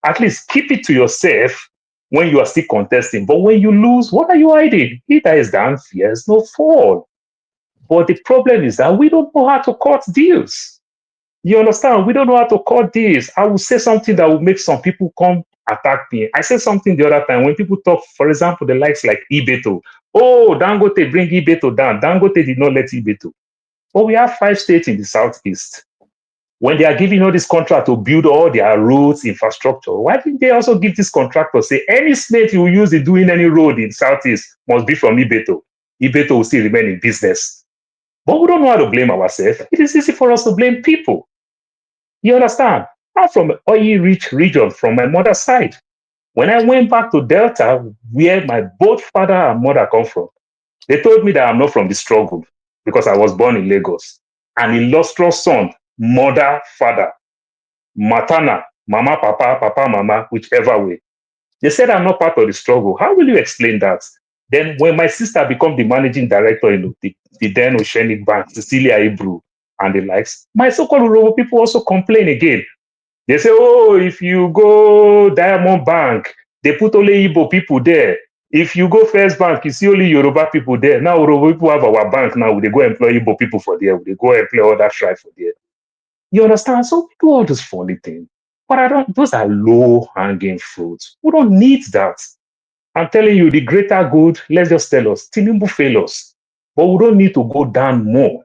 At least keep it to yourself when you are still contesting. But when you lose, what are you hiding? He that is down fears no fall. But the problem is that we don't know how to cut deals. You understand? We don't know how to cut deals. I will say something that will make some people come attack me. I said something the other time when people talk, for example, the likes like Ibeto. Oh, Dangote bring Ibeto down. Dangote did not let Ibeto. But we have 5 states in the southeast. When they are giving all this contract to build all their roads, infrastructure, why didn't they also give this contractor say any state you use in doing any road in southeast must be from Ibeto? Ibeto will still remain in business. But we don't know how to blame ourselves. It is easy for us to blame people. You understand? I'm from an oil-rich region from my mother's side. When I went back to Delta, where my both father and mother come from, they told me that I'm not from the struggle because I was born in Lagos. An illustrious son, mother, father, matana, mama, papa, papa, mama, whichever way. They said I'm not part of the struggle. How will you explain that? Then when my sister became the managing director in the then Oceanic Bank, Cecilia Ibru, and the likes, my so-called Urobo people also complain again. They say, oh, if you go Diamond Bank, they put only Igbo people there. If you go First Bank, you see only Yoruba people there. Now Urobo people have our bank now. They go employ Igbo people for there. They go employ other tribe for there. You understand? So we do all those funny things. But those are low-hanging fruits. We don't need that. I'm telling you, the greater good, let's just tell us, Tinubu fail us. But we don't need to go down more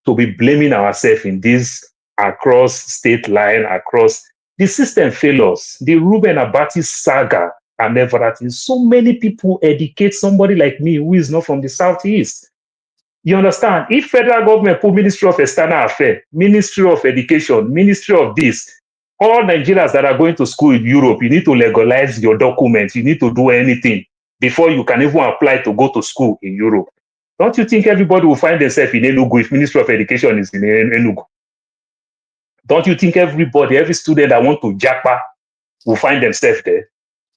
to be blaming ourselves in this across state line, across the system fail us. The Reuben Abati saga and everything. So many people educate somebody like me who is not from the Southeast. You understand? If federal government put Ministry of External Affairs, Ministry of Education, Ministry of this, all Nigerians that are going to school in Europe, you need to legalize your documents. You need to do anything before you can even apply to go to school in Europe. Don't you think everybody will find themselves in Enugu if Ministry of Education is in Enugu? Don't you think everybody, every student that want to japa will find themselves there?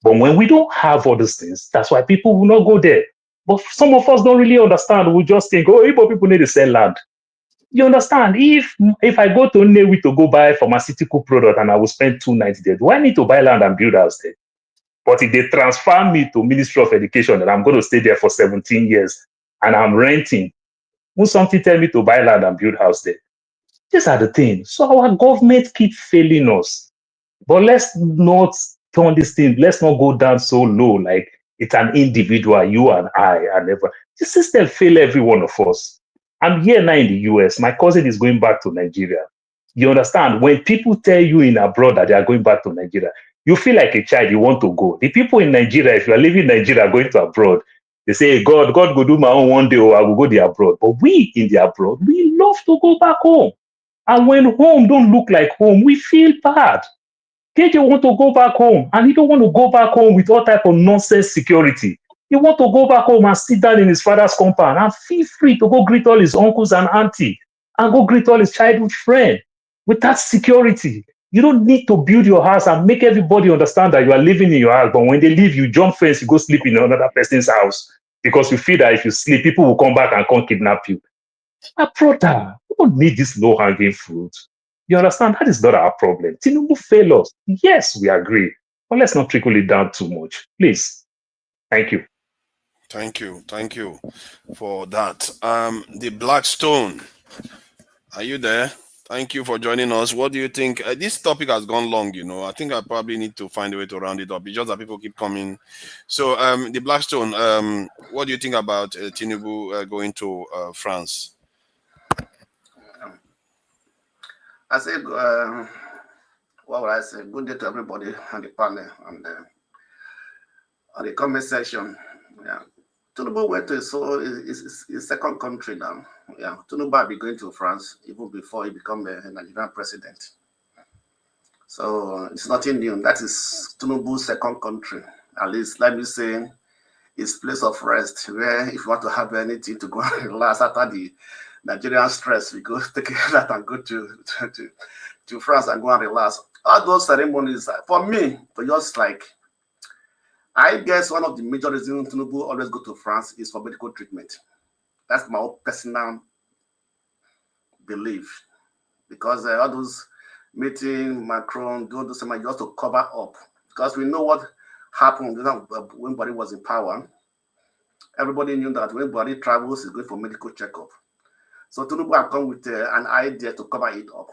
But when we don't have all these things, that's why people will not go there. But some of us don't really understand. We just think, oh, Igbo people need to sell land. You understand? If I go to Nnewi to go buy pharmaceutical product and I will spend 2 nights there, do I need to buy land and build house there? But if they transfer me to Ministry of Education and I'm going to stay there for 17 years and I'm renting, will something tell me to buy land and build house there? These are the things. So our government keep failing us. But let's not turn this thing, let's not go down so low like it's an individual, you and I, and ever. The system fail every one of us. I'm here now in the US. My cousin is going back to Nigeria. You understand? When people tell you in abroad that they are going back to Nigeria, you feel like a child, you want to go. The people in Nigeria, if you are living in Nigeria, going to abroad, they say, hey, God go do my own one day, or I will go the abroad. But we in the abroad, we love to go back home. And when home don't look like home, we feel bad. KJ want to go back home, and he don't want to go back home with all type of nonsense security. He want to go back home and sit down in his father's compound and feel free to go greet all his uncles and auntie and go greet all his childhood friend with that security. You don't need to build your house and make everybody understand that you are living in your house. But when they leave, you jump fence, you go sleep in another person's house because you feel that if you sleep, people will come back and come kidnap you. My brother, we don't need this low-hanging fruit. You understand? That is not our problem. Tinubu fail us. Yes, we agree. But let's not trickle it down too much. Please. Thank you. Thank you. Thank you for that. The Blackstone, are you there? Thank you for joining us. What do you think? This topic has gone long, you know. I think I probably need to find a way to round it up. It's just that people keep coming. So, the Blackstone, what do you think about Tinubu going to France? I say, what would I say? Good day to everybody on the panel and on the comment section. Yeah, Tinubu went to his second country now. Yeah, Tinubu will be going to France even before he become a Nigerian president. So it's nothing new. That is Tinubu's second country. At least, let me say, his place of rest, where if you want to have anything to go and relax after the Nigerian stress, we go take that and go to France and go and relax. All those ceremonies, for me, for just like, I guess one of the major reasons Tinubu always go to France is for medical treatment. That's my own personal belief. Because all those meeting, Macron, do those things just to cover up. Because we know what happened when Buhari was in power. Everybody knew that when Buhari travels, he's going for medical checkup. So Tinubu have come with an idea to cover it up.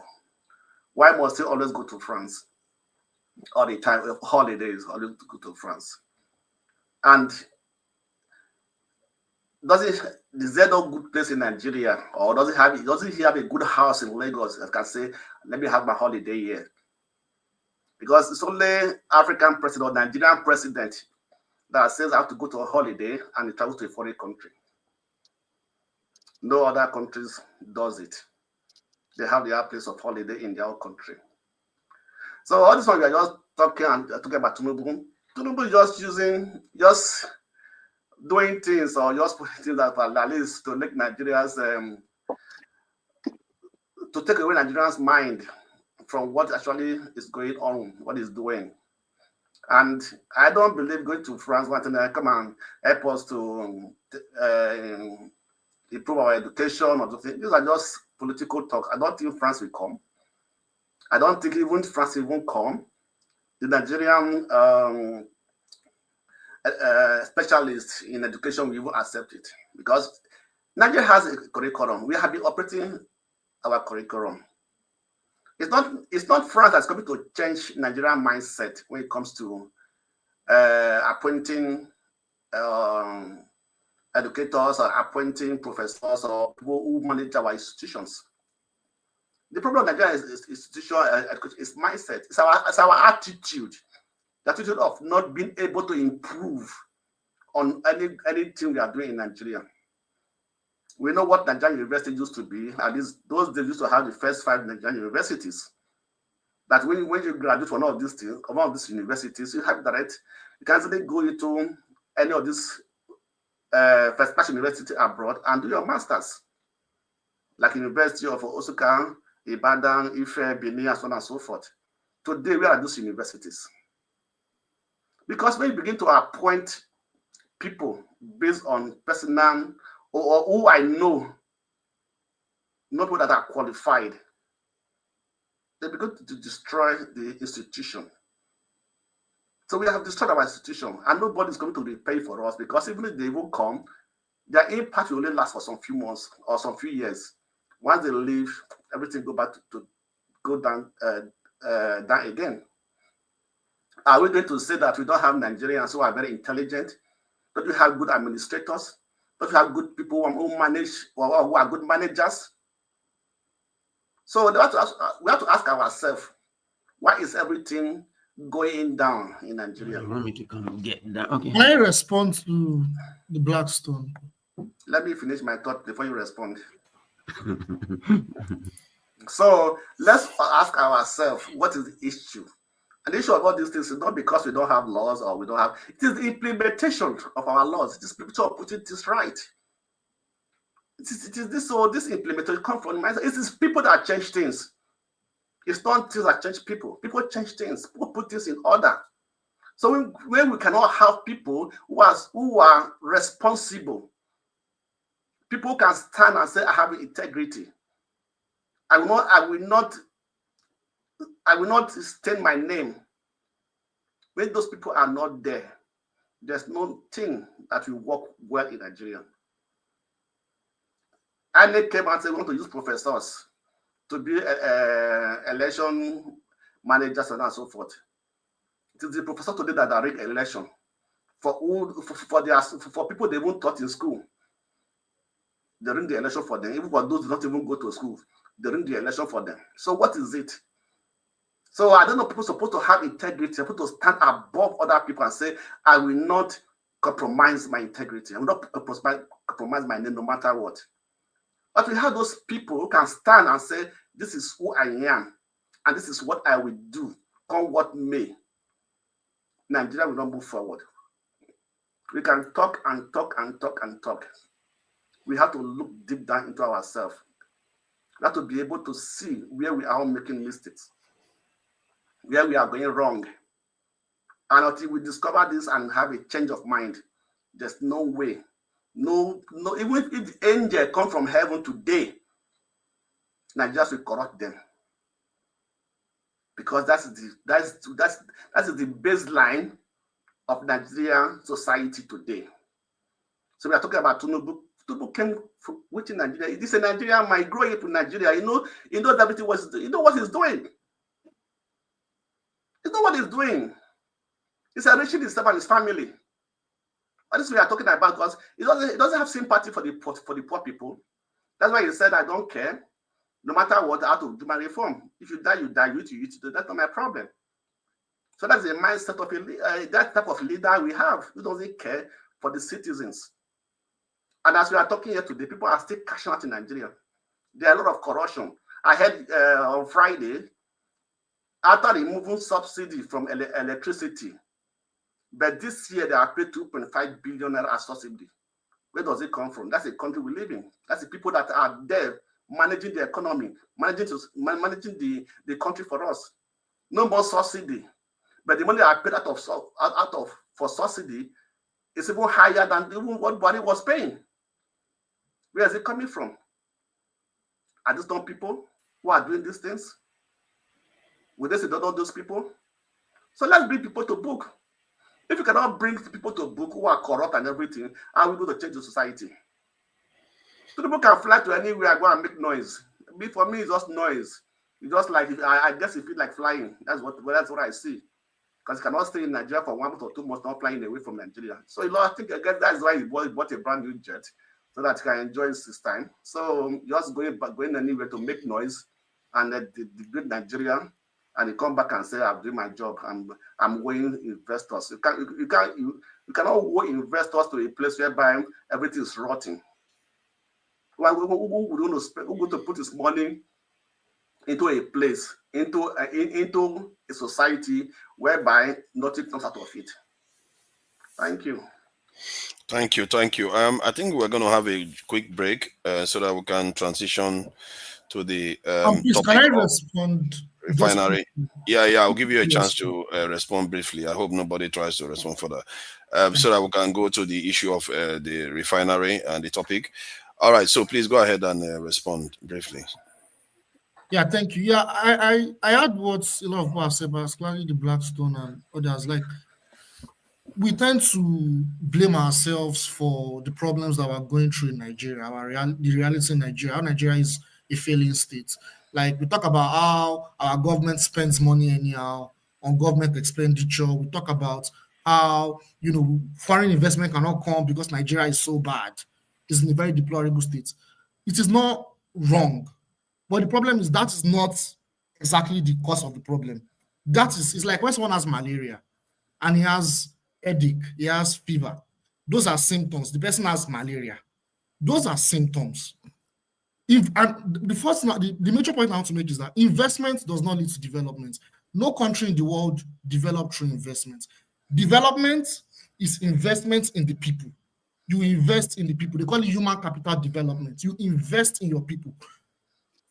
Why must he always go to France all the time? Holidays, always go to France. And is there no good place in Nigeria, or does he have a good house in Lagos that can say, let me have my holiday here? Because it's only African president or Nigerian president that says I have to go to a holiday and he travels to a foreign country. No other countries does it. They have their place of holiday in their own country. So all this one we are just talking about Tinubu. Tinubu is just doing things or just putting things that are at least to make Nigerians to take away Nigerians' mind from what actually is going on, what he's doing. And I don't believe going to France wanting to come and help us to improve our education or something. These are just political talk. I don't think France will come. I don't think even France will come. The Nigerian specialists in education will even accept it, because Nigeria has a curriculum. We have been operating our curriculum. It's not France that's coming to change Nigerian mindset when it comes to appointing educators or appointing professors or people who manage our institutions. The problem of Nigeria is institutional education, is mindset. It's our attitude, the attitude of not being able to improve on anything we are doing in Nigeria. We know what Nigerian university used to be. At least those days used to have the first 5 Nigerian universities. That when you graduate from one of these things, from one of these universities, you have direct. You can easily go into any of these first-class university abroad and do your masters, like University of Osaka, Ibadan, Ife, Benin, and so on and so forth. Today, where are those universities? Because when you begin to appoint people based on personal or who I know, not people that are qualified, they begin to destroy the institution. So we have destroyed our institution, and nobody's going to repay for us, because even if they will come, their impact will only last for some few months or some few years. Once they leave, everything go down again. Are we going to say that we don't have Nigerians who are very intelligent? Don't we have good administrators? Don't we have good people who manage or who are good managers? So we have to ask ourselves, why is everything going down in Nigeria? You want me to come and get that? Okay. Can I respond to the Blackstone? Let me finish my thought before you respond. So let's ask ourselves, what is the issue? And the issue of all these things is not because we don't have laws or we don't have, it is the implementation of our laws. It is people of putting this right. It is this, so this implementation comes from mindset. It is people that change things. It's not things that change people. People change things. People put things in order. So when we cannot have people who are responsible, people can stand and say, I have integrity. I will not stain my name. When those people are not there, there's no thing that will work well in Nigeria. And they came and said, we want to use professors to be election managers and so forth. It is the professor today that are rig election for people they won't taught in school. They ring the election for them. Even for those who don't even go to school, they ring the election for them. So what is it? So I don't know, people are supposed to have integrity, supposed to stand above other people and say, I will not compromise my integrity. I will not compromise my name no matter what. But we have those people who can stand and say, this is who I am, and this is what I will do, come what may. Nigeria will not move forward. We can talk and talk and talk and talk. We have to look deep down into ourselves. We have to be able to see where we are making mistakes, where we are going wrong. And until we discover this and have a change of mind, there's no way. No, even if the angel come from heaven today, Nigerians will corrupt them. Because that's the baseline of Nigerian society today. So we are talking about Tinubu Tinubu came from within Nigeria. This is a Nigerian man growing up in Nigeria. You know everything you know what he's doing. You know what he's doing. He's enriching himself and his family. And this we are talking about because he doesn't have sympathy for the poor people. That's why he said, I don't care. No matter what, I have to do my reform. If you die, you die. You eat. That's not my problem. So that's the mindset of that type of leader we have who doesn't care for the citizens. And as we are talking here today, people are still cashing out in Nigeria. There are a lot of corruption. I heard on Friday, after removing subsidy from electricity, but this year they are paid 2.5 billion as subsidy. Where does it come from? That's the country we live in. That's the people that are there managing the economy, managing the country for us. No more subsidy, but the money they are paid for subsidy is even higher than even what Buhari was paying. Where is it coming from? Are these not people who are doing these things? Will they say don't those people? So let's bring people to book. If you cannot bring people to book who are corrupt and everything, how are we going to change the society? So people can fly to anywhere, go and make noise. For me, it's just noise. It's just like I guess it feels like flying. That's what I see. Because you cannot stay in Nigeria for 1 month or 2 months, not flying away from Nigeria. So I think that's why he bought a brand new jet so that he can enjoy his time. So just going anywhere to make noise and degrade Nigeria. And he come back and say, "I'm doing my job. I'm weighing investors." You cannot weigh investors to a place whereby everything is rotting. Who going to put his money into a place, into a society whereby nothing comes out of it? Thank you. Thank you. I think we're going to have a quick break so that we can transition to the please, can I respond? Refinery. Yeah, I'll give you a chance to respond briefly. I hope nobody tries to respond further, so that we can go to the issue of the refinery and the topic. All right, so please go ahead and respond briefly. Yeah, thank you. Yeah, I heard what a lot of people have said, particularly the Blackstone and others. Like, we tend to blame ourselves for the problems that we're going through in Nigeria, the reality in Nigeria, how Nigeria is a failing state. Like, we talk about how our government spends money anyhow on government expenditure. We talk about how, foreign investment cannot come because Nigeria is so bad. It's in a very deplorable state. It is not wrong. But the problem is that is not exactly the cause of the problem. It's like when someone has malaria and he has headache, he has fever. Those are symptoms. The person has malaria. Those are symptoms. The major point I want to make is that investment does not lead to development. No country in the world developed through investment. Development is investment in the people. You invest in the people. They call it human capital development. You invest in your people.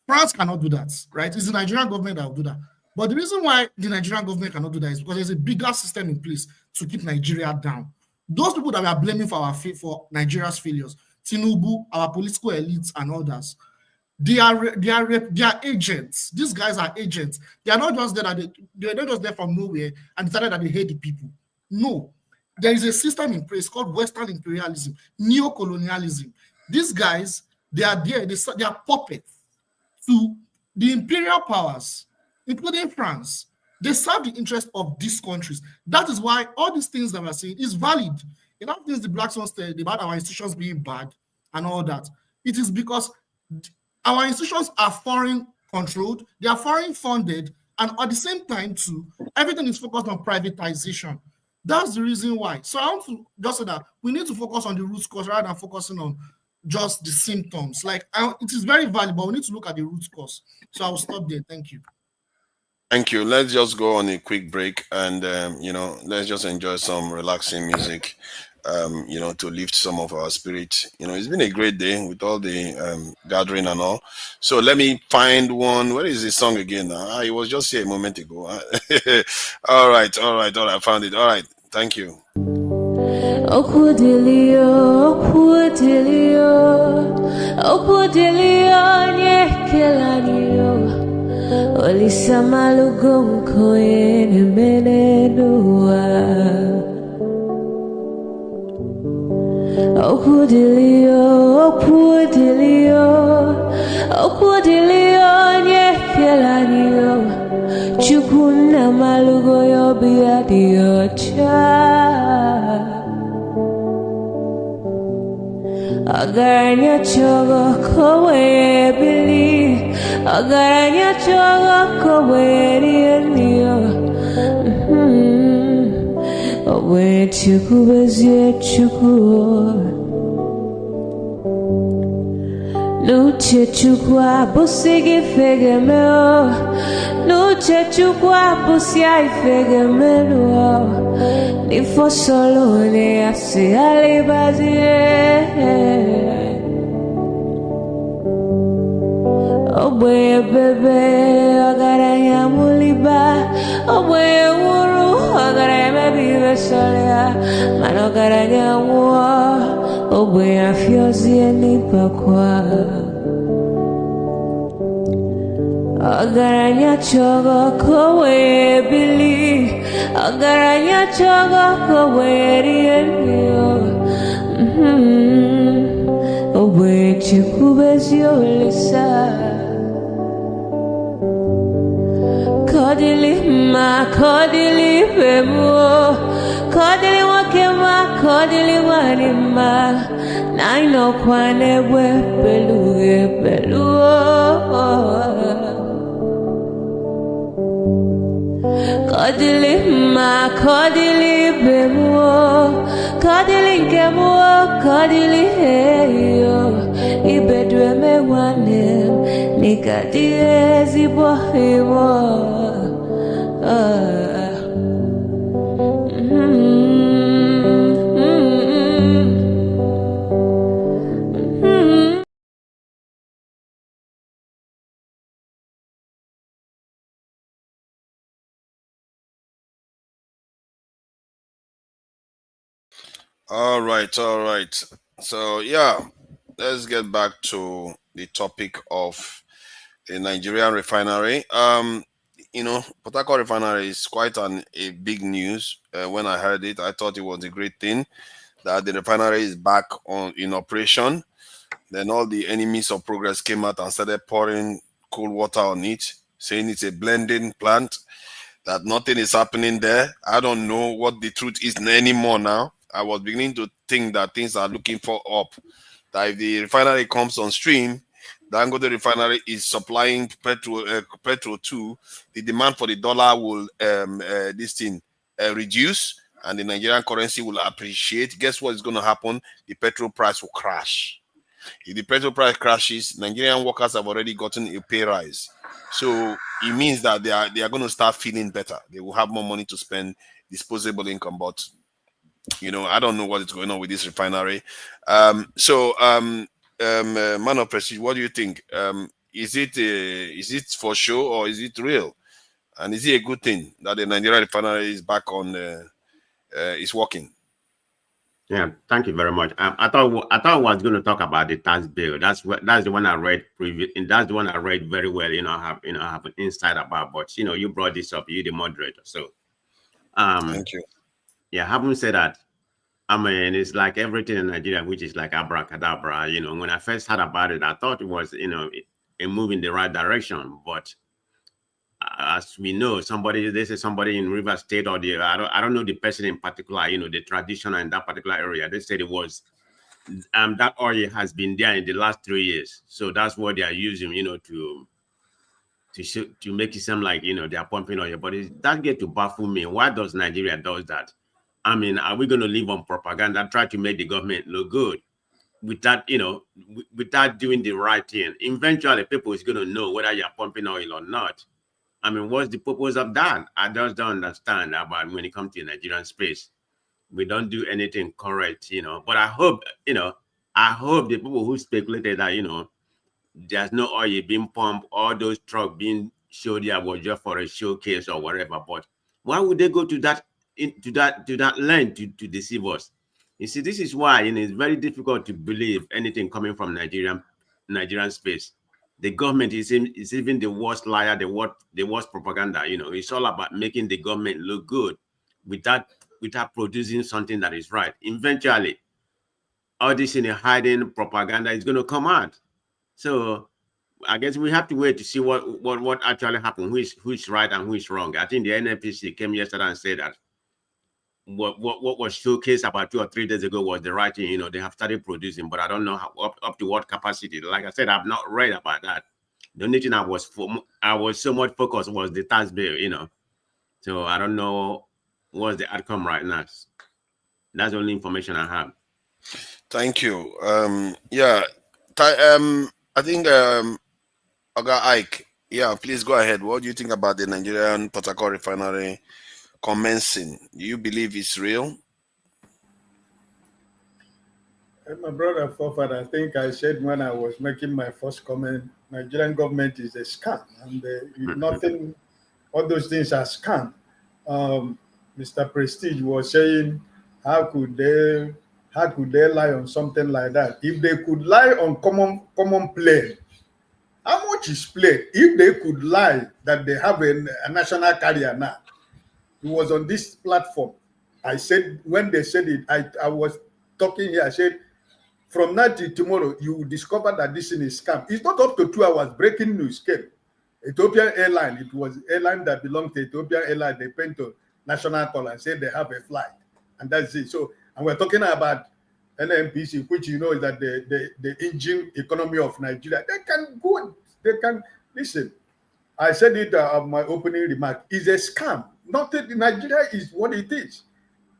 France cannot do that, right? It's the Nigerian government that will do that. But the reason why the Nigerian government cannot do that is because there's a bigger system in place to keep Nigeria down. Those people that we are blaming for Nigeria's failures, Tinubu, our political elites, and others, they are agents. These guys are agents. They are not just there. They're not just there from nowhere and decided that they hate the people. No, there is a system in place called Western imperialism, neo-colonialism. These guys, they are there. They are puppets to the imperial powers, including France. They serve the interest of these countries. That is why all these things that we're saying is valid. In all things the Blackstone said about our institutions being bad and all that, it is because our institutions are foreign controlled, they are foreign funded, and at the same time too, everything is focused on privatization. That's the reason why. So I want to just say that we need to focus on the root cause rather than focusing on just the symptoms. Like, it is very valuable. We need to look at the root cause. So I'll stop there. Thank you. Thank you. Let's just go on a quick break and, let's just enjoy some relaxing music, to lift some of our spirit. It's been a great day with all the gathering and all. So let me find one. Where is the song again? It was just here a moment ago. All right. I found it. All right. Thank you. Olisama lugonko ene menenua Okudilio, okudilio, okudilio, nyekelanio. Chukuna malugo yo biadio cha. Agaranya chogo kowe bili. Agaranya chogo kowe rienio. Owe chuku bezie chuku. Nuche chukwa busigi fegemeo. Nuche chukwa busia ifegemeo. Nifo solo ne asi alibazie. Owe bebe agaranya muliba. Owe wuru agaranya bibe solia. Mano agaranya wa. Owe afyozi enipakwa. Agaranya chogo kowe bili. Agaranya chogo kowe rienyo. Owe chikubezio lisa. Kodili ma kodili bemo. Kodili wakema kodili wanima. Naino kwane we beluge beluo. Kodili ma kodili bemo. Kodili kemo kodili heyo. Ibedwe me wanem nikadie zibohimo. All right, all right. So yeah, let's get back to the topic of the Nigerian refinery. Port Harcourt Refinery is quite a big news. When I heard it, I thought it was a great thing that the refinery is back in operation. Then all the enemies of progress came out and started pouring cold water on it, saying it's a blending plant, that nothing is happening there. I don't know what the truth is anymore now. I was beginning to think that things are looking for up. That if the refinery comes on stream, Dangote refinery is supplying petrol too. The demand for the dollar will reduce, and the Nigerian currency will appreciate. Guess what is going to happen? The petrol price will crash. If the petrol price crashes, Nigerian workers have already gotten a pay rise. So it means that they are going to start feeling better. They will have more money to spend, disposable income. But I don't know what is going on with this refinery. Man of Prestige, what do you think? Is it for show or is it real? And is it a good thing that the Nigerian refinery is back on, is working? Yeah, thank you very much. I thought I was going to talk about the tax bill. That's the one I read and that's the one I read very well. I have an insight about. But you brought this up. You're the moderator, so thank you. Yeah, having said that, I mean, it's like everything in Nigeria, which is like abracadabra. When I first heard about it, I thought it was a move in the right direction. But as we know, somebody in River State or I don't know the person in particular, the traditional in that particular area. They said it was that oil has been there in the last 3 years. So that's what they are using, to make it seem like, they are pumping oil. But that get to baffle me. Why does Nigeria does that? I mean, are we going to live on propaganda, try to make the government look good without doing the right thing? Eventually, people is going to know whether you're pumping oil or not. I mean, what's the purpose of that? I just don't understand about when it comes to Nigerian space. We don't do anything correct, But I hope, the people who speculated that, there's no oil being pumped, all those trucks being showed there was just for a showcase or whatever. But why would they go to that length to deceive us? You see, this is why it's very difficult to believe anything coming from Nigerian space. The government is even the worst liar, the worst propaganda. It's all about making the government look good without producing something that is right. Eventually, all this in a hiding propaganda is going to come out. So I guess we have to wait to see what actually happened, who is right and who is wrong. I think the NNPC came yesterday and said that what was showcased about 2 or 3 days ago was the right thing. You know, they have started producing, but I don't know how, up to what capacity. Like I said, I've not read about that. The only thing I was so much focused was the tax bill, you know. So I don't know what's the outcome right now. That's the only information I have. Thank you. Yeah, I think Oga Ike. Yeah, please go ahead. What do you think about the Nigerian Port Harcourt Refinery commencing? Do you believe it's real? My brother forefather, I think I said when I was making my first comment, Nigerian government is a scam, and nothing, all those things are scam. Mr. Prestige was saying, how could they lie on something like that? If they could lie on common plane, how much is plane? If they could lie that they have a national carrier now, it was on this platform. I said, when they said it, I was talking here, I said, from now till tomorrow, you will discover that this thing is scam. It's not up to 2 hours. Breaking news came. Ethiopian Airline, it was airline that belonged to Ethiopian Airline. They went to national call and said they have a flight. And that's it. So, and we're talking about NNPC, which you know is that the engine economy of Nigeria. They can listen. I said it my opening remark. It's a scam. Nigeria is what it is.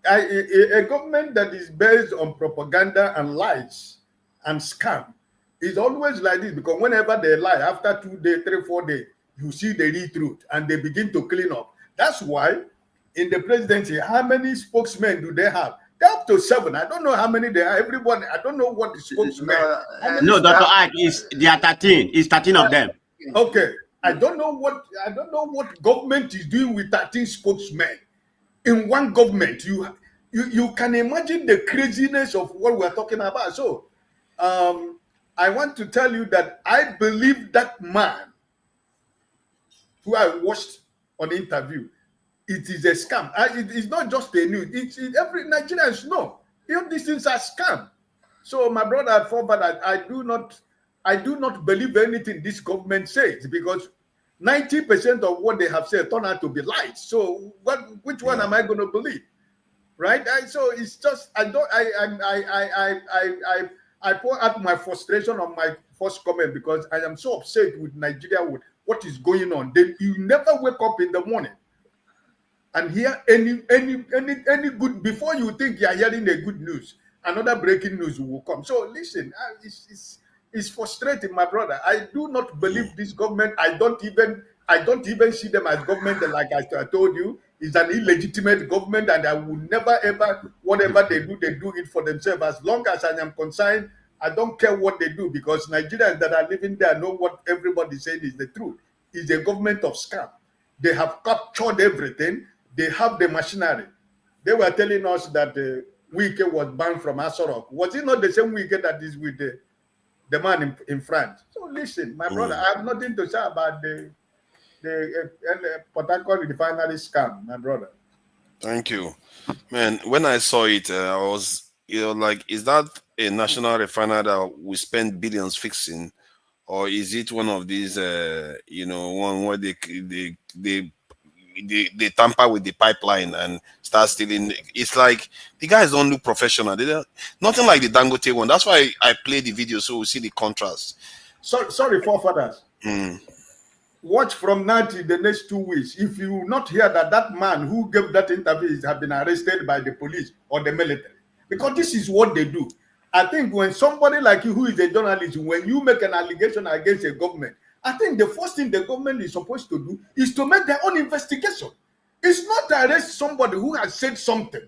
A government that is based on propaganda and lies and scam is always like this, because whenever they lie, after 2 days, 3, 4 days, you see the real truth and they begin to clean up. That's why in the presidency, how many spokesmen do they have? They're up to 7. I don't know how many they are. Everybody, I don't know what the spokesmen. No, Dr. Ike, they are 13. It's 13 of them. Okay. I don't know what government is doing with 13 spokesmen. In one government, you can imagine the craziness of what we're talking about. So I want to tell you that I believe that man who I watched on the interview, it is a scam. It's not just a news. It's every Nigerians know. These things are scam. So my brother and father, I do not believe anything this government says, because 90% of what they have said turn out to be lies. So which one am I going to believe? Right? So it's just I pour out my frustration on my first comment, because I am so upset with Nigeria with what is going on. You never wake up in the morning and hear any good, before you think you are hearing the good news, another breaking news will come. So listen, it's frustrating, my brother. I do not believe this government. I don't even see them as government. Like I told you, it's an illegitimate government, and I will never ever, whatever they do it for themselves. As long as I am concerned, I don't care what they do, because Nigerians that are living there know what everybody is saying is the truth. It's a government of scam. They have captured everything. They have the machinery. They were telling us that Wike was banned from Asorok. Was it not the same Wike that is with the man in France? So listen, my brother, I have nothing to say about the Port Harcourt Refinery scam, my brother. Thank you, man. When I saw it, I was, like, is that a national refinery that we spend billions fixing, or is it one of these, one where they tamper with the pipeline and start stealing? It's like the guys don't look professional. Nothing like the Dangote one. That's why I play the video, so we see the contrast. Sorry, forefathers. Watch from now to the next 2 weeks. If you not hear that man who gave that interview has been arrested by the police or the military, because this is what they do. I think when somebody like you, who is a journalist, when you make an allegation against a government, I think the first thing the government is supposed to do is to make their own investigation. It's not to arrest somebody who has said something.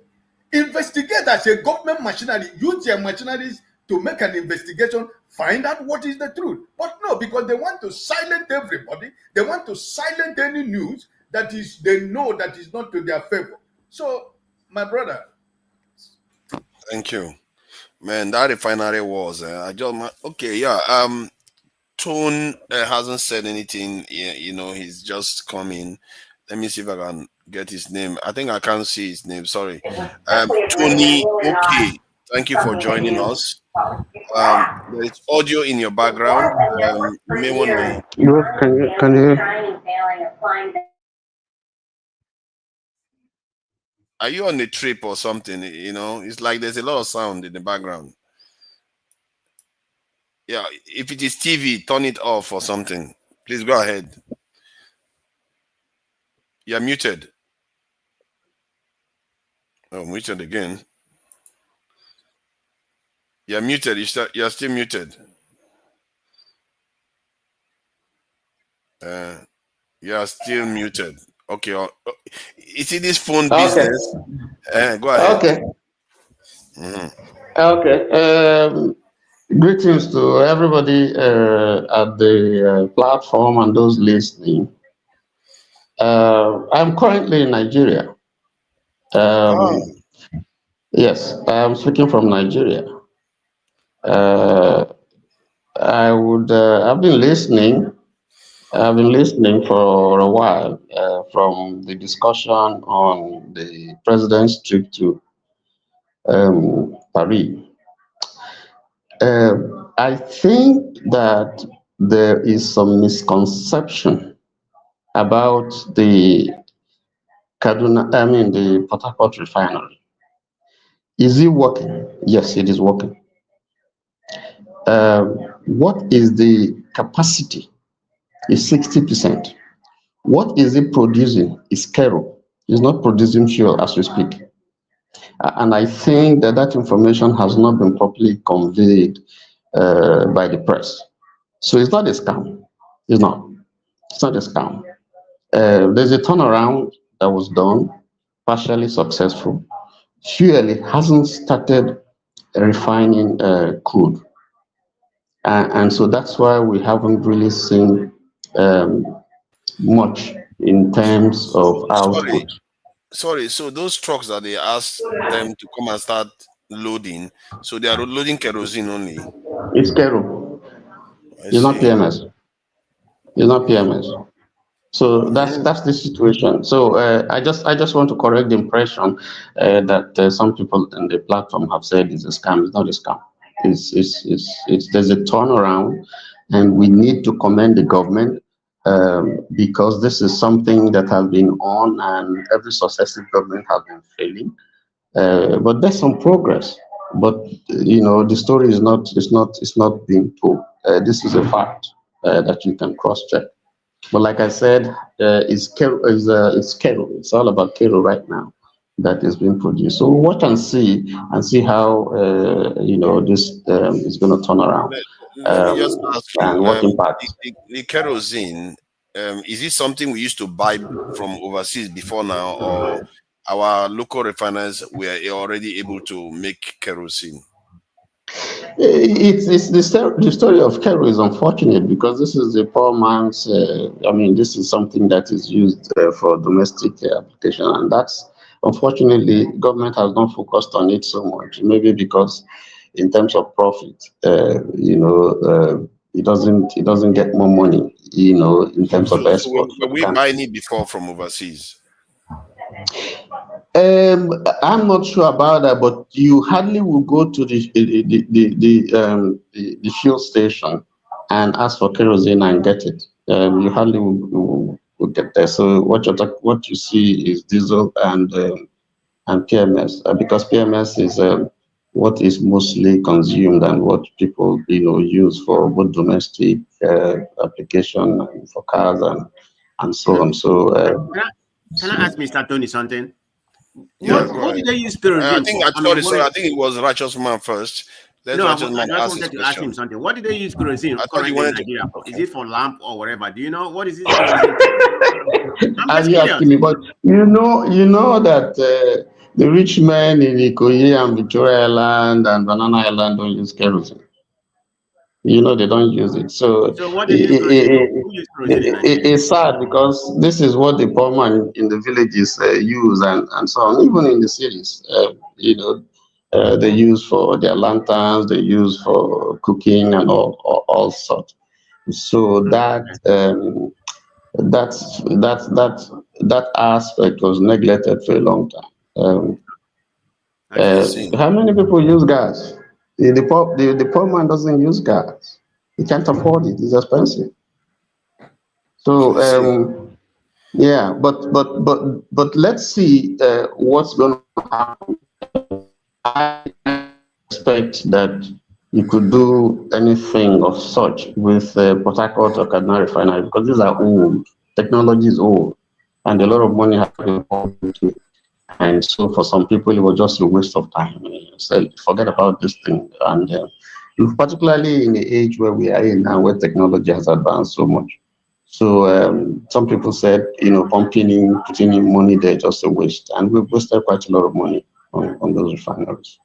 Investigate as a government machinery. Use their machineries to make an investigation, find out what is the truth. But no, because they want to silence everybody. They want to silence any news that is they know that is not to their favor. So, my brother. Thank you, man. That refinery was okay. Yeah. Tone hasn't said anything. He's just coming. Let me see if I can get his name. I think I can't see his name. Sorry. Tony. Okay. Thank you for joining us. There is audio in your background. You may want to. Can you? Are you on a trip or something? You know, it's like there's a lot of sound in the background. Yeah, if it is TV, turn it off or something. Please go ahead. You're muted. Oh, muted again. You're muted. You're still muted. You are still muted. Okay. You see this phone business? Go ahead. Okay. Mm-hmm. Okay. Greetings to everybody at the platform and those listening. I'm currently in Nigeria. Yes, I'm speaking from Nigeria. I've been listening. I've been listening for a while from the discussion on the president's trip to Paris. I think that there is some misconception about the the Port Harcourt Refinery. Is it working? Yes, it is working. What is the capacity? Is 60%. What is it producing? Is kerosene. It's not producing fuel as we speak. And I think that that information has not been properly conveyed by the press. So it's not a scam. It's not. It's not a scam. There's a turnaround that was done, partially successful. Fuel hasn't started refining crude. And so that's why we haven't really seen much in terms of output. Sorry, so those trucks that they asked them to come and start loading, so they are loading kerosene only? It's kerosene. It's not PMS. It's not PMS. So that's the situation. So I just want to correct the impression that some people in the platform have said it's a scam. It's not a scam. There's a turnaround, and we need to commend the government because this is something that has been on, and every successive government has been failing. But there's some progress. But the story is not being told. This is a fact that you can cross-check. But like I said, it's kero. It's all about kero right now that is being produced. So watch and see how this is going to turn around. Let me just ask you, and what impact? The kerosene, is it something we used to buy from overseas before now, or our local refiners were already able to make kerosene? It's the story of kero is unfortunate because this is the poor man's. This is something that is used for domestic application, and that's unfortunately government has not focused on it so much. Maybe because in terms of profit, it doesn't get more money. In terms of export. So were we buying it before from overseas? I'm not sure about that, but you hardly will go to the fuel station and ask for kerosene and get it. You hardly will get there. So what you see is diesel and PMS, because PMS is what is mostly consumed and what people use for both domestic application and for cars and so on. So can I ask Mr. Tony something? Yeah, what did they use kerosene I think for? I think it was Righteous Man first. I just wanted to ask him something. What did they use kerosene currently in Nigeria for? Is it for lamp or whatever? Do you know what is this kerosene? Are you asking me? But you know that the rich men in Ikoyi and Victoria Island and Banana Island don't use kerosene. They don't use it. So what they use kerosene? It's sad because this is what the poor man in the villages use and so on. Even in the cities, they use for their lanterns, they use for cooking and all sorts. So that aspect was neglected for a long time. How many people use gas? The poor man doesn't use gas. He can't afford it. It's expensive. So yeah, but let's see what's going to happen. I expect that you could do anything of such with Port Harcourt or Kaduna Refinery, because these are old. Technology is old, and a lot of money has been poured into it. And so for some people, it was just a waste of time. So forget about this thing. And particularly in the age where we are in now, where technology has advanced so much. So some people said, pumping in, putting in money there, just a waste. And we've wasted quite a lot of money on those refineries.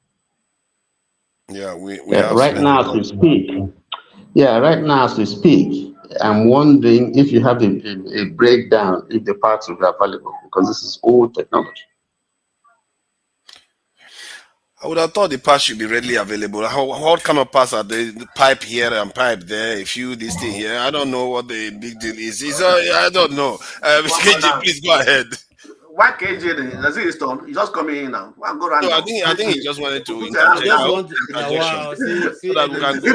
Yeah, we right now as we speak. Yeah, right now as we speak, I'm wondering if you have a breakdown if the parts will be available, because this is old technology. I would have thought the parts should be readily available. What kind of parts are they? The pipe here and pipe there, a few this thing here. I don't know what the big deal is. I don't know. KJ, please go ahead. Why KJ? Does he stop? He's just coming in now. Go around. No, I think he just wanted to interject. Wow, so that we can go.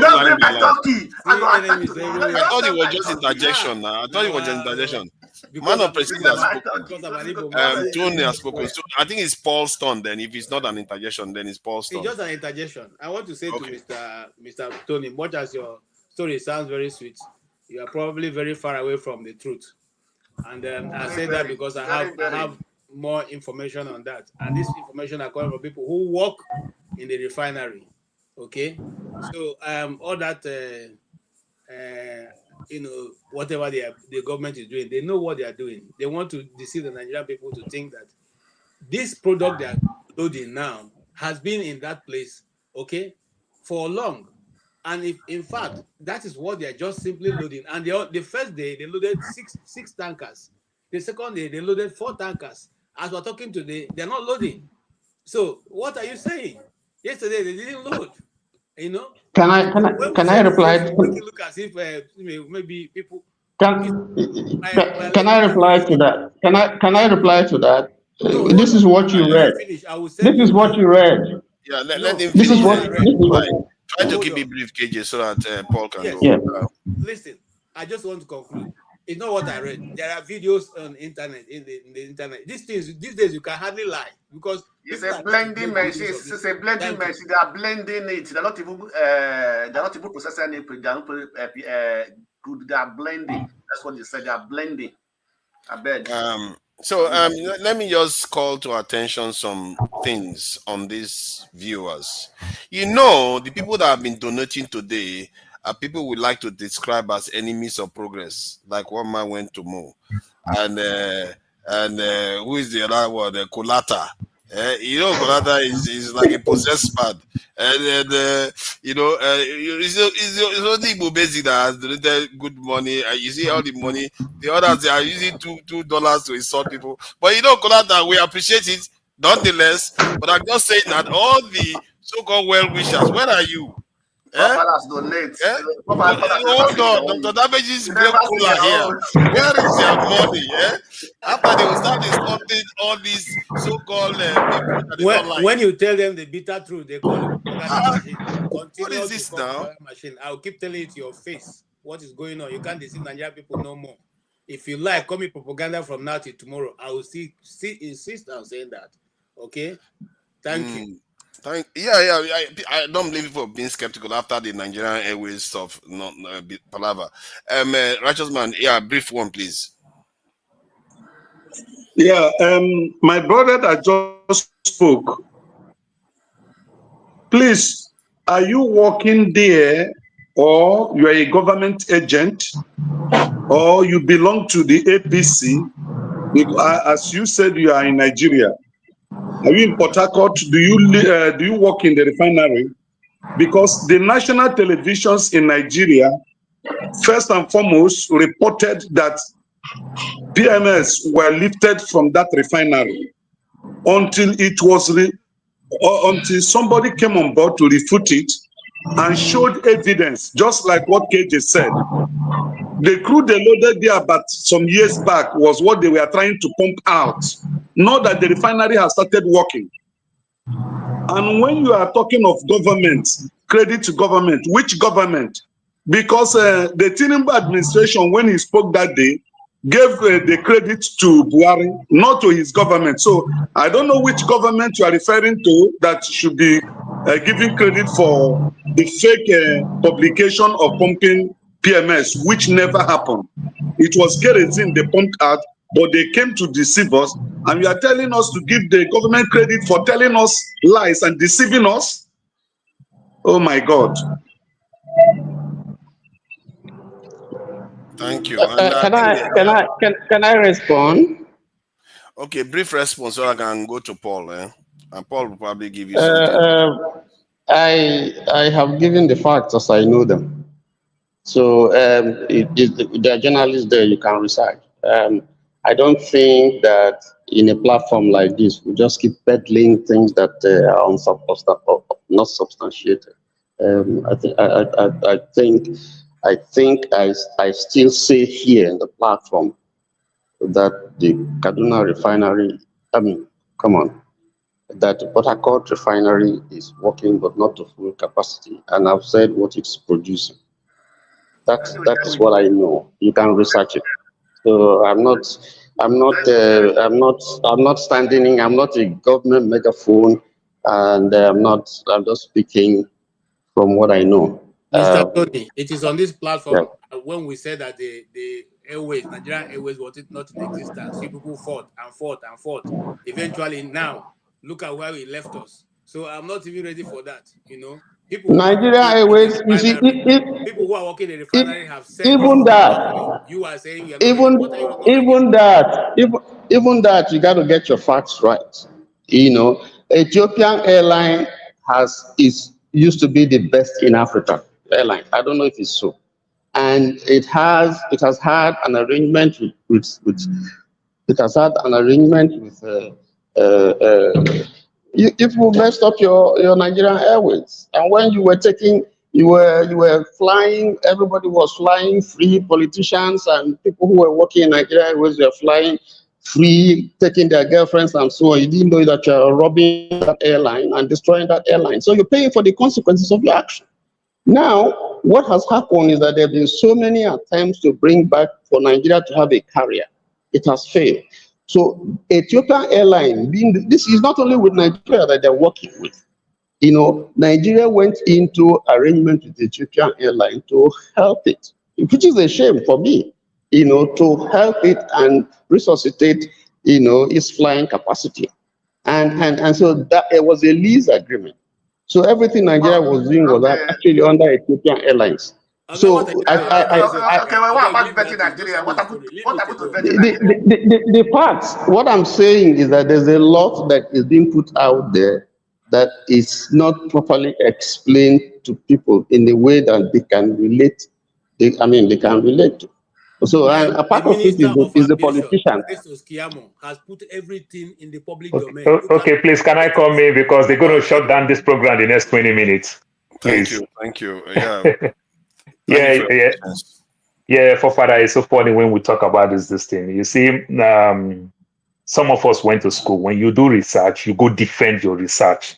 I thought it was just interjection now. I thought it was just interjection. Man of President has spoken. Tony has spoken. So I think it's Paul's turn then. If it's not an interjection, then it's Paul's turn. It's just an interjection. I want to say to Mr. Tony, much as your story sounds very sweet, you are probably very far away from the truth. And I say that because I have more information on that. And this information are coming from people who work in the refinery. Okay? So all that whatever the government is doing, they know what they are doing. They want to deceive the Nigerian people to think that this product they are loading now has been in that place, okay, for long. And if in fact that is what they are just simply loading. And the first day they loaded six tankers. The second day they loaded 4 tankers. As we're talking today, they're not loading. So what are you saying? Yesterday they didn't load. Can I reply? Look as if maybe people. Can I reply to that? Can I reply to that? This is what you read. This is what you read. Yeah, let him finish. This is what. Try to keep it brief, KJ, so that Paul can go. Yeah. Listen, I just want to conclude. It's not what I read. There are videos on internet in the internet. These days you can hardly lie because it's a blending machine. It's a blending machine. They are blending it. They're not even processing it. They are blending. That's what they said. They are blending. I beg. So let me just call to attention some things on these viewers. The people that have been donating today are people we like to describe as enemies of progress, like one man went to Mo, and who is the other one? The Kolata. Kolata is like a possessed man, and it's only Igbo basic that has donated good money. You see all the money. The others, they are using $2 to insult people. But Kolata, we appreciate it nonetheless. But I'm just saying that all the so-called well-wishers, where are you? Donate. Hold on, Dr. Damage is great cooler here. Where is their money? After they will start insulting all these so-called people. When you tell them the bitter truth, they call it machine. What is this now? Machine. I'll keep telling it to your face what is going on. You can't deceive Nigerian people no more. If you like, call me propaganda from now till tomorrow. I will insist on saying that. Okay? Thank you. I don't blame you for being skeptical after the Nigerian Airways stuff, not palaver. Righteous man, brief one, please. Yeah, my brother that just spoke, please, are you working there, or you are a government agent, or you belong to the APC? As you said, you are in Nigeria. Are you in Port Harcourt? Do you work in the refinery? Because the national televisions in Nigeria, first and foremost, reported that PMS were lifted from that refinery until until somebody came on board to refute it and showed evidence, just like what KJ said. The crude they loaded there about some years back was what they were trying to pump out. Not that the refinery has started working. And when you are talking of government, credit to government, which government? Because the Tinubu administration, when he spoke that day, gave the credit to Buhari, not to his government. So I don't know which government you are referring to that should be giving credit for the fake publication of pumping PMS, which never happened. It was kerosene they pumped out, but they came to deceive us. And you are telling us to give the government credit for telling us lies and deceiving us? Oh my God. Thank you. Can I respond? Okay, brief response so I can go to Paul. And Paul will probably give you something. I have given the facts as I know them. So there are journalists there you can research. I don't think that in a platform like this, we just keep peddling things that are not substantiated. I think I still say here in the platform that the Kaduna refinery, that the Port Harcourt refinery is working, but not to full capacity. And I've said what it's producing. That is what I know. You can research it. So I'm not standing. I'm not a government megaphone, and I'm just speaking from what I know. Mr. Tony, it is on this platform when we said that the airways, Nigerian Airways, was not in existence. You people fought and fought and fought. Eventually, now look at where it left us. So I'm not even ready for that. You know, people. Nigerian Airways, you see, people who are working in the refinery have said even that. You are saying you are not even that, you got to get your facts right. You know, Ethiopian airline used to be the best in Africa airline. I don't know if it's so, and it has had an arrangement with if you messed up your Nigerian Airways, and when you were flying, everybody was flying free. Politicians and people who were working in Nigerian Airways were flying free, taking their girlfriends and so on. You didn't know that you're robbing that airline and destroying that airline. So you're paying for the consequences of your action. Now, what has happened is that there have been so many attempts to bring back for Nigeria to have a carrier. It has failed. So Ethiopian Airline, this is not only with Nigeria that they're working with. You know, Nigeria went into arrangement with Ethiopian Airline to help it, which is a shame for me, you know, to help it and resuscitate, you know, its flying capacity. And so that it was a lease agreement. So everything Nigeria was doing was actually under Ethiopian Airlines. So what about betting Nigeria? What happened to betting Nigeria? The parts, what I'm saying is that there's a lot that is being put out there that is not properly explained to people in the way that they can relate. They can relate to. So and a part of it is the politician. Has put everything in the public domain. Okay, please, can I come in because they're going to shut down this program in the next 20 minutes? Please. Thank you. Yeah. Yeah, for father, it's so funny when we talk about this thing. You see, some of us went to school. When you do research, you go defend your research.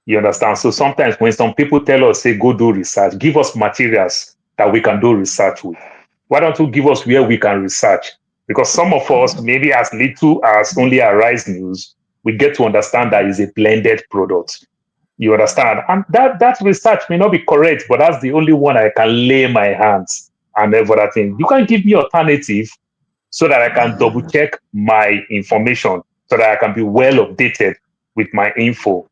You understand? So sometimes when some people tell us, say, go do research, give us materials that we can do research with. Why don't you give us where we can research? Because some of us, maybe as little as only Arise News, we get to understand that it's a blended product. You understand? And that research may not be correct, but that's the only one I can lay my hands and everything. You can give me alternative so that I can double check my information, so that I can be well updated with my info.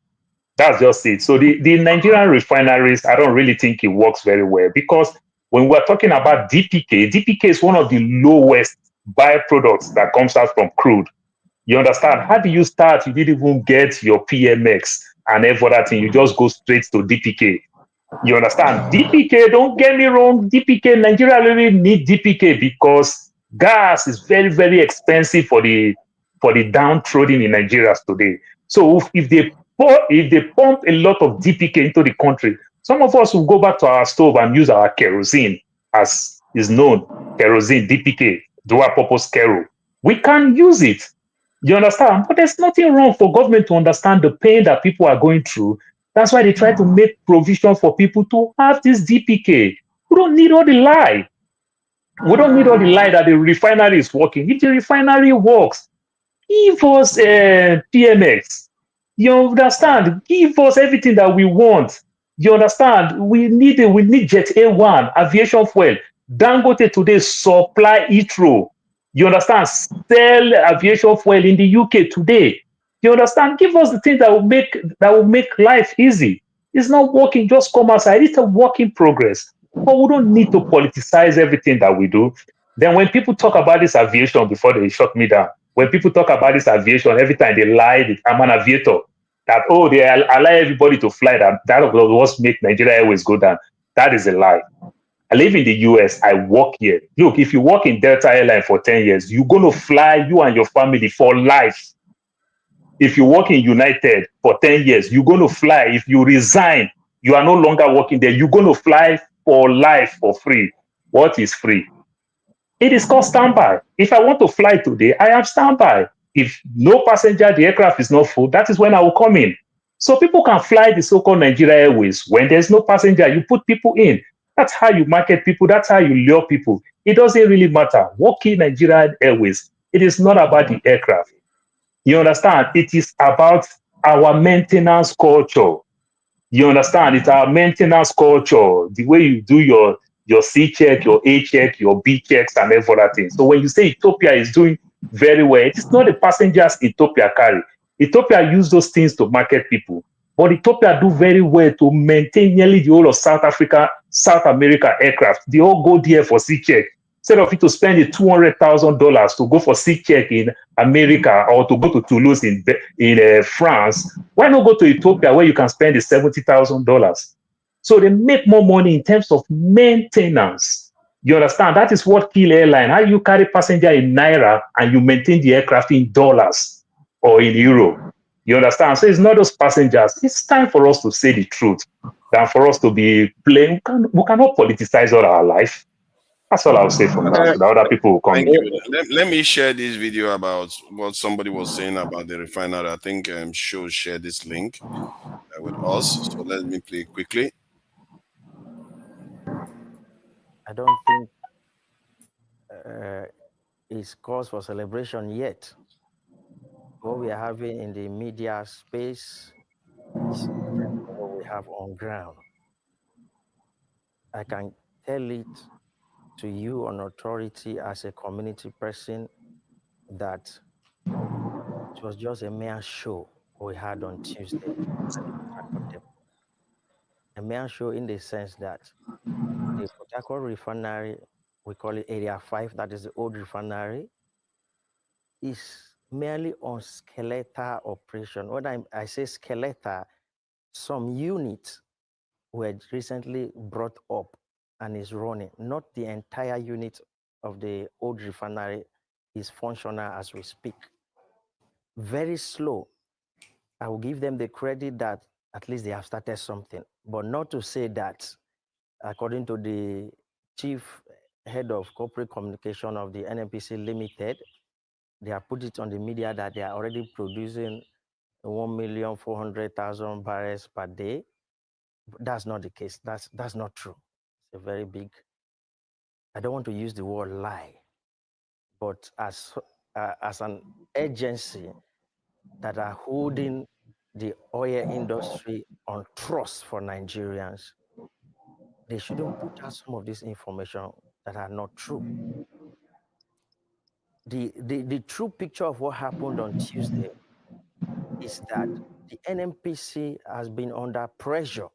That's just it. So the Nigerian refineries, I don't really think it works very well, because when we're talking about DPK is one of the lowest byproducts that comes out from crude. You understand? How do you start? You didn't even get your PMX and everything. You just go straight to DPK. You understand? DPK, don't get me wrong, DPK, Nigeria really need DPK because gas is very, very expensive for the downtrodden in Nigeria today. So if they pump a lot of DPK into the country, some of us will go back to our stove and use our kerosene, as is known, kerosene, DPK, dual purpose kero. We can use it. You understand? But there's nothing wrong for government to understand the pain that people are going through. That's why they try to make provision for people to have this DPK. We don't need all the lie. We don't need all the lie that the refinery is working. If the refinery works, give us PMX. You understand? Give us everything that we want. You understand? We need Jet A1 aviation fuel. Dangote today supply Heathrow. You understand? Sell aviation fuel in the UK today. You understand? Give us the things that will make life easy. It's not working. Just come outside. It's a work in progress. But we don't need to politicize everything that we do. Then when people talk about this aviation before they shut me down, when people talk about this aviation, every time they lie, I'm an aviator. That, oh, they allow everybody to fly. That was make Nigeria Airways go down. That is a lie. I live in the US. I work here. Look, if you work in Delta Airline for 10 years, you're going to fly, you and your family, for life. If you work in United for 10 years, you're going to fly. If you resign, you are no longer working there. You're going to fly for life for free. What is free? It is called standby. If I want to fly today, I am standby. If no passenger, the aircraft is not full, that is when I will come in. So people can fly the so-called Nigeria Airways. When there's no passenger, you put people in. That's how you market people. That's how you lure people. It doesn't really matter. Working Nigeria Airways, it is not about the aircraft. You understand? It is about our maintenance culture. You understand? It's our maintenance culture. The way you do your C check, your A check, your B checks, and every other thing. So when you say Ethiopia is doing very well, it's not the passengers Ethiopia carry. Ethiopia use those things to market people. But Ethiopia do very well to maintain nearly the whole of South Africa, South America aircraft. They all go there for C check. Instead of you to spend the $200,000 to go for C check in America or to go to Toulouse in France, why not go to Ethiopia where you can spend the $70,000? So they make more money in terms of maintenance. You understand? That is what kill airline. How you carry passenger in Naira and you maintain the aircraft in dollars or in euro. You understand? So it's not those passengers. It's time for us to say the truth than for us to be playing. We cannot politicize all our life. That's all I'll say for now. So the other people will come Thank in. you. Let me share this video about what somebody was saying about the refinery. I think Show share this link with us. So let me play quickly. I don't think it's cause for celebration yet. What we are having in the media space is different from what we have on ground. I can tell it to you on authority as a community person that it was just a mere show we had on Tuesday at the Port Harcourt depot. A mere show in the sense that the Port Harcourt refinery, we call it Area 5, that is the old refinery, is merely on skeletal operation. When I say skeletal, some units were recently brought up and is running. Not the entire unit of the old refinery is functional as we speak. Very slow. I will give them the credit that at least they have started something, but not to say that, according to the chief head of corporate communication of the NNPC Limited, they have put it on the media that they are already producing 1,400,000 barrels per day. That's not the case. That's not true. It's a very big, I don't want to use the word lie, but as an agency that are holding the oil industry on trust for Nigerians, they shouldn't put out some of this information that are not true. The true picture of what happened on Tuesday is that the NNPC has been under pressure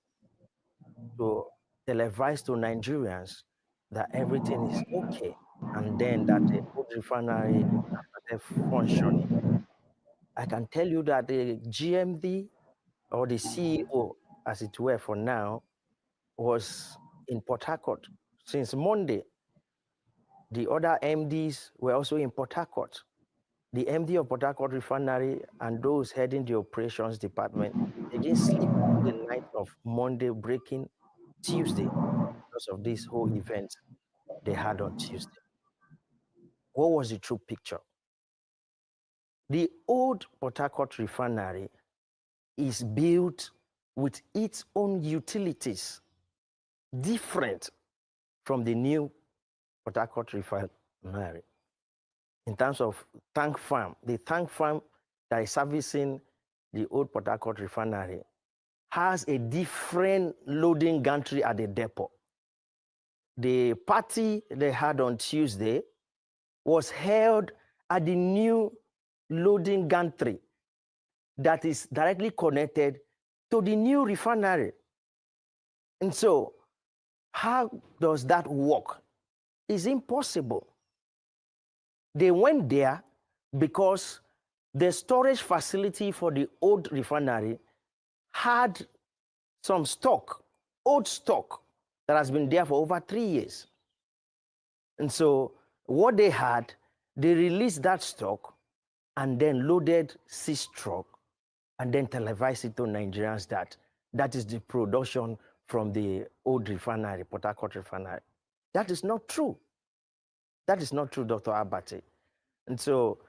to televise to Nigerians that everything is okay, and then that the old refinery has started functioning. I can tell you that the GMD or the CEO, as it were for now, was in Port Harcourt since Monday. The other MDs were also in Port Harcourt. The MD of Port Harcourt Refinery and those heading the operations department, they didn't sleep in the night of Monday breaking Tuesday because of this whole event they had on Tuesday. What was the true picture? The old Port Harcourt Refinery is built with its own utilities, different from the new Port Harcourt Refinery. In terms of tank farm, the tank farm that is servicing the old Port Harcourt Refinery has a different loading gantry at the depot. The party they had on Tuesday was held at the new loading gantry that is directly connected to the new refinery. And so, how does that work? It's impossible. They went there because the storage facility for the old refinery had some stock, old stock, that has been there for over 3 years. And so what they had, they released that stock and then loaded 6 trucks and then televised it to Nigerians that is the production from the old refinery, Port Harcourt Refinery. That is not true. That is not true, Dr. Abate. And so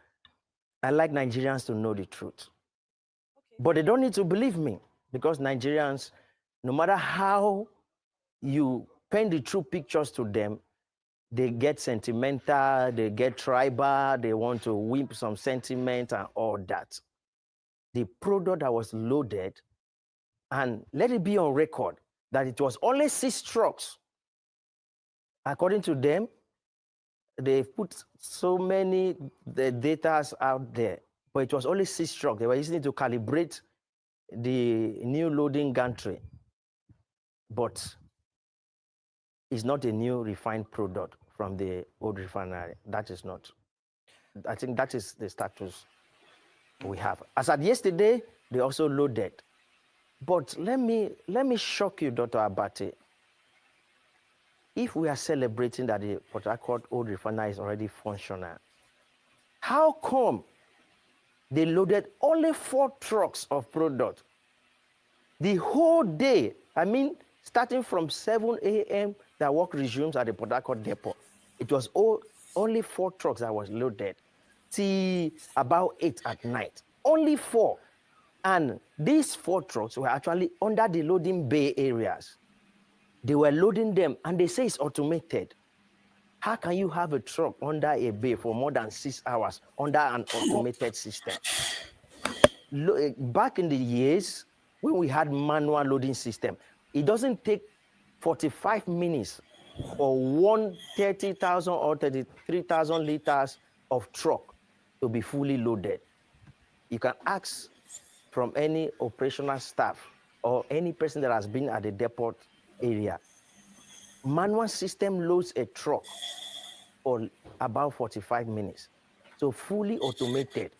I like Nigerians to know the truth. But they don't need to believe me, because Nigerians, no matter how you paint the true pictures to them, they get sentimental, they get tribal, they want to whip some sentiment and all that. The product that was loaded, and let it be on record that it was only 6 trucks. According to them, they put so many data out there, but it was only 6 trucks. They were using it to calibrate the new loading gantry. But it's not a new refined product from the old refinery. That is not. I think that is the status we have. As at yesterday, they also loaded. But let me shock you, Dr. Abate. If we are celebrating that the Port Harcourt old refinery is already functional, how come they loaded only 4 trucks of product the whole day? I mean, starting from 7 a.m., the work resumes at the Port Harcourt depot. It was only 4 trucks that was loaded till about 8 at night. Only 4. And these 4 trucks were actually under the loading bay areas. They were loading them, and they say it's automated. How can you have a truck under a bay for more than 6 hours under an automated system? Back in the years when we had manual loading system, it doesn't take 45 minutes for 130,000 or 33,000 liters of truck to be fully loaded. You can ask from any operational staff or any person that has been at the depot area. Manual system loads a truck for about 45 minutes. So fully automated,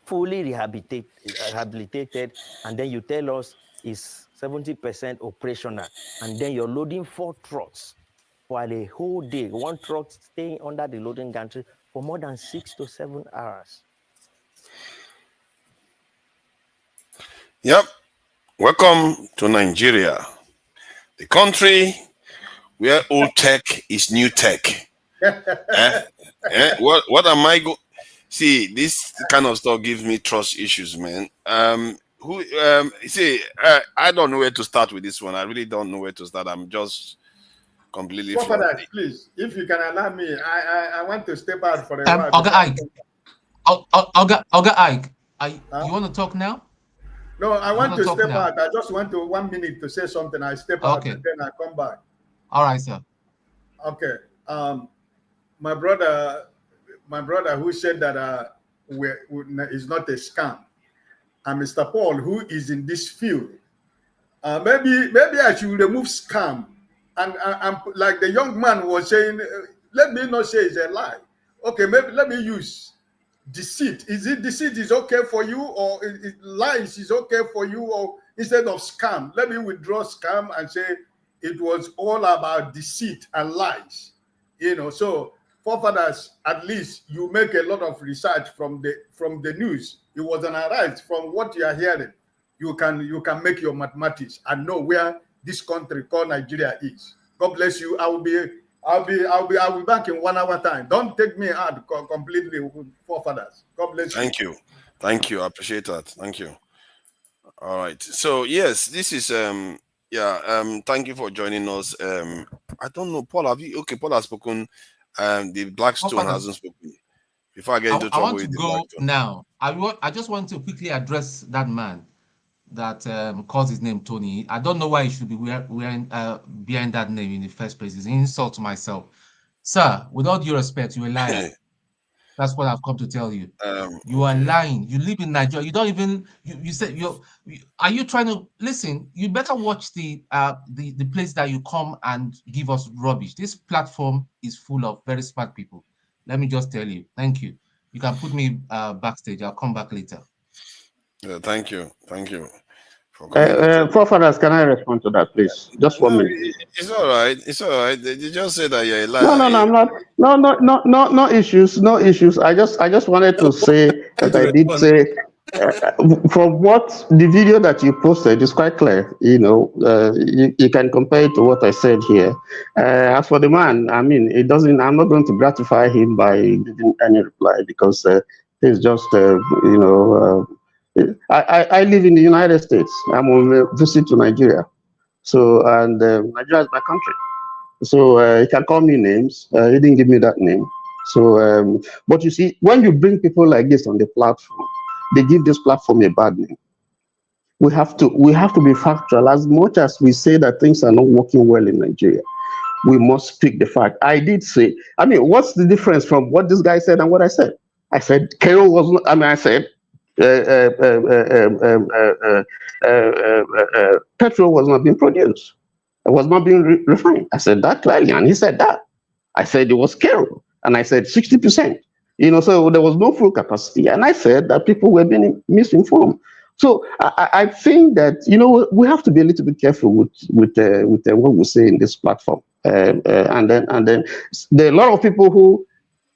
fully rehabilitated, and then you tell us it's 70% operational, and then you're loading 4 trucks for a whole day. 1 truck staying under the loading gantry for more than 6 to 7 hours. Yep. Welcome to Nigeria, the country where old tech is new tech. What am I go? See, this kind of stuff gives me trust issues, man. I don't know where to start with this one. I really don't know where to start. I'm just completely. Please, if you can allow me, I want to step out for a while. Olga Ike, you want to talk now? No, I want to step out. I just want 1 minute to say something. I step out and then I come back. All right, sir. Okay. My brother who said that it's not a scam, and Mr. Paul, who is in this field, maybe I should remove scam, and like the young man was saying, let me not say it's a lie. Okay, maybe let me use deceit. Is it deceit is okay for you, or lies is okay for you, or instead of scam, let me withdraw scam and say it was all about deceit and lies. So forefathers, at least you make a lot of research from the news. It was an arise from what you are hearing. You can make your mathematics and know where this country called Nigeria is. God bless you. I'll be back in 1 hour time. Don't take me out completely, forefathers. God bless you. Thank you. Thank you. I appreciate that. Thank you. All right. So yes, this is thank you for joining us. I don't know, Paul, have you okay, Paul has spoken. The Blackstone Forefather, hasn't spoken. Before I get into I trouble want to with the go Blackstone. now. I just want to quickly address that man that calls his name Tony. I don't know why he should be wearing behind that name in the first place. It's an insult to myself. Sir, with all due respect, you're a liar. That's what I've come to tell you. You are lying. You live in Nigeria. You don't even you said are you trying to listen? You better watch the place that you come and give us rubbish. This platform is full of very smart people. Let me just tell you. Thank you. You can put me backstage. I'll come back later. Yeah, thank you. Thank you for coming. Forefathers, can I respond to that, please? Just 1 minute. It's all right. It's all right. You just said that you're a liar. No, I'm not. No issues. No issues. I just wanted to say that I did say, from what the video that you posted is quite clear. You can compare it to what I said here. As for the man, I mean, it doesn't. I'm not going to gratify him by giving any reply because he's just, I live in the United States. I'm on a visit to Nigeria, and Nigeria is my country. So he can call me names. He didn't give me that name. So, but you see, when you bring people like this on the platform, they give this platform a bad name. We have to be factual. As much as we say that things are not working well in Nigeria, we must speak the fact. I did say, I mean, what's the difference from what this guy said and what I said? I said Cairo was not. I mean, I said petrol was not being produced. It was not being refined. I said that clearly, and he said that. I said it was Cairo, and I said 60%. So there was no full capacity, and I said that people were being misinformed. So I think that we have to be a little bit careful with what we say in this platform, and then there are a lot of people who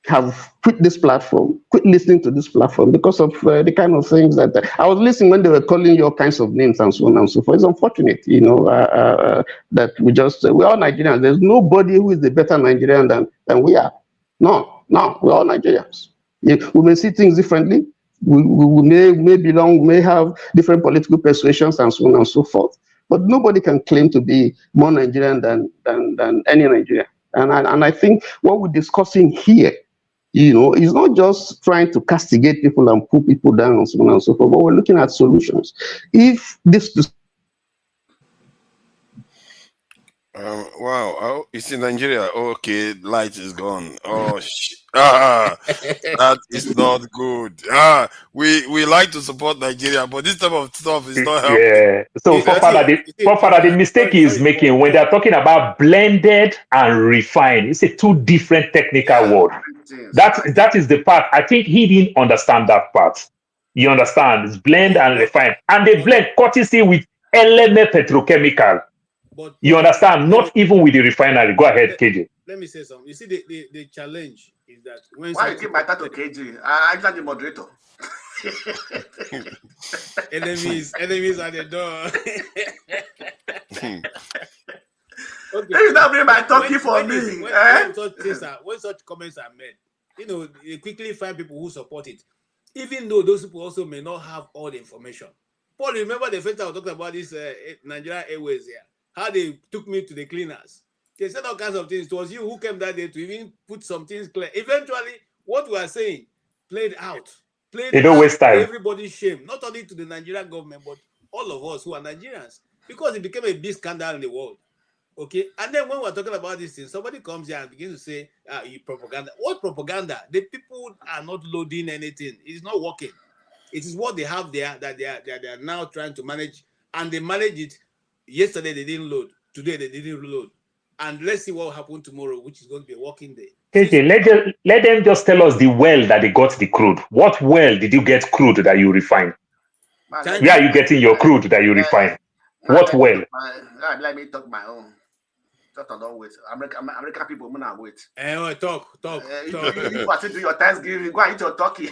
have quit this platform, quit listening to this platform because of the kind of things that I was listening when they were calling you all kinds of names and so on and so forth. It's unfortunate, that we're all Nigerians. There's nobody who is a better Nigerian than we are. No, we're all Nigerians. We may see things differently. We may belong, we may have different political persuasions and so on and so forth. But nobody can claim to be more Nigerian than any Nigerian. And I think what we're discussing here, it's not just trying to castigate people and put people down and so on and so forth, but we're looking at solutions. If this wow. Oh, it's in Nigeria. Okay, light is gone. Oh, that is not good. We like to support Nigeria, but this type of stuff is not helping. Yeah. So, Forefather, the mistake he is making when they're talking about blended and refined, it's a two different technical word. That is the part. I think he didn't understand that part. You understand? It's blend and refine. And they blend courtesy with LMA petrochemical. But you understand? Not even with the refinery. Go ahead, KJ. Let me say something. You see, the challenge is that when why you give my title KJ? I'm not the moderator. enemies at the door. Okay. You not bring my turkey for me. When such comments are made, you quickly find people who support it, even though those people also may not have all the information. Paul, remember the first time I was talking about this Nigeria Airways here? How they took me to the cleaners. They said all kinds of things. It was you who came that day to even put some things clear. Eventually, what we are saying played out. Waste time. Everybody's shame, not only to the Nigerian government, but all of us who are Nigerians, because it became a big scandal in the world. Okay, and then when we're talking about this thing, somebody comes here and begins to say, you propaganda. What propaganda? The people are not loading anything. It's not working. It is what they have there that they are now trying to manage, and they manage it. Yesterday they didn't load. Today they didn't load. And let's see what will happen tomorrow, which is going to be a working day. KJ, let them just tell us the well that they got the crude. What well did you get crude that you refine? Where are you getting your crude that you refine? What well? Let me talk my own. Just don't wait. American people, I'm not wait. Talk. You have to do your Thanksgiving. Go and eat your turkey.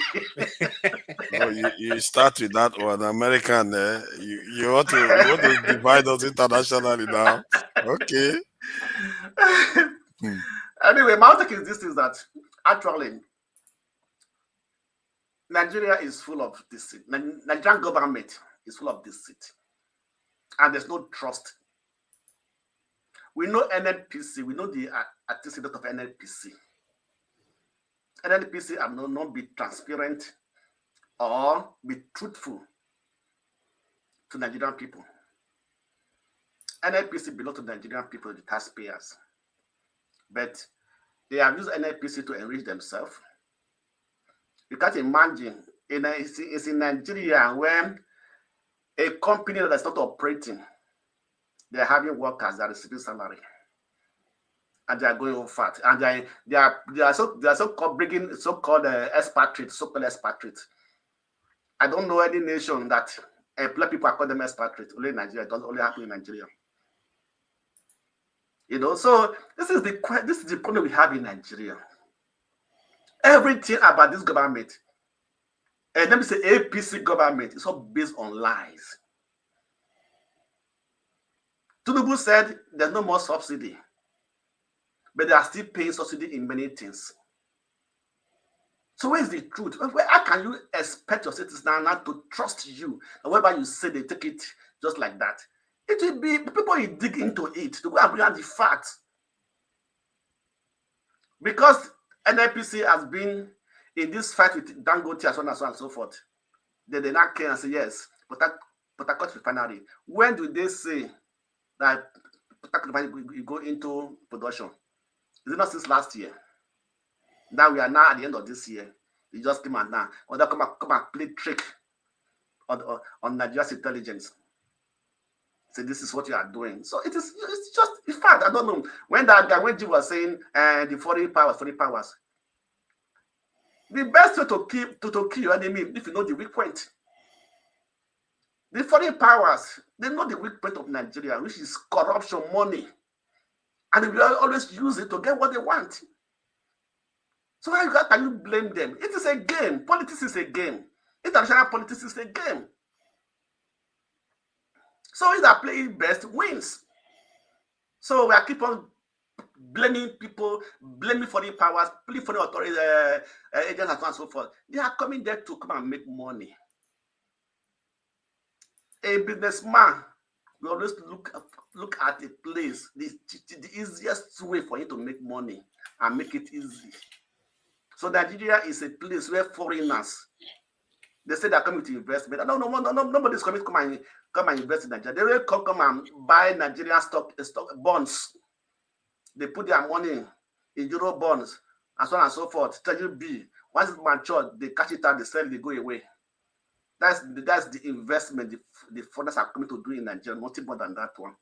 No, you start with that one, American. You want to divide us internationally now. Okay. Anyway, my take is this: is that actually Nigeria is full of deceit. Nigerian government is full of deceit. And there's no trust. We know NNPC, we know the antecedent of NNPC. NNPC have not be transparent or be truthful to Nigerian people. NNPC belongs to Nigerian people, the taxpayers. But they have used NNPC to enrich themselves. You can't imagine, it's in Nigeria when a company that is not operating, they're having workers that are receiving salary. And they are going on fat. And they are so-called bringing so-called expatriates, so-called expatriates. I don't know any nation that employ people call them expatriates. Only in Nigeria. It doesn't only happen in Nigeria. You know, so this is the problem we have in Nigeria. Everything about this government, and let me say APC government, is all based on lies. Tinubu said there's no more subsidy, but they are still paying subsidy in many things. So where is the truth? How can you expect your citizens now to trust you? And whatever you say, they take it just like that. It will be people will dig into it to go and bring out the facts. Because NNPC has been in this fight with Dangote and so on and so forth. They not care and say, yes, Port Harcourt Refinery. When do they say that Port Harcourt Refinery will go into production? Is it not since last year? Now we are now at the end of this year. It just came out now. Or they come and play trick on Nigeria's intelligence. Say this is what you are doing. So it's just in fact, I don't know. When Jim was saying the foreign powers. The best way to kill your enemy if you know the weak point. The foreign powers, they know the weak point of Nigeria, which is corruption, money. And they will always use it to get what they want. So how can you blame them? It is a game. Politics is a game. International politics is a game. So if they play best, wins. So we are keep on blaming people, blaming foreign powers, blaming foreign authorities, agents, and so on and so forth. They are coming there to come and make money. A businessman will always look at a place, the easiest way for him to make money and make it easy. So Nigeria is a place where foreigners, they say they're coming to investment. No, nobody's coming to come and invest in Nigeria. They will come and buy Nigerian stock bonds. They put their money in euro bonds and so on and so forth. Treasury B. Once it's matured, they catch it out, they sell, they go away. That's the investment the foreigners are coming to do in Nigeria, nothing more than that one.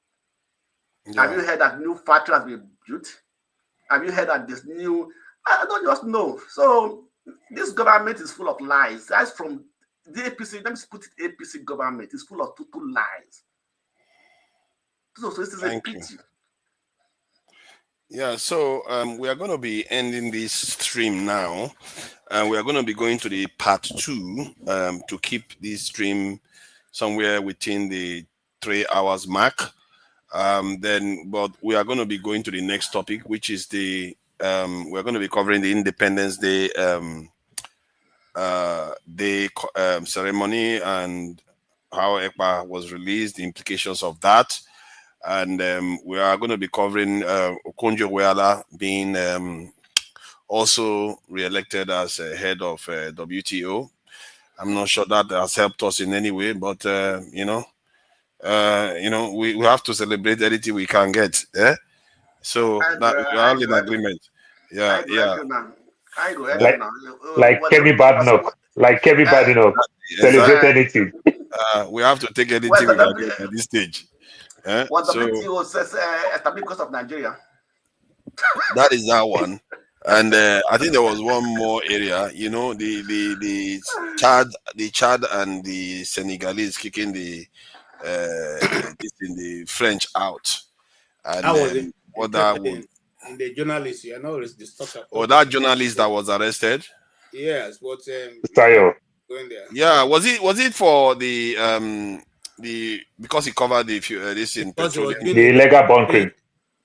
Yeah. Have you heard that new factory has been built? Have you heard that this new? I don't just know. So this government is full of lies. That's from the APC. Let me put it, APC government is full of total lies. So this is a pity. Yeah, so we are going to be ending this stream now, and we are going to be going to the part 2 to keep this stream somewhere within the 3 hours mark. But we are going to be going to the next topic, which is the we're going to be covering the Independence Day ceremony and how Ekpa was released, the implications of that. And we are going to be covering Okonjo-Iweala being also re-elected as head of WTO. I'm not sure that has helped us in any way, but we have to celebrate anything we can get. Yeah. So that we are all in agreement. Yeah, yeah. Like Kevin Badnock. Like Kevin Badnock. Celebrate anything. We have to take anything we can get at this stage. What the WTO says established because of Nigeria. That is that one. And I think there was one more area, the Chad and the Senegalese kicking the French out. And that was what that was. The journalist, that journalist that was arrested. Yes, but Fisayo. Going there. Yeah, was it for the because he covered this in petrol, the illegal bunkering.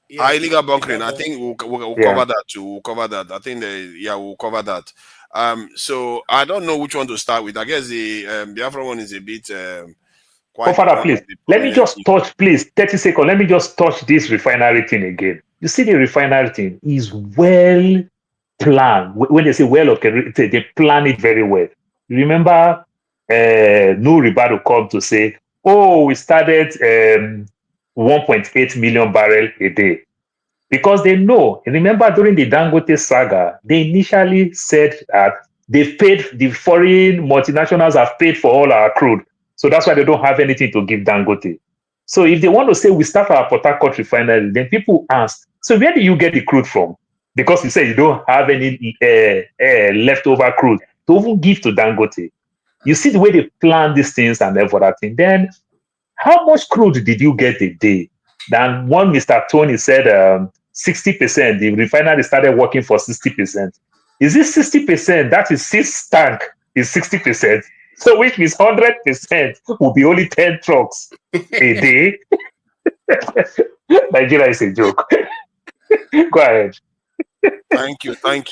Illegal bunkering. I think we'll cover that too. We'll cover that. I think we'll cover that. So I don't know which one to start with. I guess the Biafra one is a bit quite. Father, please, let me just touch, please, 30 seconds. Let me just touch this refinery thing again. You see, the refinery thing is well planned. When they say well, okay, they plan it very well. Remember, Nuribado come to say, oh, we started 1.8 million barrel a day. Because they know, remember during the Dangote saga, they initially said that they paid, the foreign multinationals have paid for all our crude. So that's why they don't have anything to give Dangote. So if they want to say we start our Port Harcourt refinery, then people ask, so where do you get the crude from? Because you say you don't have any leftover crude to even give to Dangote. You see the way they plan these things and everything. Then how much crude did you get a day? Then one Mr. Tony said 60%. The refinery started working for 60%. Is this 60%? That is 6 tank is 60%. So which means 100% will be only 10 trucks a day. Nigeria is a joke. Go ahead. Thank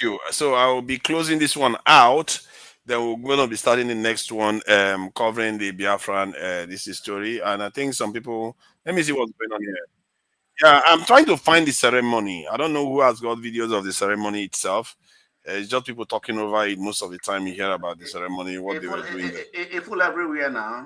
you. So I will be closing this one out. Then we're going to be starting the next one, covering the Biafran this story. And I think some people, let me see what's going on here. Yeah, I'm trying to find the ceremony. I don't know who has got videos of the ceremony itself. It's just people talking over it. Most of the time you hear about the ceremony, what they were doing there. It full everywhere now.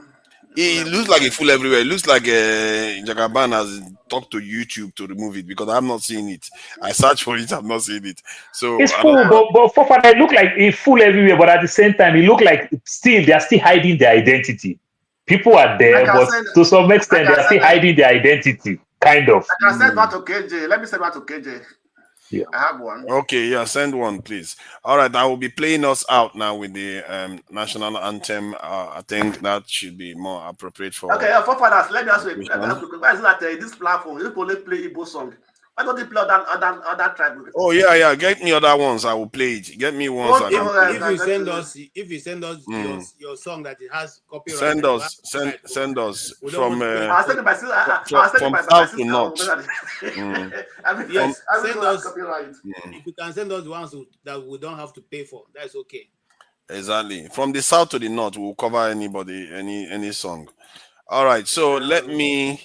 It looks like a fool everywhere. It looks like Jagaban has talked to YouTube to remove it because I'm not seeing it. I searched for it, I'm not seeing it. So it's full, but for fun, it look like it's full everywhere, but at the same time, it look like they are still hiding their identity. People are there, but to some extent, they are still hiding their identity, kind of. I can send one to KJ. Let me send one to KJ. Yeah. I have one. Okay, yeah, send one, please. All right, I will be playing us out now with the national anthem. I think that should be more appropriate for. Okay, forefathers, let me ask you. Why is that this platform? You only play Igbo song. Why don't you play other tribe? Oh yeah, get me other ones. I will play it. Get me ones. If you send us your song that it has copyright. Send us from south to north. Yes, send us. If you can send us the ones that we don't have to pay for, that's okay. Exactly. From the south to the north, we'll cover anybody, any song. All right. So let me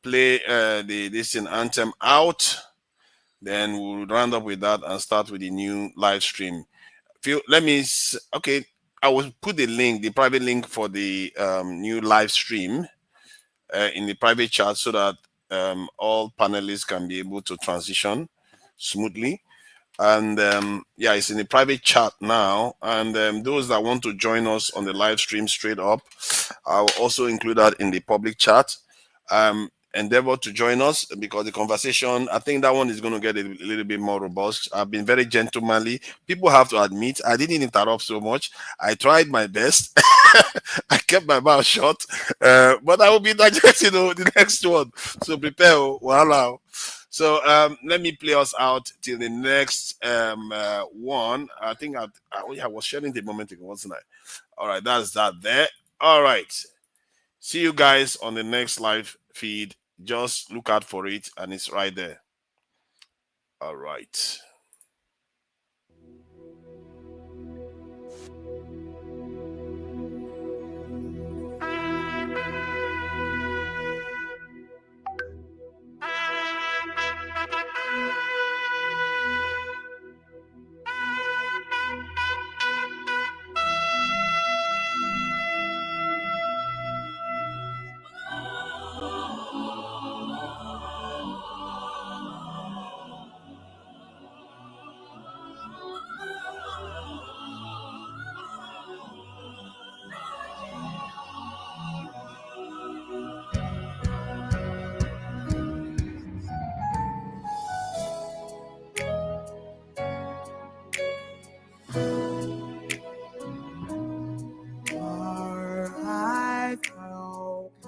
play this anthem out. Then we'll round up with that and start with the new live stream. I will put the link, the private link for the new live stream in the private chat so that all panelists can be able to transition smoothly. And it's in the private chat now. And those that want to join us on the live stream straight up, I'll also include that in the public chat. Endeavor to join us because the conversation, I think that one is going to get a little bit more robust. I've been very gentlemanly. People have to admit I didn't interrupt so much. I tried my best. I kept my mouth shut, but I will be digesting the next one. So prepare, voila. So let me play us out till the next one. I think I was sharing the moment ago, wasn't I? All right, that's that there. All right. See you guys on the next live feed. Just look out for it, and it's right there. All right. Our high compatriot